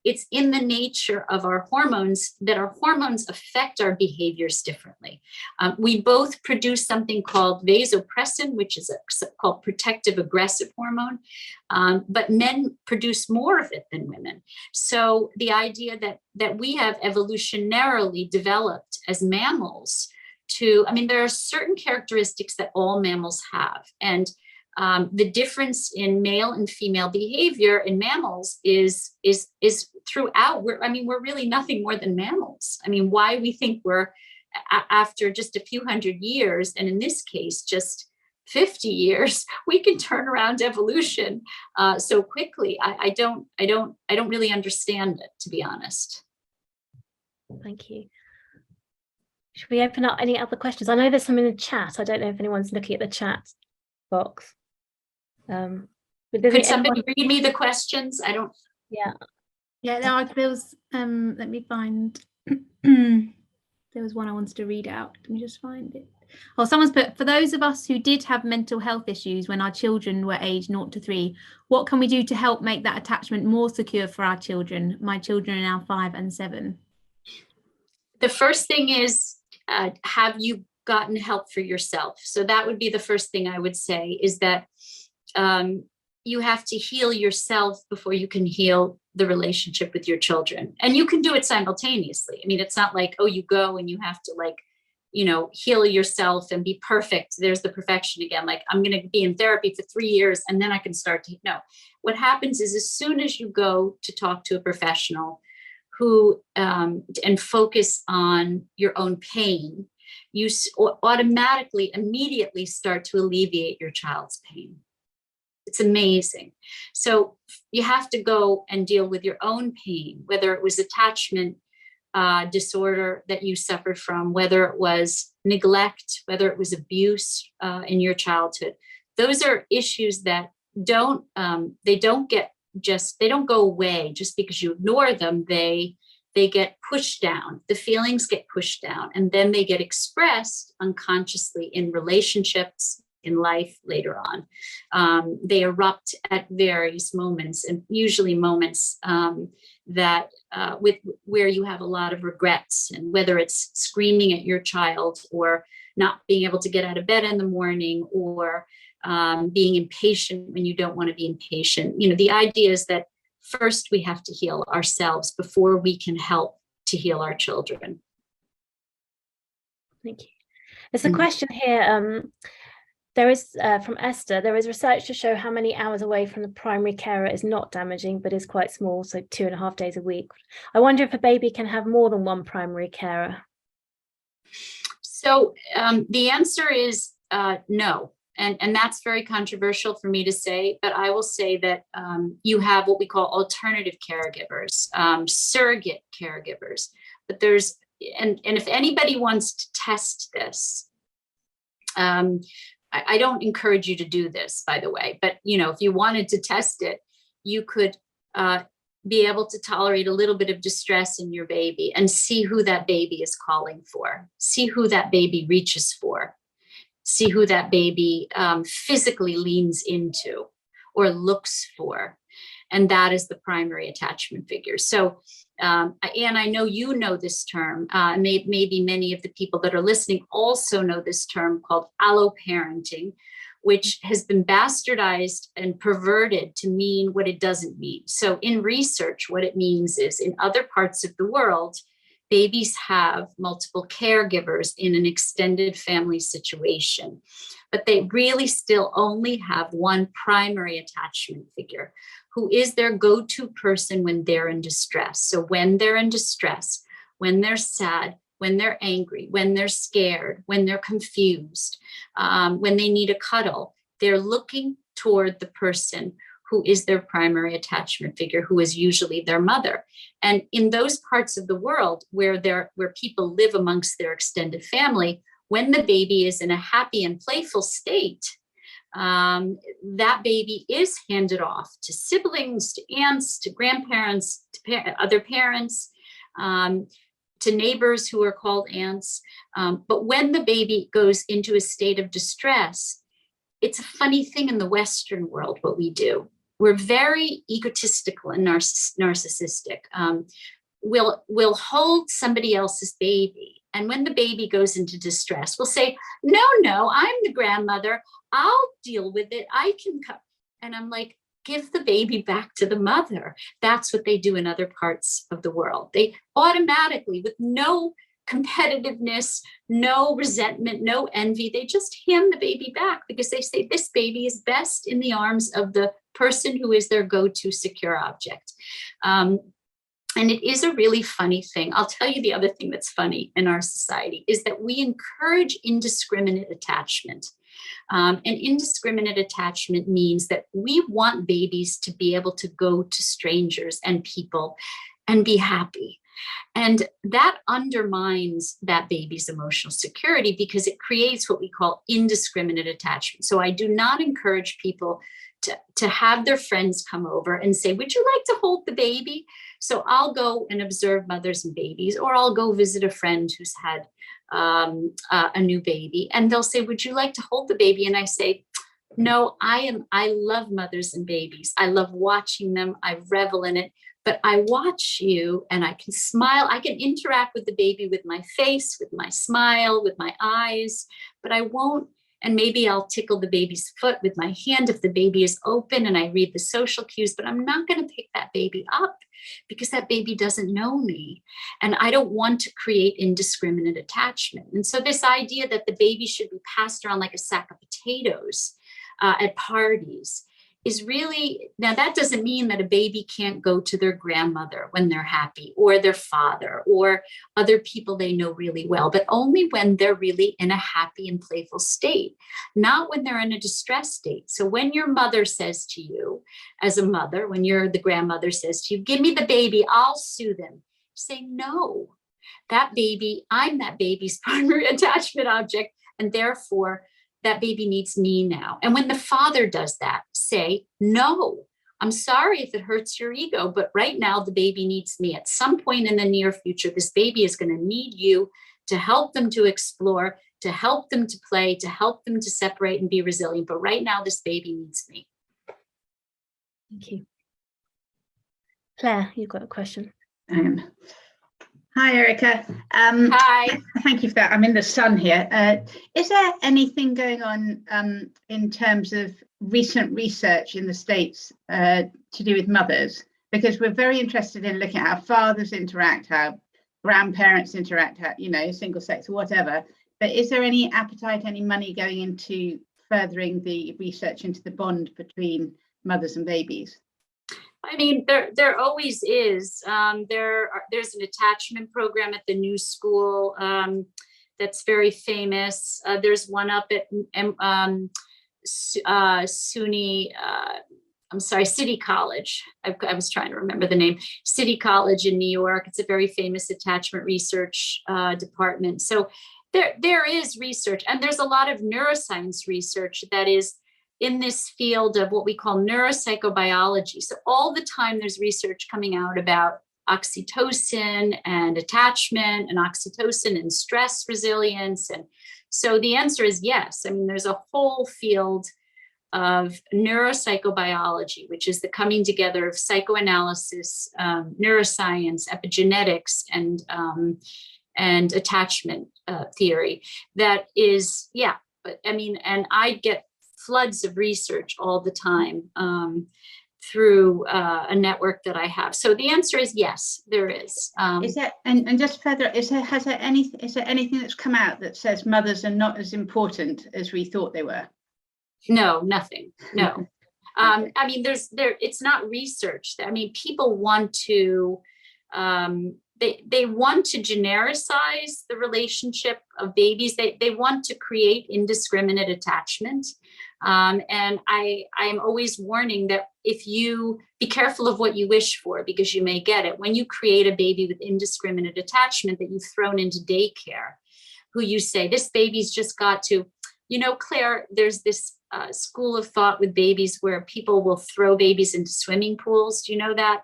It's in the nature of our hormones that our hormones affect our behaviors differently. We both produce something called vasopressin, which is called protective aggressive hormone, but men produce more of it than women. So the idea that we have evolutionarily developed as mammals there are certain characteristics that all mammals have. And the difference in male and female behavior in mammals is throughout. We're really nothing more than mammals. Why we think we're, after just a few hundred years, and in this case, just 50 years, we can turn around evolution so quickly. I don't really understand it, to be honest. Thank you. Should we open up any other questions? I know there's some in the chat. I don't know if anyone's looking at the chat box. Could somebody read me the questions? I don't. Yeah. There was. Let me find. There was one I wanted to read out. Let me just find it. Oh, someone's put, for those of us who did have mental health issues when our children were aged 0 to 3, what can we do to help make that attachment more secure for our children? My children are now 5 and 7. The first thing is have you gotten help for yourself? So that would be the first thing I would say, is that you have to heal yourself before you can heal the relationship with your children. And you can do it simultaneously. I mean, it's not like, oh, you go and you have to like, you know, heal yourself and be perfect. There's the perfection again. Like, I'm going to be in therapy for 3 years and then I can start to, no. What happens is, as soon as you go to talk to a professional who, and focus on your own pain, you automatically, immediately start to alleviate your child's pain. It's amazing. So you have to go and deal with your own pain, whether it was attachment disorder that you suffered from, whether it was neglect, whether it was abuse in your childhood. Those are issues that don't go away just because you ignore them. They get pushed down. The feelings get pushed down, and then they get expressed unconsciously in relationships, in life later on. They erupt at various moments, and usually moments where you have a lot of regrets, and whether it's screaming at your child, or not being able to get out of bed in the morning, or being impatient when you don't want to be impatient. You know, the idea is that first we have to heal ourselves before we can help to heal our children. Thank you. There's a question here. There is, from Esther, there is research to show how many hours away from the primary carer is not damaging, but is quite small, so 2.5 days a week. I wonder if a baby can have more than one primary carer. So the answer is no. And that's very controversial for me to say, but I will say that you have what we call alternative caregivers, surrogate caregivers. But there's, and if anybody wants to test this, I don't encourage you to do this, by the way, but you know, if you wanted to test it, you could be able to tolerate a little bit of distress in your baby and see who that baby is calling for, see who that baby reaches for, see who that baby physically leans into or looks for. And that is the primary attachment figure. So, and I know you know this term, maybe many of the people that are listening also know this term called alloparenting, which has been bastardized and perverted to mean what it doesn't mean. So in research, what it means is, in other parts of the world, babies have multiple caregivers in an extended family situation, but they really still only have one primary attachment figure, who is their go-to person when they're in distress. So when they're in distress, when they're sad, when they're angry, when they're scared, when they're confused, when they need a cuddle, they're looking toward the person who is their primary attachment figure, who is usually their mother. And in those parts of the world where people live amongst their extended family, when the baby is in a happy and playful state, that baby is handed off to siblings, to aunts, to grandparents, to other parents, to neighbors who are called aunts. But when the baby goes into a state of distress, it's a funny thing in the Western world, what we do. We're very egotistical and narcissistic. We'll hold somebody else's baby. And when the baby goes into distress, we'll say, no, I'm the grandmother. I'll deal with it. I can come. And I'm like, give the baby back to the mother. That's what they do in other parts of the world. They automatically, with no competitiveness, no resentment, no envy, they just hand the baby back because they say this baby is best in the arms of the person who is their go-to secure object. And it is a really funny thing. I'll tell you the other thing that's funny in our society is that we encourage indiscriminate attachment. And indiscriminate attachment means that we want babies to be able to go to strangers and people and be happy. And that undermines that baby's emotional security because it creates what we call indiscriminate attachment. So I do not encourage people to have their friends come over and say, would you like to hold the baby? So I'll go and observe mothers and babies, or I'll go visit a friend who's had a new baby, and they'll say, would you like to hold the baby? And I say, No, I love mothers and babies. I love watching them. I revel in it. But I watch you and I can smile. I can interact with the baby with my face, with my smile, with my eyes, but I won't. And maybe I'll tickle the baby's foot with my hand if the baby is open and I read the social cues, but I'm not going to pick that baby up because that baby doesn't know me. And I don't want to create indiscriminate attachment. And so this idea that the baby should be passed around like a sack of potatoes at parties is really, now that doesn't mean that a baby can't go to their grandmother when they're happy, or their father, or other people they know really well, but only when they're really in a happy and playful state, not when they're in a distressed state. So when your mother says to you, as a mother, when the grandmother says to you, give me the baby, I'll soothe him, say no. That baby, I'm that baby's primary attachment object, and therefore that baby needs me now. And when the father does that, say, no, I'm sorry if it hurts your ego, but right now the baby needs me. At some point in the near future, this baby is going to need you to help them to explore, to help them to play, to help them to separate and be resilient. But right now, this baby needs me. Thank you. Claire, you've got a question. Hi, Erica. Hi. Thank you for that. I'm in the sun here. Is there anything going on in terms of recent research in the States to do with mothers? Because we're very interested in looking at how fathers interact, how grandparents interact, how, single sex or whatever. But is there any appetite, any money going into furthering the research into the bond between mothers and babies? I mean, there always is. There's an attachment program at the New School that's very famous. There's one up at City College. I was trying to remember the name. City College in New York. It's a very famous attachment research department. So there is research, and there's a lot of neuroscience research that is in this field of what we call neuropsychobiology. So all the time there's research coming out about oxytocin and attachment, and oxytocin and stress resilience. And so the answer is yes. I mean, there's a whole field of neuropsychobiology, which is the coming together of psychoanalysis, neuroscience, epigenetics, and attachment theory. That is, yeah. But I mean, and I get floods of research all the time through a network that I have. So the answer is yes, there is. Is there, and just further, is there anything that's come out that says mothers are not as important as we thought they were? No, nothing. No. I mean, it's not research. I mean, people want to they want to genericize the relationship of babies. They want to create indiscriminate attachment. And I am always warning that if you be careful of what you wish for, because you may get it. When you create a baby with indiscriminate attachment that you've thrown into daycare, who you say, this baby's just got to, Claire, there's this school of thought with babies where people will throw babies into swimming pools. Do you know that?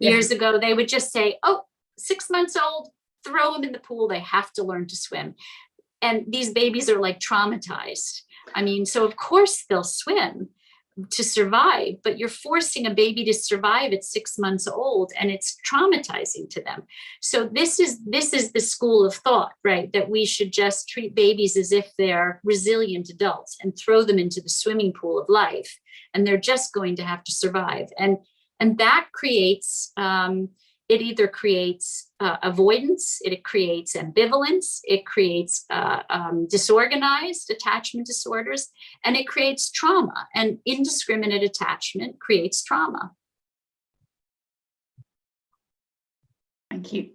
Years ago, they would just say, 6 months old, throw them in the pool. They have to learn to swim. And these babies are like traumatized. I mean, so of course they'll swim to survive, but you're forcing a baby to survive at 6 months old, and it's traumatizing to them. So this is the school of thought, right? That we should just treat babies as if they're resilient adults and throw them into the swimming pool of life, and they're just going to have to survive. And that creates, it either creates avoidance, it creates ambivalence, it creates disorganized attachment disorders, and it creates trauma. And indiscriminate attachment creates trauma. Thank you.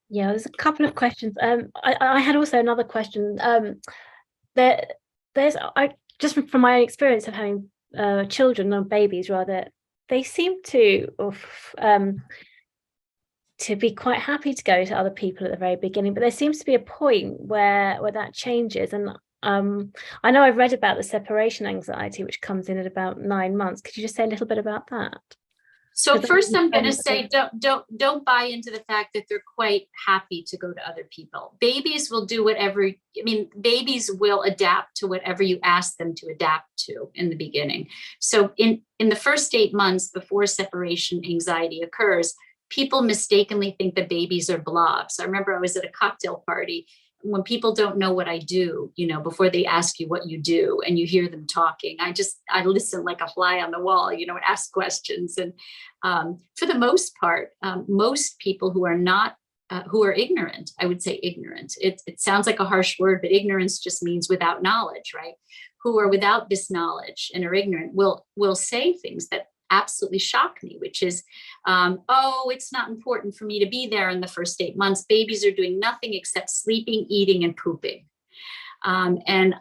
Yeah, there's a couple of questions. I had also another question. Just from my own experience of having children, or babies rather, they seem to be quite happy to go to other people at the very beginning, but there seems to be a point where that changes. And I know I've read about the separation anxiety, which comes in at about 9 months. Could you just say a little bit about that? So first, I'm going to say don't buy into the fact that they're quite happy to go to other people. Babies will do whatever. Babies will adapt to whatever you ask them to adapt to in the beginning. So in the first 8 months before separation anxiety occurs, people mistakenly think that babies are blobs. I remember I was at a cocktail party. When people don't know what I do, before they ask you what you do and you hear them talking, I listen like a fly on the wall, and ask questions. And for the most part, most people who are ignorant, I would say ignorant. It sounds like a harsh word, but ignorance just means without knowledge, right? Who are without this knowledge and are ignorant will say things that absolutely shock me, which is, it's not important for me to be there in the first 8 months. Babies are doing nothing except sleeping, eating, and pooping. And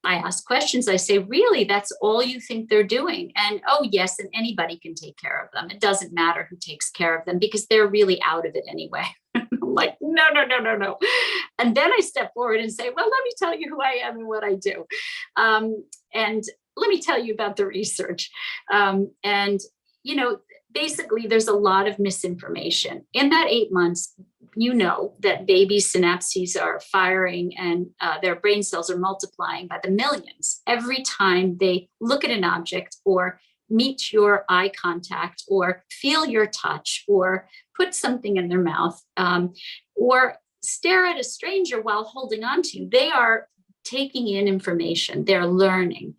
I ask questions. I say, really, that's all you think they're doing? And oh, yes, and anybody can take care of them. It doesn't matter who takes care of them because they're really out of it anyway. I'm like, no. And then I step forward and say, well, let me tell you who I am and what I do. And let me tell you about the research. Basically, there's a lot of misinformation. In that 8 months, that baby synapses are firing and their brain cells are multiplying by the millions every time they look at an object or meet your eye contact or feel your touch or put something in their mouth or stare at a stranger while holding on to you. They are taking in information, they're learning.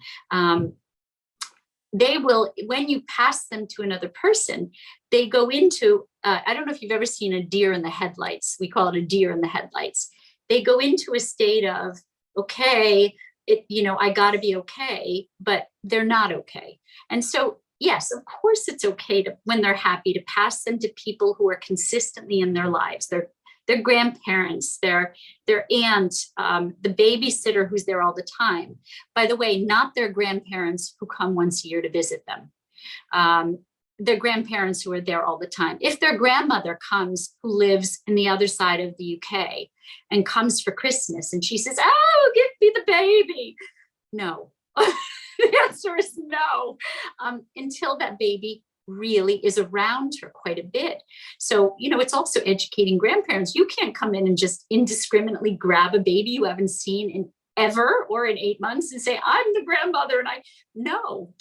They will, when you pass them to another person, they go into, I don't know if you've ever seen a deer in the headlights. We call it a deer in the headlights. They go into a state of, okay, I got to be okay, but they're not okay. And so, yes, of course, it's okay when they're happy to pass them to people who are consistently in their lives. Their grandparents, their aunt, the babysitter who's there all the time. By the way, not their grandparents who come once a year to visit them. Their grandparents who are there all the time. If their grandmother comes, who lives in the other side of the UK and comes for Christmas and she says, oh, give me the baby. No, the answer is no, until that baby really is around her quite a bit. So, it's also educating grandparents. You can't come in and just indiscriminately grab a baby you haven't seen in ever or in 8 months and say, I'm the grandmother. And no.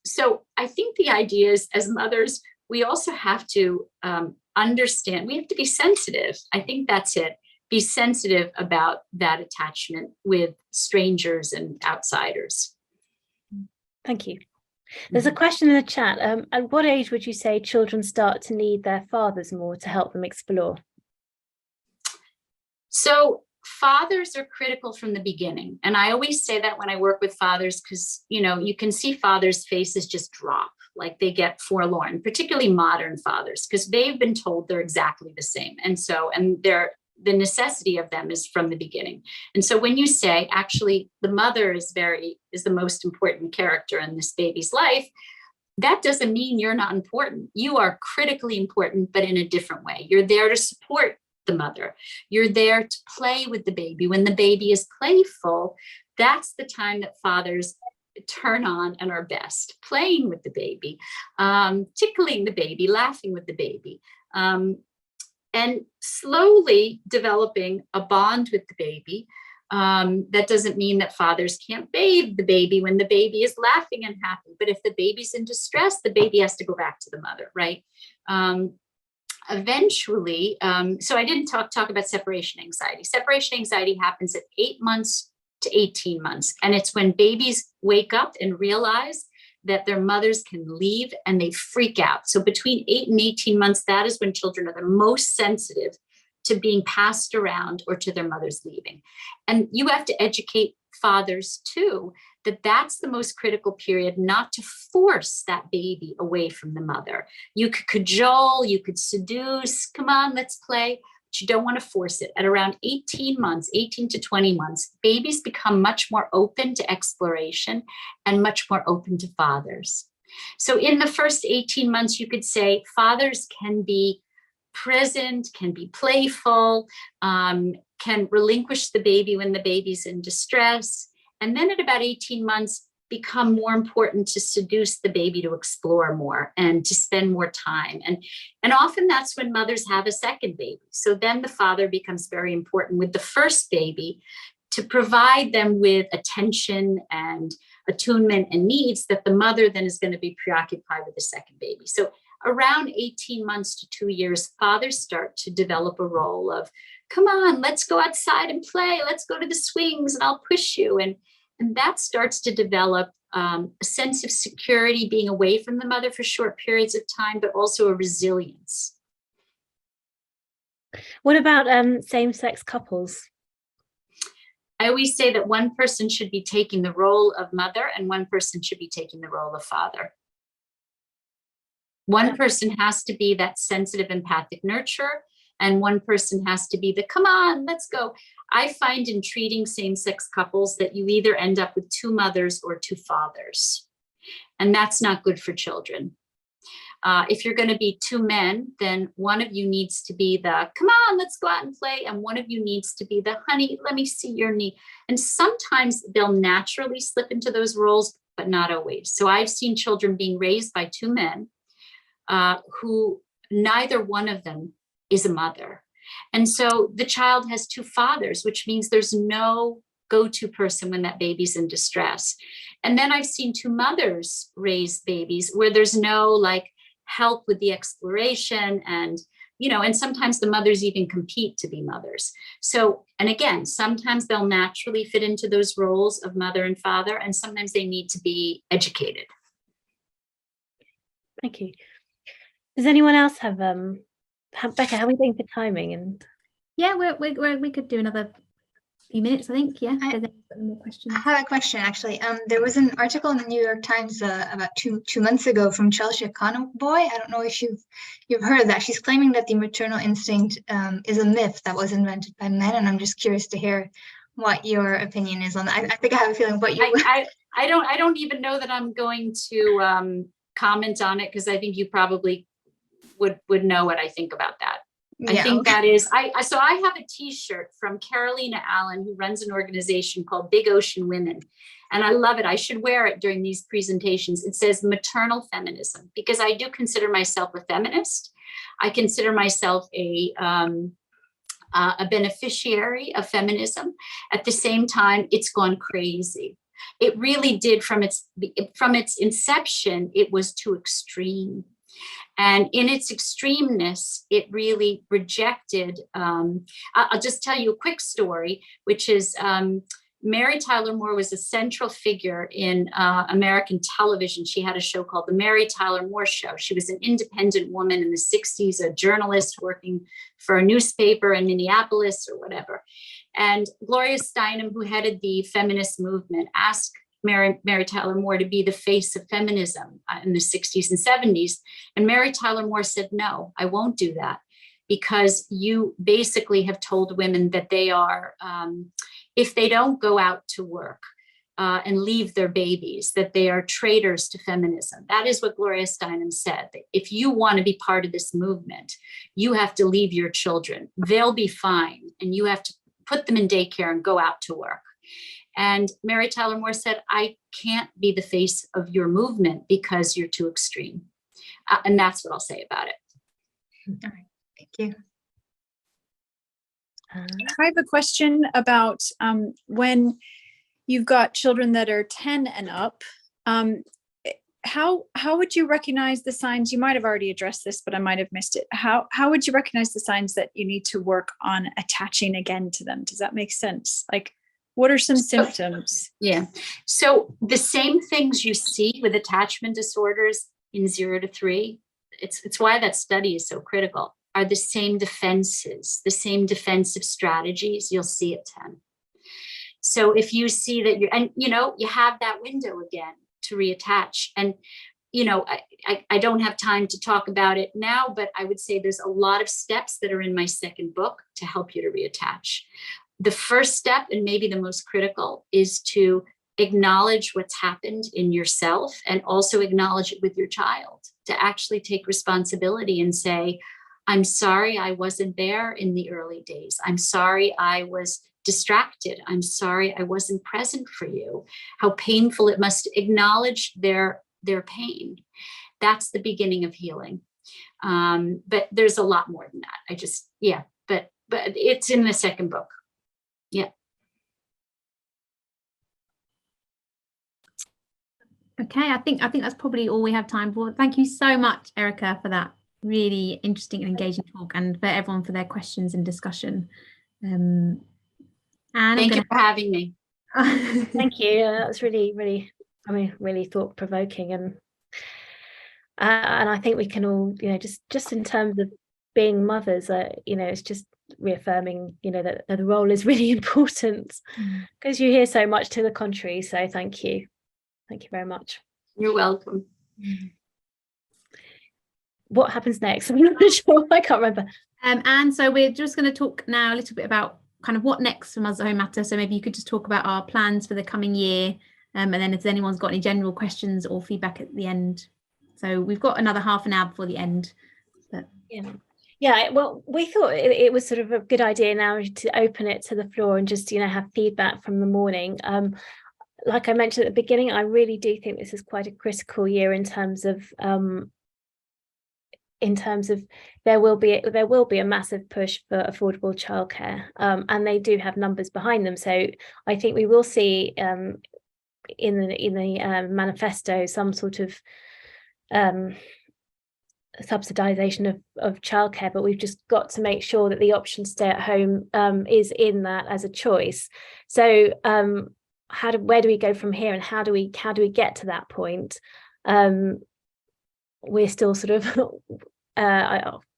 So I think the idea is, as mothers, we also have to understand, we have to be sensitive. I think that's it. Be sensitive about that attachment with strangers and outsiders. Thank you. There's a question in the chat. At what age would you say children start to need their fathers more to help them explore? So fathers are critical from the beginning. And I always say that when I work with fathers, because, you can see fathers' faces just drop, like they get forlorn, particularly modern fathers, because they've been told they're exactly the same. And the necessity of them is from the beginning. And so when you say, actually, the mother is the most important character in this baby's life, that doesn't mean you're not important. You are critically important, but in a different way. You're there to support the mother. You're there to play with the baby. When the baby is playful, that's the time that fathers turn on and are best, playing with the baby, tickling the baby, laughing with the baby. And slowly developing a bond with the baby. That doesn't mean that fathers can't bathe the baby when the baby is laughing and happy. But if the baby's in distress, the baby has to go back to the mother, right? Eventually, so I didn't talk about separation anxiety. Separation anxiety happens at 8 months to 18 months. And it's when babies wake up and realize that their mothers can leave and they freak out. So between 8 and 18 months, that is when children are the most sensitive to being passed around or to their mothers leaving. And you have to educate fathers too, that that's the most critical period, not to force that baby away from the mother. You could cajole, you could seduce, come on, let's play. You don't want to force it. At around 18 to 20 months, babies become much more open to exploration and much more open to fathers. So in the first 18 months, you could say fathers can be present, can be playful, can relinquish the baby when the baby's in distress. And then at about 18 months, become more important to seduce the baby to explore more and to spend more time. And often that's when mothers have a second baby. So then the father becomes very important with the first baby to provide them with attention and attunement and needs that the mother then is going to be preoccupied with the second baby. So around 18 months to 2 years, fathers start to develop a role of, come on, let's go outside and play. Let's go to the swings and I'll push you. And that starts to develop a sense of security, being away from the mother for short periods of time, but also a resilience. What about same-sex couples? I always say that one person should be taking the role of mother and one person should be taking the role of father. One person has to be that sensitive, empathic nurturer, and one person has to be the, come on, let's go. I find in treating same-sex couples that you either end up with two mothers or two fathers, and that's not good for children. If you're going to be two men, then one of you needs to be the, come on, let's go out and play. And one of you needs to be the, honey, let me see your knee. And sometimes they'll naturally slip into those roles, but not always. So I've seen children being raised by two men who neither one of them is a mother. And so the child has two fathers, which means there's no go-to person when that baby's in distress. And then I've seen two mothers raise babies where there's no like help with the exploration and, you know, and sometimes the mothers even compete to be mothers. So, and again, sometimes they'll naturally fit into those roles of mother and father, and sometimes they need to be educated. Thank you. Does anyone else have Becca, how are we doing for timing? And yeah, we could do another few minutes, I think. Yeah. More questions? I have a question actually. There was an article in the New York Times about two months ago from Chelsea Conboy. I don't know if you've heard of that. She's claiming that the maternal instinct is a myth that was invented by men, and I'm just curious to hear what your opinion is on that. I think I have a feeling what you. I don't even know that I'm going to comment on it, because I think you probably would know what I think about that. Yeah, I think that is, so I have a t-shirt from Carolina Allen, who runs an organization called Big Ocean Women. And I love it. I should wear it during these presentations. It says maternal feminism, because I do consider myself a feminist. I consider myself a beneficiary of feminism. At the same time, it's gone crazy. It really did from its inception, it was too extreme. And in its extremeness, it really rejected, I'll just tell you a quick story, which is Mary Tyler Moore was a central figure in American television. She had a show called The Mary Tyler Moore Show. She was an independent woman in the 60s, a journalist working for a newspaper in Minneapolis or whatever. And Gloria Steinem, who headed the feminist movement, asked Mary Tyler Moore to be the face of feminism in the 60s and 70s. And Mary Tyler Moore said, no, I won't do that, because you basically have told women that they are, if they don't go out to work and leave their babies, that they are traitors to feminism. That is what Gloria Steinem said. If you want to be part of this movement, you have to leave your children. They'll be fine. And you have to put them in daycare and go out to work. And Mary Tyler Moore said, I can't be the face of your movement because you're too extreme. And that's what I'll say about it. All right, thank you. I have a question about when you've got children that are 10 and up, how would you recognize the signs? You might have already addressed this, but I might have missed it. How would you recognize the signs that you need to work on attaching again to them? Does that make sense? Like, what are some symptoms? Yeah. So the same things you see with attachment disorders in 0 to 3, it's why that study is so critical, are the same defenses, the same defensive strategies you'll see at 10. So if you see that you have that window again to reattach. And, I don't have time to talk about it now, but I would say there's a lot of steps that are in my second book to help you to reattach. The first step, and maybe the most critical, is to acknowledge what's happened in yourself and also acknowledge it with your child, to actually take responsibility and say, I'm sorry I wasn't there in the early days. I'm sorry I was distracted. I'm sorry I wasn't present for you. How painful it must acknowledge their pain. That's the beginning of healing. But there's a lot more than that. But it's in the second book. Yeah. Okay, I think that's probably all we have time for. Thank you so much, Erica, for that really interesting and engaging talk, and for everyone for their questions and discussion. And thank you for having me. Thank you. That was really, really thought-provoking, and I think we can all, just in terms of being mothers, it's just reaffirming, that the role is really important, because you hear so much to the contrary. So thank you very much. You're welcome. What happens next? I'm not sure. I can't remember. And so we're just going to talk now a little bit about kind of what next for Mothers at Home Matter. So maybe you could just talk about our plans for the coming year, and then if anyone's got any general questions or feedback at the end. So we've got another half an hour before the end. But yeah, well, we thought it was sort of a good idea now to open it to the floor and just have feedback from the morning. Like I mentioned at the beginning, I really do think this is quite a critical year in terms of there will be a massive push for affordable childcare, and they do have numbers behind them. So I think we will see in the manifesto some sort of subsidization of childcare, but we've just got to make sure that the option to stay at home is in that as a choice. So where do we go from here, and how do we get to that point? We're still sort of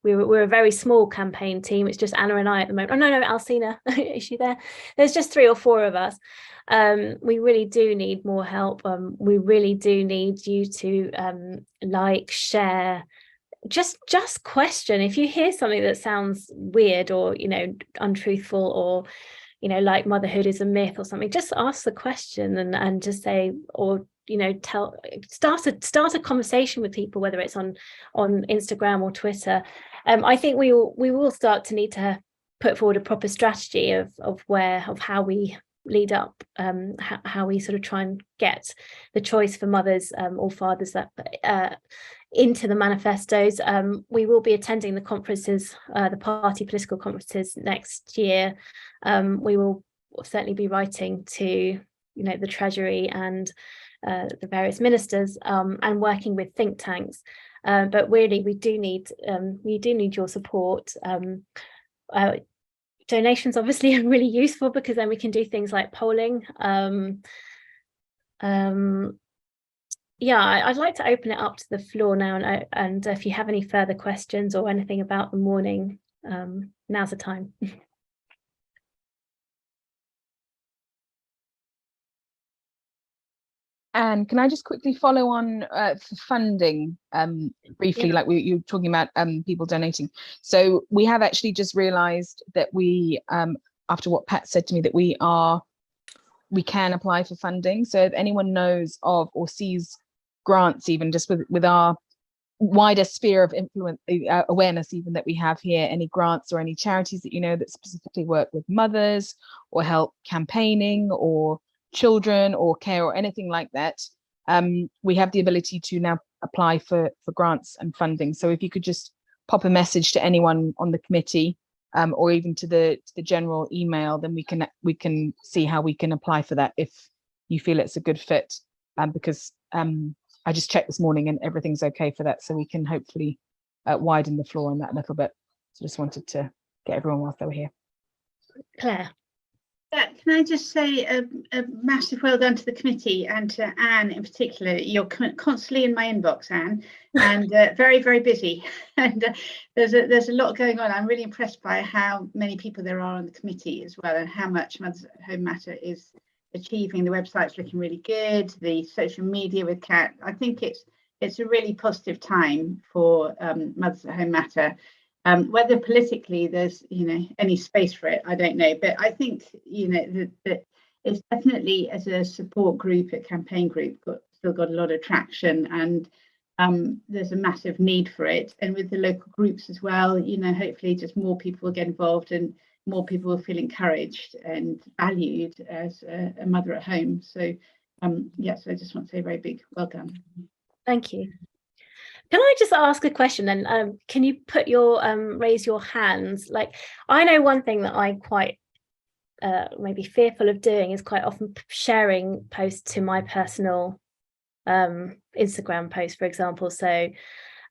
we're a very small campaign team. It's just Anna and I at the moment. Oh no, Alcina, is she there? There's just 3 or 4 of us. We really do need more help. We really do need you to share, just question. If you hear something that sounds weird or untruthful, or like motherhood is a myth or something, just ask the question and just say, or start a conversation with people, whether it's on Instagram or Twitter. I think we will start to need to put forward a proper strategy of how we lead up, how we sort of try and get the choice for mothers or fathers that into the manifestos. We will be attending the conferences, the party political conferences next year. We will certainly be writing to the Treasury and the various ministers, and working with think tanks, but really we do need your support. Donations obviously are really useful, because then we can do things like polling. I'd like to open it up to the floor now, and if you have any further questions or anything about the morning, now's the time. And can I just quickly follow on for funding briefly, like you were talking about people donating. So we have actually just realized that we, after what Pat said to me, that we can apply for funding. So if anyone knows of or sees grants, even just with our wider sphere of influence, awareness even that we have here, any grants or any charities that that specifically work with mothers or help campaigning or children or care or anything like that, we have the ability to now apply for grants and funding. So if you could just pop a message to anyone on the committee, or even to the general email, then we can see how we can apply for that if you feel it's a good fit, because I just checked this morning and everything's okay for that, so we can hopefully widen the floor on that a little bit. So just wanted to get everyone whilst they were here. Claire. Can I just say a massive well done to the committee, and to Anne in particular. You're constantly in my inbox, Anne, and very, very busy. And there's a lot going on. I'm really impressed by how many people there are on the committee as well, and how much Mothers at Home Matter is achieving. The website's looking really good. The social media with Kat. I think it's a really positive time for Mothers at Home Matter. Whether politically there's any space for it, I don't know, but I think that it's definitely, as a support group, a campaign group, still got a lot of traction, and there's a massive need for it. And with the local groups as well, hopefully just more people will get involved, and more people will feel encouraged and valued as a mother at home. So so I just want to say a very big well done. Thank you. Can I just ask a question then? Can you put your raise your hands? Like, I know one thing that I quite maybe fearful of doing is quite often sharing posts to my personal Instagram post, for example. So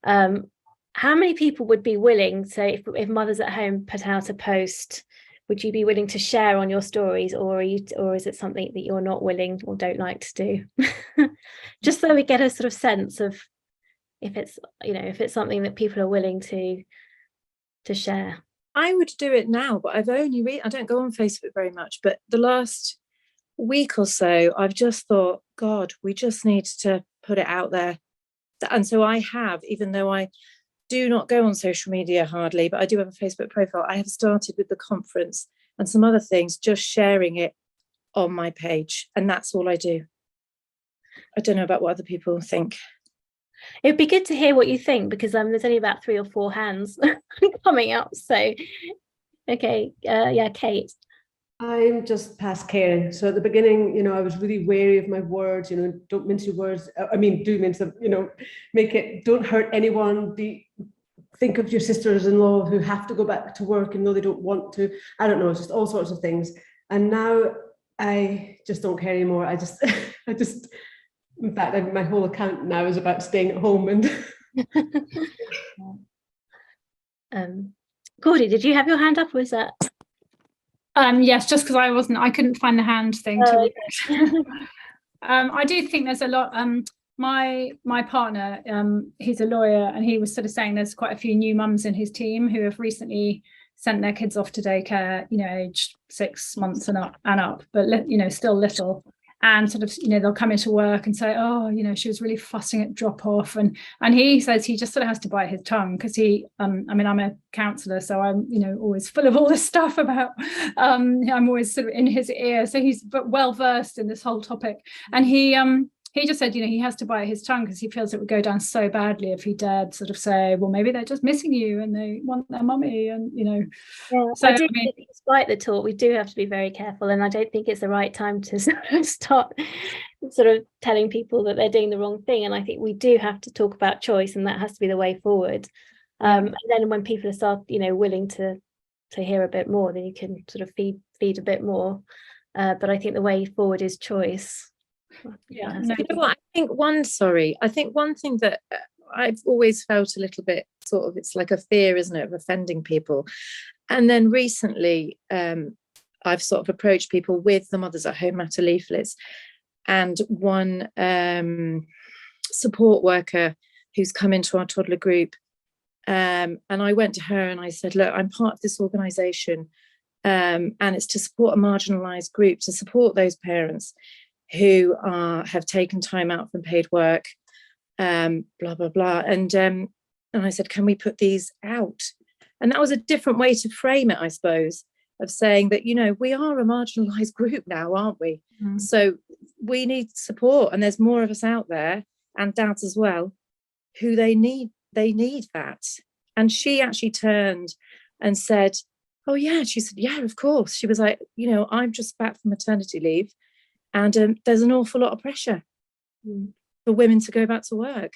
how many people would be willing, say if Mothers at Home put out a post, would you be willing to share on your stories, or is it something that you're not willing or don't like to do? Just so we get a sort of sense of if it's something that people are willing to share. I would do it now, but I've only I don't go on Facebook very much, but the last week or so I've just thought, God, we just need to put it out there. And so I have, even though I do not go on social media hardly, but I do have a Facebook profile, I have started with the conference and some other things, just sharing it on my page, and that's all I do. I don't know about what other people think. It'd be good to hear what you think, because there's only about 3 or 4 hands coming up. So, okay, Kate. I'm just past caring. So at the beginning, I was really wary of my words. Don't mince your words. I mean, do mince them. Don't hurt anyone. Think of your sisters-in-law who have to go back to work and know they don't want to. I don't know, just all sorts of things. And now I just don't care anymore. I just. In fact, my whole account now is about staying at home. And Gordy, did you have your hand up, or was that? Yes, just because I couldn't find the hand thing. I do think there's a lot. My partner, he's a lawyer, and he was sort of saying there's quite a few new mums in his team who have recently sent their kids off to daycare, aged 6 months and up, but still little. And sort of, they'll come into work and say, oh, she was really fussing at drop off. And he says he just sort of has to bite his tongue, because I'm a counsellor, so I'm, always full of all this stuff about, I'm always sort of in his ear. So he's well versed in this whole topic. And he just said, he has to bite his tongue, because he feels it would go down so badly if he dared sort of say, well, maybe they're just missing you and they want their mummy, and Yeah, so I do think, despite the talk, we do have to be very careful, and I don't think it's the right time to start sort of telling people that they're doing the wrong thing. And I think we do have to talk about choice, and that has to be the way forward. And then when people are willing to hear a bit more, then you can sort of feed a bit more. But I think the way forward is choice. Yeah, you know what? I think one thing that I've always felt a little bit sort of, it's like a fear, isn't it, of offending people. And then recently I've sort of approached people with the Mothers at Home Matter leaflets, and one support worker who's come into our toddler group, and I went to her and I said, look, I'm part of this organisation, and it's to support a marginalised group, to support those parents who have taken time out from paid work, blah blah blah, and I said, can we put these out? And that was a different way to frame it, I suppose, of saying that we are a marginalised group now, aren't we? So we need support, and there's more of us out there, and dads as well, who they need that. And she actually turned and said, oh yeah, she said, yeah, of course. She was like, I'm just back from maternity leave, and there's an awful lot of pressure for women to go back to work.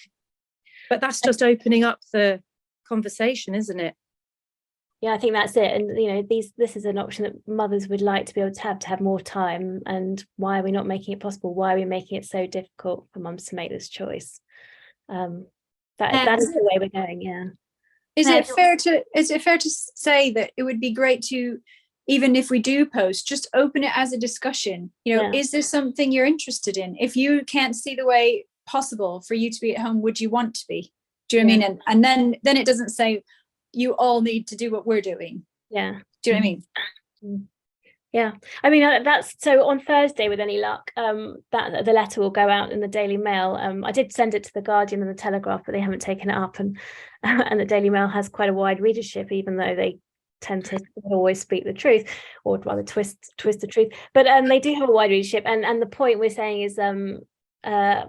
But that's just opening up the conversation, isn't it? Yeah, I think that's it. And this is an option that mothers would like to be able to have more time. And why are we not making it possible? Why are we making it so difficult for mums to make this choice? That is the way we're going. Yeah. Is it fair to say that it would be great to, even if we do post, just open it as a discussion? Is there something you're interested in? If you can't see the way possible for you to be at home, would you want to be? Do you know what I mean? And then it doesn't say you all need to do what we're doing. Yeah. Do you know what I mean? Yeah. I mean, that's so on Thursday, with any luck, that the letter will go out in the Daily Mail. I did send it to the Guardian and the Telegraph, but they haven't taken it up, and the Daily Mail has quite a wide readership, even though they tend to always speak the truth, or rather twist the truth. But they do have a wide readership, and the point we're saying is a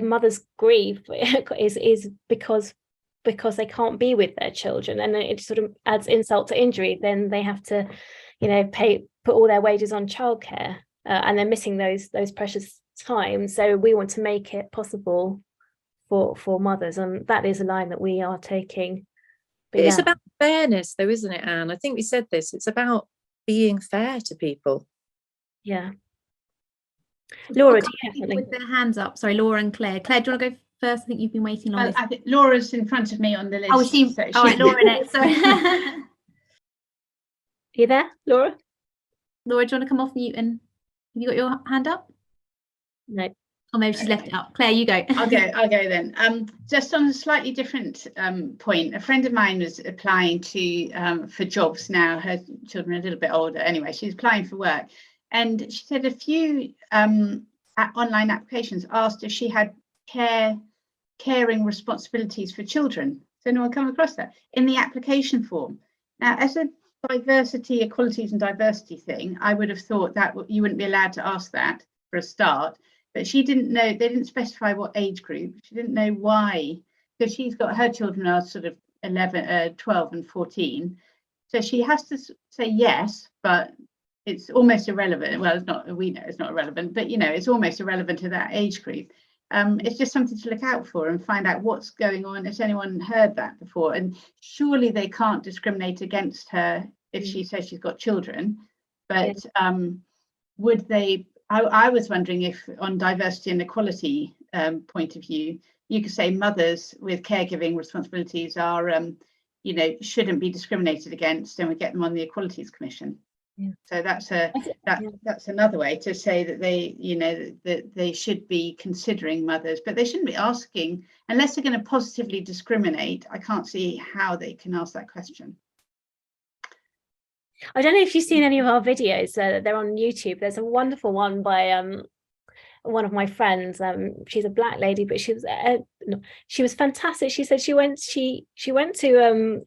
mother's grief is because because they can't be with their children, and it sort of adds insult to injury. Then they have to, you know, put all their wages on childcare, and they're missing those precious times. So we want to make it possible for mothers, and that is a line that we are taking. But it's yeah. about fairness though, isn't it, Anne? I think we said this, it's about being fair to people. Yeah. Laura, do you have something? With their hands up? Sorry, Laura and Claire. Claire, do you want to go first? I think you've been waiting on this. I think Laura's in front of me on the list. Oh, she. So All right, Laura next. Sorry. Are you there, Laura? Laura, do you want to come off mute, and have you got your hand up? No. Or maybe she's left it up. Claire, you go. I'll go then. Just on a slightly different point, a friend of mine was applying to for jobs now. Her children are a little bit older. Anyway, she's applying for work, and she said a few online applications asked if she had caring responsibilities for children. Has anyone come across that in the application form? Now, as a diversity, equalities and diversity thing, I would have thought that you wouldn't be allowed to ask that for a start. But she didn't know, they didn't specify what age group. She didn't know why, because she's got, her children are sort of 12 and 14. So she has to say yes, but it's almost irrelevant. Well, it's not, we know it's not irrelevant, but you know, it's almost irrelevant to that age group. It's just something to look out for and find out what's going on. Has anyone heard that before? And surely they can't discriminate against her if she says she's got children, but would they? I was wondering if on diversity and equality point of view, you could say mothers with caregiving responsibilities are, you know, shouldn't be discriminated against, and we get them on the Equalities Commission. Yeah. So that's another way to say that they, you know, that they should be considering mothers, but they shouldn't be asking, unless they're going to positively discriminate. I can't see how they can ask that question. I don't know if you've seen any of our videos. They're on YouTube. There's a wonderful one by one of my friends. She's a black lady, but she was fantastic. She said she went to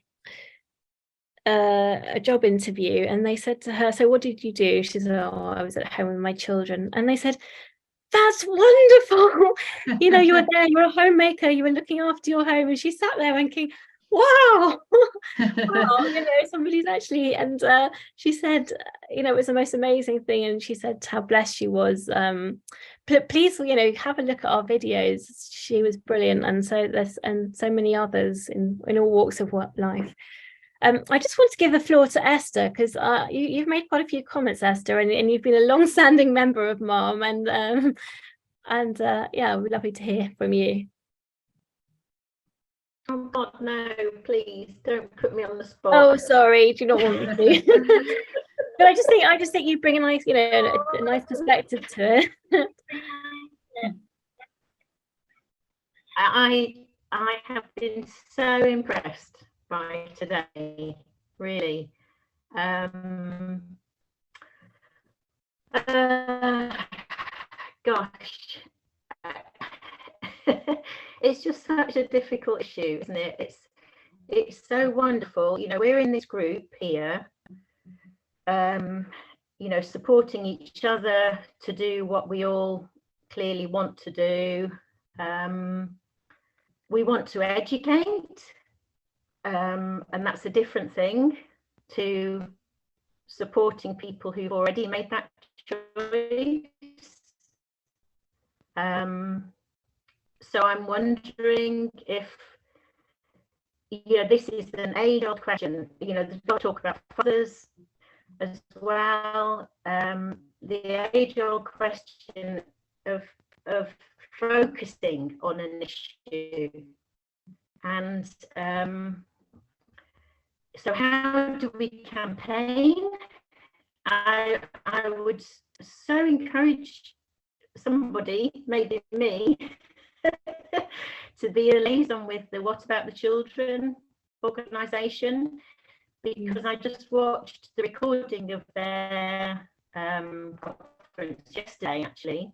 a job interview, and they said to her, "So what did you do?" She said, "Oh, I was at home with my children." And they said, "That's wonderful. You know, you were there. You were a homemaker. You were looking after your home." And she sat there thinking, wow, wow, you know, somebody's actually, and she said, you know, it was the most amazing thing, and she said how blessed she was. Please, you know, have a look at our videos. She was brilliant, and so there's so many others in all walks of life. I just want to give the floor to Esther, because you've made quite a few comments, Esther, and you've been a long-standing member of MAHM, and yeah, we're lovely to hear from you. Oh God, no, please don't put me on the spot. Oh, sorry, do you not want me to? But I just think you bring a nice, you know, a nice perspective to it. I have been so impressed by today, really. Gosh. It's just such a difficult issue, isn't it? It's so wonderful. You know, we're in this group here, you know, supporting each other to do what we all clearly want to do. We want to educate, and that's a different thing to supporting people who've already made that choice. So I'm wondering if, you know, this is an age-old question. You know, there's a lot of talk about fathers as well. The age-old question of focusing on an issue, and so how do we campaign? I would so encourage somebody, maybe me, to be a liaison with the What About the Children organisation, because I just watched the recording of their conference yesterday, actually,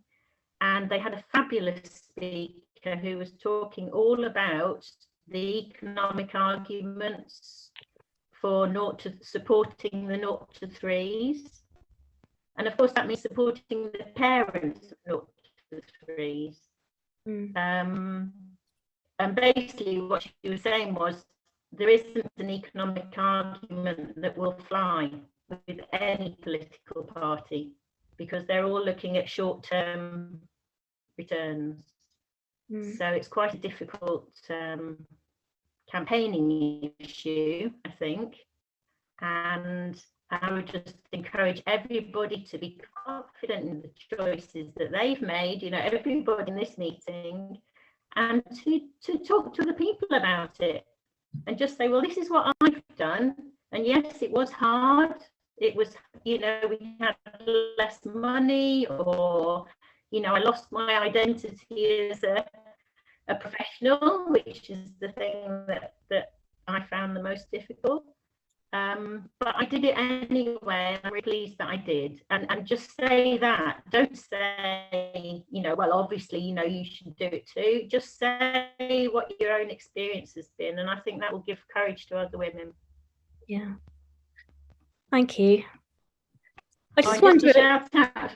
and they had a fabulous speaker who was talking all about the economic arguments for supporting the 0 to 3s. And of course, that means supporting the parents of 0 to 3s. And basically what she was saying was there isn't an economic argument that will fly with any political party, because they're all looking at short-term returns. So it's quite a difficult campaigning issue, I think. And I would just encourage everybody to be confident in the choices that they've made, you know, everybody in this meeting, and to talk to the people about it and just say, well, this is what I've done. And yes, it was hard. It was, you know, we had less money, or, you know, I lost my identity as a professional, which is the thing that I found the most difficult. But I did it anyway, and I'm really pleased that I did. And just say that. Don't say, you know, well, obviously, you know, you should do it too. Just say what your own experience has been, and I think that will give courage to other women. Yeah. Thank you. I just wanted to shout out.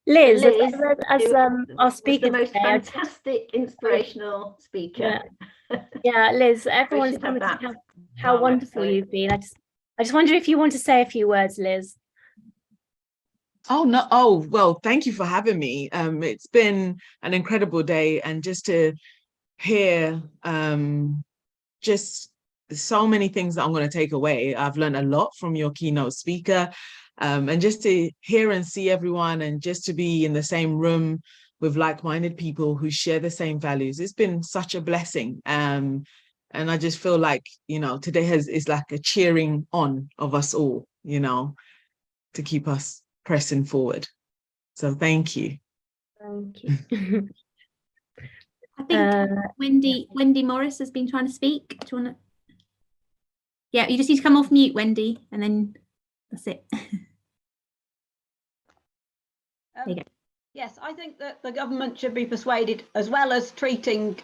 Liz, as our speaker, the most fantastic, inspirational speaker. Yeah, Liz, everyone's commented how wonderful you've been. I just wonder if you want to say a few words, Liz. Oh no! Oh well, thank you for having me. It's been an incredible day, and just to hear just so many things that I'm going to take away. I've learned a lot from your keynote speaker. And just to hear and see everyone, and just to be in the same room with like-minded people who share the same values, it's been such a blessing. And I just feel like, you know, today is like a cheering on of us all, you know, to keep us pressing forward. So thank you. Thank you. I think Wendy Morris has been trying to speak. Do you want to? Yeah, you just need to come off mute, Wendy, and then that's it. Yes, I think that the government should be persuaded, as well as treating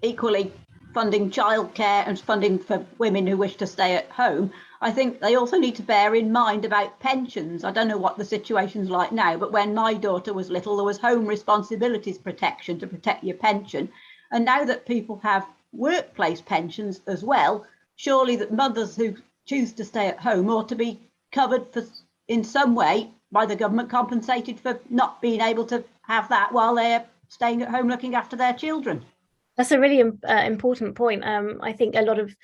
equally funding childcare and funding for women who wish to stay at home. I think they also need to bear in mind about pensions. I don't know what the situation's like now, but when my daughter was little, there was home responsibilities protection to protect your pension. And now that people have workplace pensions as well, surely that mothers who choose to stay at home ought to be covered for, in some way, by the government, compensated for not being able to have that while they're staying at home looking after their children. That's a really important point. I think a lot of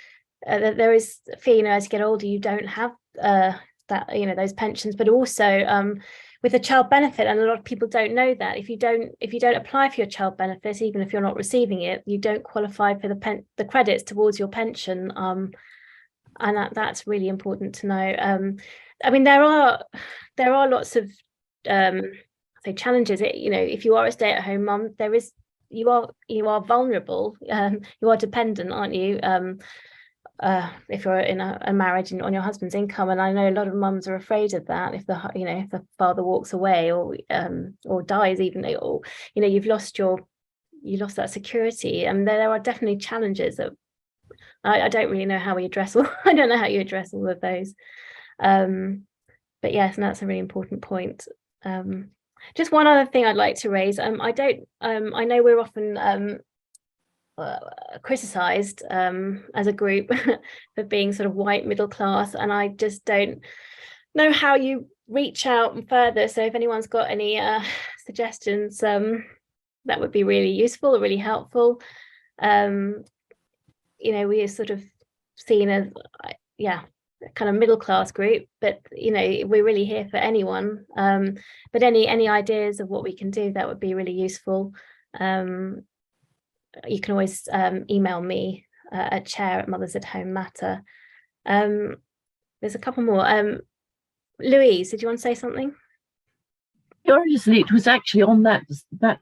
there is fear, you know, as you get older, you don't have that, you know, those pensions, but also with a child benefit, and a lot of people don't know that if you don't apply for your child benefit, even if you're not receiving it, you don't qualify for the credits towards your pension, and that's really important to know. I mean, there are lots of say challenges. You know, if you are a stay-at-home mum, you are vulnerable. You are dependent, aren't you? If you're in a marriage and on your husband's income, and I know a lot of mums are afraid of that. If the father walks away or dies, even, or you know, you lost that security, and there are definitely challenges that I don't really know how we address. I don't know how you address all of those. But yes, and that's a really important point. Just one other thing I'd like to raise. I know we're often criticized as a group for being sort of white middle class, and I just don't know how you reach out further. So if anyone's got any suggestions, that would be really useful or really helpful. You know, we are sort of seen as kind of middle class group, but you know, we're really here for anyone. But any ideas of what we can do, that would be really useful. You can always email me at chair@Mothers at Home Matter. There's a couple more. Louise, did you want to say something? Curiously, it was actually on that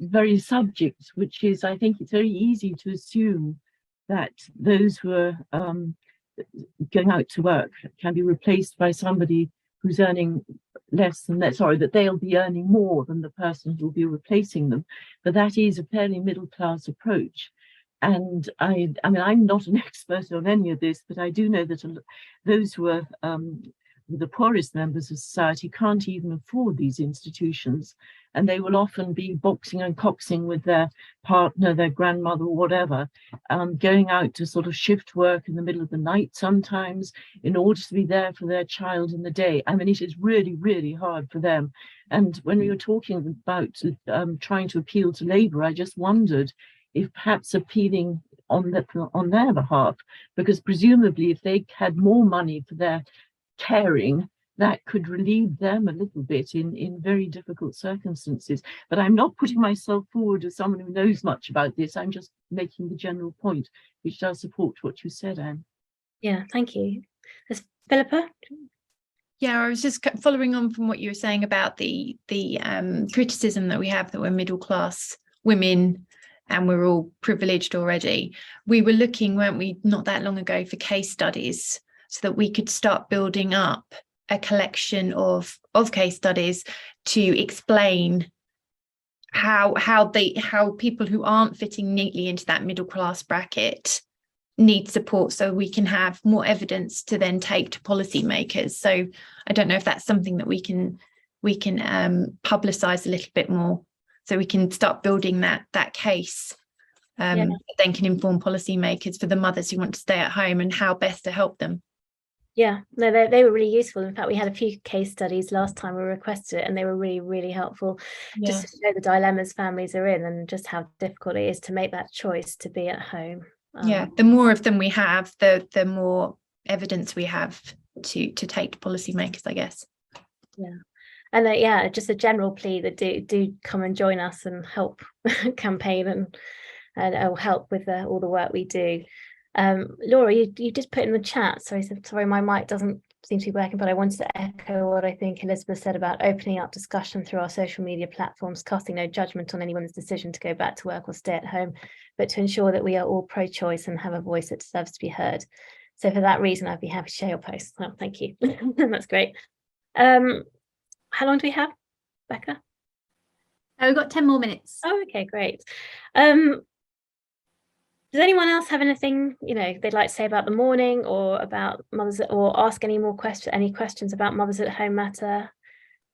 very subject, which is, I think it's very easy to assume that those who are going out to work can be replaced by somebody who's earning less than that, sorry, that they'll be earning more than the person who'll be replacing them. But that is a fairly middle class approach. And I mean, I'm not an expert on any of this, but I do know that those who are the poorest members of society can't even afford these institutions, and they will often be boxing and coxing with their partner, their grandmother, or whatever, going out to sort of shift work in the middle of the night sometimes in order to be there for their child in the day. I mean, it is really, really hard for them. And when we were talking about trying to appeal to Labour, I just wondered if perhaps appealing on their behalf, because presumably if they had more money for their caring, that could relieve them a little bit in very difficult circumstances. But I'm not putting myself forward as someone who knows much about this. I'm just making the general point, which does support what you said, Anne. Yeah, thank you. Philippa? Yeah, I was just following on from what you were saying about the criticism that we have that we're middle class women and we're all privileged already. We were looking, weren't we, not that long ago, for case studies so that we could start building up a collection of case studies to explain how people who aren't fitting neatly into that middle class bracket need support, so we can have more evidence to then take to policymakers. So I don't know if that's something that we can publicize a little bit more, so we can start building that case that then can inform policymakers for the mothers who want to stay at home and how best to help them. Yeah, no, they were really useful. In fact, we had a few case studies last time we requested it, and they were really, really helpful, just to show the dilemmas families are in and just how difficult it is to make that choice to be at home. The more of them we have, the more evidence we have to take to policymakers, I guess. Yeah, and just a general plea that do come and join us and help campaign and help with all the work we do. Laura, you did put in the chat, sorry, my mic doesn't seem to be working, but I wanted to echo what I think Elizabeth said about opening up discussion through our social media platforms, casting no judgment on anyone's decision to go back to work or stay at home, but to ensure that we are all pro-choice and have a voice that deserves to be heard. So for that reason, I'd be happy to share your posts. Oh, thank you. That's great. How long do we have, Becca? Oh, we've got 10 more minutes. Oh, okay, great. Does anyone else have anything, they'd like to say about the morning or about mothers, or ask any questions about Mothers at Home Matter?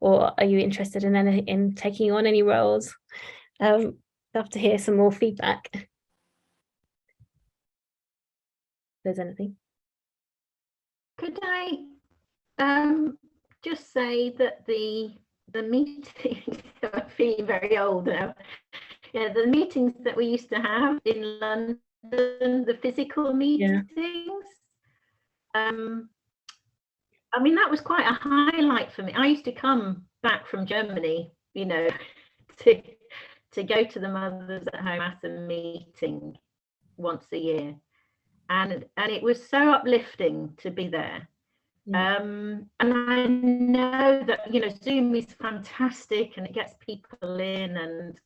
Or are you interested in taking on any roles? Love to hear some more feedback. If there's anything. Could I just say that the meetings, I'm feeling very old now. Yeah, the meetings that we used to have in London, the physical meetings, I mean, that was quite a highlight for me. I used to come back from Germany, to go to the Mothers at Home Matter meeting once a year, and it was so uplifting to be there. And I know that Zoom is fantastic and it gets people in and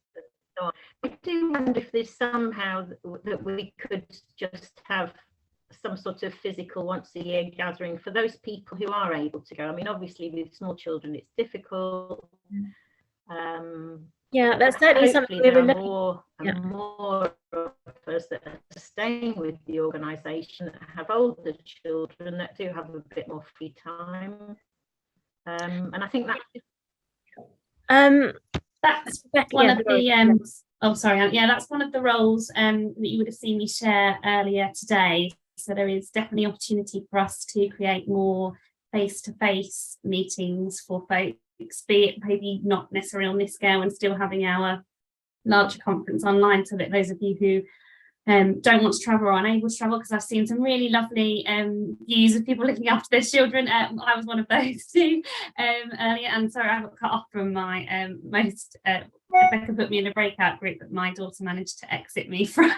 so on. I do wonder if there's somehow that we could just have some sort of physical once a year gathering for those people who are able to go. I mean, obviously with small children it's difficult. Yeah, that's certainly something we were looking. More and more of us that are staying with the organisation that have older children that do have a bit more free time, and I think that's one of the that's one of the roles that you would have seen me share earlier today. So there is definitely opportunity for us to create more face-to-face meetings for folks, be it maybe not necessarily on this scale and still having our larger conference online, so that those of you who don't want to travel or are unable to travel, because I've seen some really lovely views of people looking after their children. I was one of those too earlier, and sorry I got cut off from my Rebecca put me in a breakout group, but my daughter managed to exit me from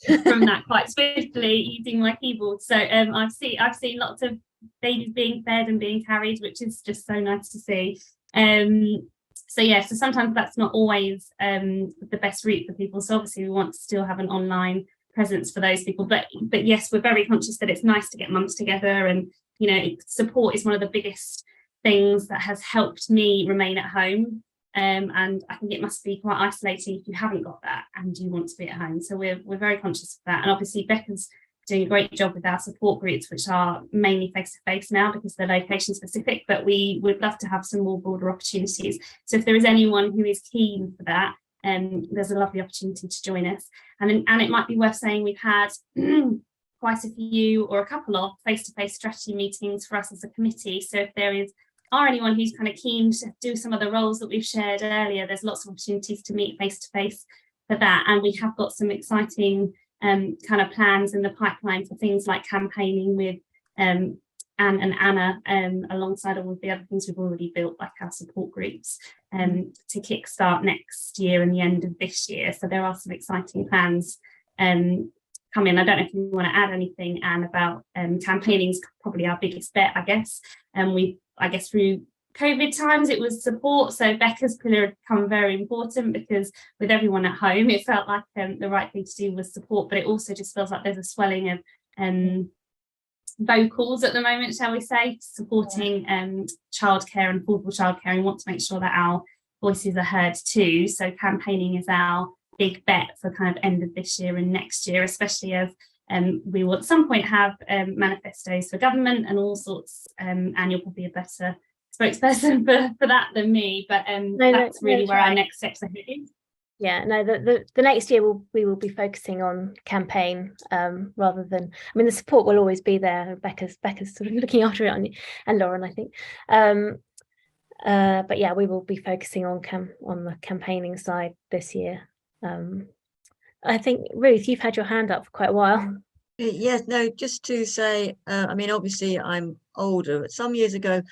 that quite swiftly using my keyboard. So I've seen lots of babies being fed and being carried, which is just so nice to see. So sometimes that's not always the best route for people. So obviously we want to still have an online presence for those people. But yes, we're very conscious that it's nice to get mums together, and support is one of the biggest things that has helped me remain at home. And I think it must be quite isolating if you haven't got that and you want to be at home. So we're very conscious of that. And obviously Becca's doing a great job with our support groups, which are mainly face-to-face now because they're location specific, but we would love to have some more broader opportunities. So if there is anyone who is keen for that, there's a lovely opportunity to join us. And it might be worth saying we've had quite a few or a couple of face-to-face strategy meetings for us as a committee. So if there are anyone who's kind of keen to do some of the roles that we've shared earlier, there's lots of opportunities to meet face-to-face for that. And we have got some exciting kind of plans in the pipeline for things like campaigning with Anne and Anna alongside all of the other things we've already built, like our support groups, to kickstart next year and the end of this year. So there are some exciting plans coming. I don't know if you want to add anything, Anne, about campaigning is probably our biggest bet, I guess. And I guess through COVID times it was support, so Becca's pillar had become very important because with everyone at home it felt like the right thing to do was support, but it also just feels like there's a swelling of vocals at the moment, shall we say, supporting childcare and affordable childcare, and want to make sure that our voices are heard too. So campaigning is our big bet for kind of end of this year and next year, especially as we will at some point have manifestos for government and all sorts, and you're probably a better spokesperson for that than me, but that's really where our next steps are heading. Yeah, no, the next year we will be focusing on campaign rather than, I mean, the support will always be there. Becca's sort of looking after it, and Lauren, I think. But yeah, we will be focusing on the campaigning side this year. I think, Ruth, you've had your hand up for quite a while. Yes, no, just to say, I mean, obviously I'm older, but some years ago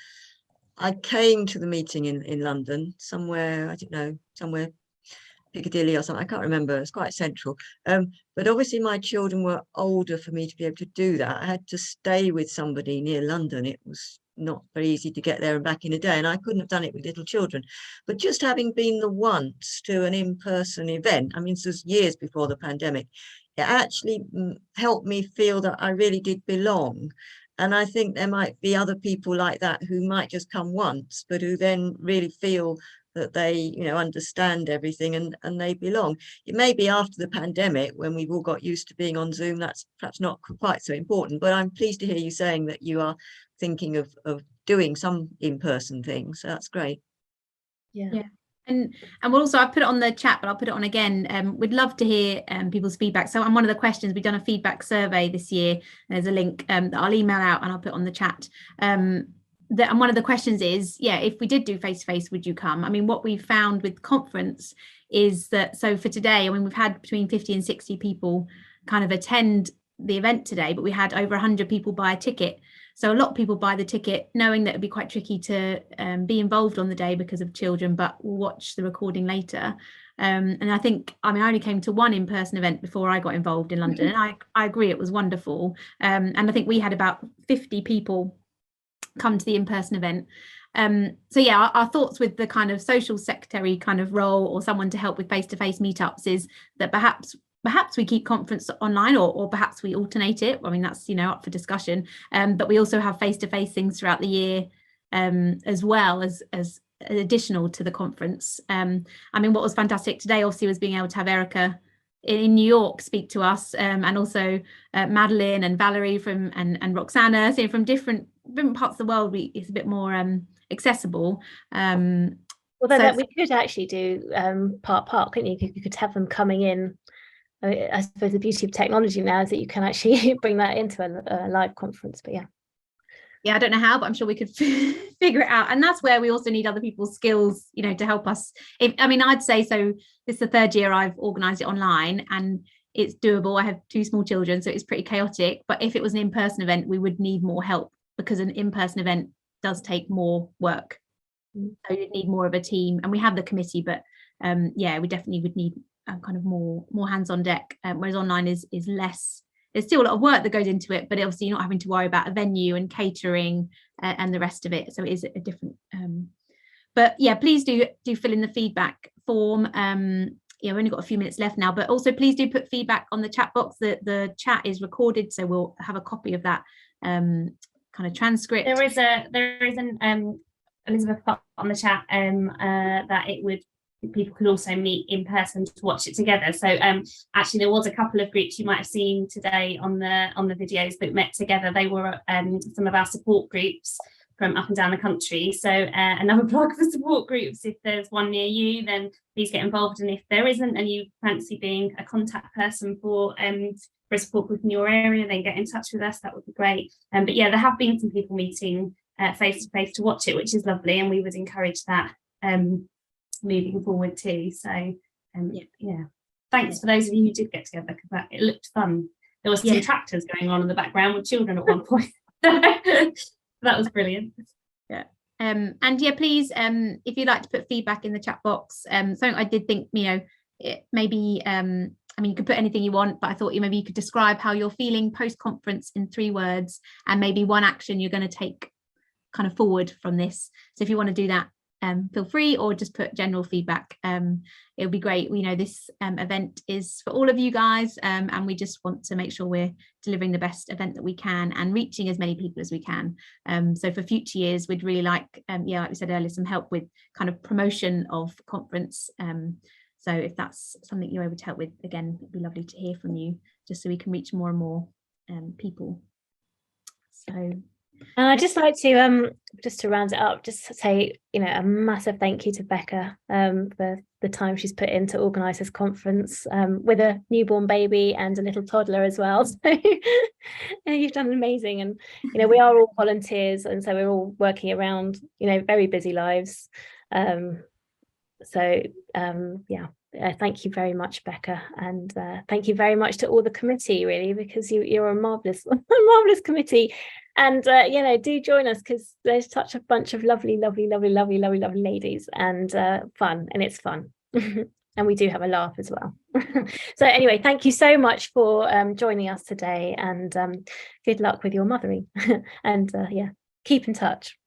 I came to the meeting in London, somewhere, I don't know, somewhere Piccadilly or something, I can't remember, it's quite central. But obviously my children were older for me to be able to do that. I had to stay with somebody near London. It was not very easy to get there and back in a day, and I couldn't have done it with little children. But just having been the once to an in-person event, I mean, this was years before the pandemic, it actually helped me feel that I really did belong. And I think there might be other people like that who might just come once, but who then really feel that they, you know, understand everything and they belong. It may be after the pandemic, when we've all got used to being on Zoom, that's perhaps not quite so important, but I'm pleased to hear you saying that you are thinking of doing some in-person things. So that's great. Yeah. And we'll also, I've put it on the chat, but I'll put it on again. We'd love to hear people's feedback. So on one of the questions, we've done a feedback survey this year. There's a link that I'll email out and I'll put on the chat. And one of the questions is, yeah, if we did do face-to-face, would you come? I mean, what we found with conference is that, so for today, I mean, we've had between 50 and 60 people kind of attend the event today, but we had over 100 people buy a ticket. So a lot of people buy the ticket knowing that it'd be quite tricky to be involved on the day because of children, but watch the recording later. And I think, I mean, I only came to one in-person event before I got involved in London, and I agree, it was wonderful. And I think we had about 50 people come to the in-person event. So yeah, our thoughts with the kind of social secretary kind of role, or someone to help with face-to-face meetups, is that perhaps we keep conference online, or perhaps we alternate it. I mean, that's, you know, up for discussion. But we also have face-to-face things throughout the year, as well as additional to the conference. I mean, what was fantastic today obviously was being able to have Erica in New York speak to us, and also Madeline and Valerie and Roxana, so from different parts of the world. It's a bit more accessible. Although that we could actually do part, couldn't you? You could have them coming in. I suppose the beauty of technology now is that you can actually bring that into a live conference. But yeah, I don't know how, but I'm sure we could figure it out. And that's where we also need other people's skills, you know, to help us. I mean, I'd say, so this is the third year I've organised it online, and it's doable. I have 2 small children, so it's pretty chaotic. But if it was an in-person event, we would need more help, because an in-person event does take more work. So you'd need more of a team, and we have the committee, but yeah, we definitely would need kind of more hands on deck. Whereas online is less. There's still a lot of work that goes into it, but obviously you're not having to worry about a venue and catering and the rest of it. So it is a different. But yeah, please do fill in the feedback form. Yeah, we've only got a few minutes left now, but also please do put feedback on the chat box. The chat is recorded, so we'll have a copy of that kind of transcript. There is an Elizabeth put on the chat that it would people can also meet in person to watch it together. So actually there was a couple of groups you might have seen today on the videos that met together. They were some of our support groups from up and down the country. So another plug for support groups. If there's one near you, then please get involved. And if there isn't, and you fancy being a contact person for a support group in your area, then get in touch with us. That would be great. But yeah, there have been some people meeting face to face to watch it, which is lovely, and we would encourage that moving forward too. So yeah, thanks for those of you who did get together, because it looked fun. There was some tractors going on in the background with children at one point. That was brilliant. Yeah. And yeah, please, if you'd like to put feedback in the chat box, something I did think, maybe I mean, you could put anything you want, but I thought maybe you could describe how you're feeling post-conference in 3 words, and maybe one action you're going to take kind of forward from this. So if you want to do that, feel free, or just put general feedback. It would be great. We know this event is for all of you guys, and we just want to make sure we're delivering the best event that we can and reaching as many people as we can. So for future years, we'd really like, like we said earlier, some help with kind of promotion of the conference. So if that's something you're able to help with, again, it'd be lovely to hear from you, just so we can reach more and more people. So. And I'd just like to, just to round it up, just say, a massive thank you to Becca for the time she's put in to organise this conference with a newborn baby and a little toddler as well. So you've done amazing. And, we are all volunteers, and so we're all working around, very busy lives. Thank you very much, Becca, and thank you very much to all the committee, really, because you're a marvellous committee. And do join us, because there's such a bunch of lovely ladies, and fun, and it's fun. And we do have a laugh as well. So anyway, thank you so much for joining us today, and good luck with your mothering. And keep in touch.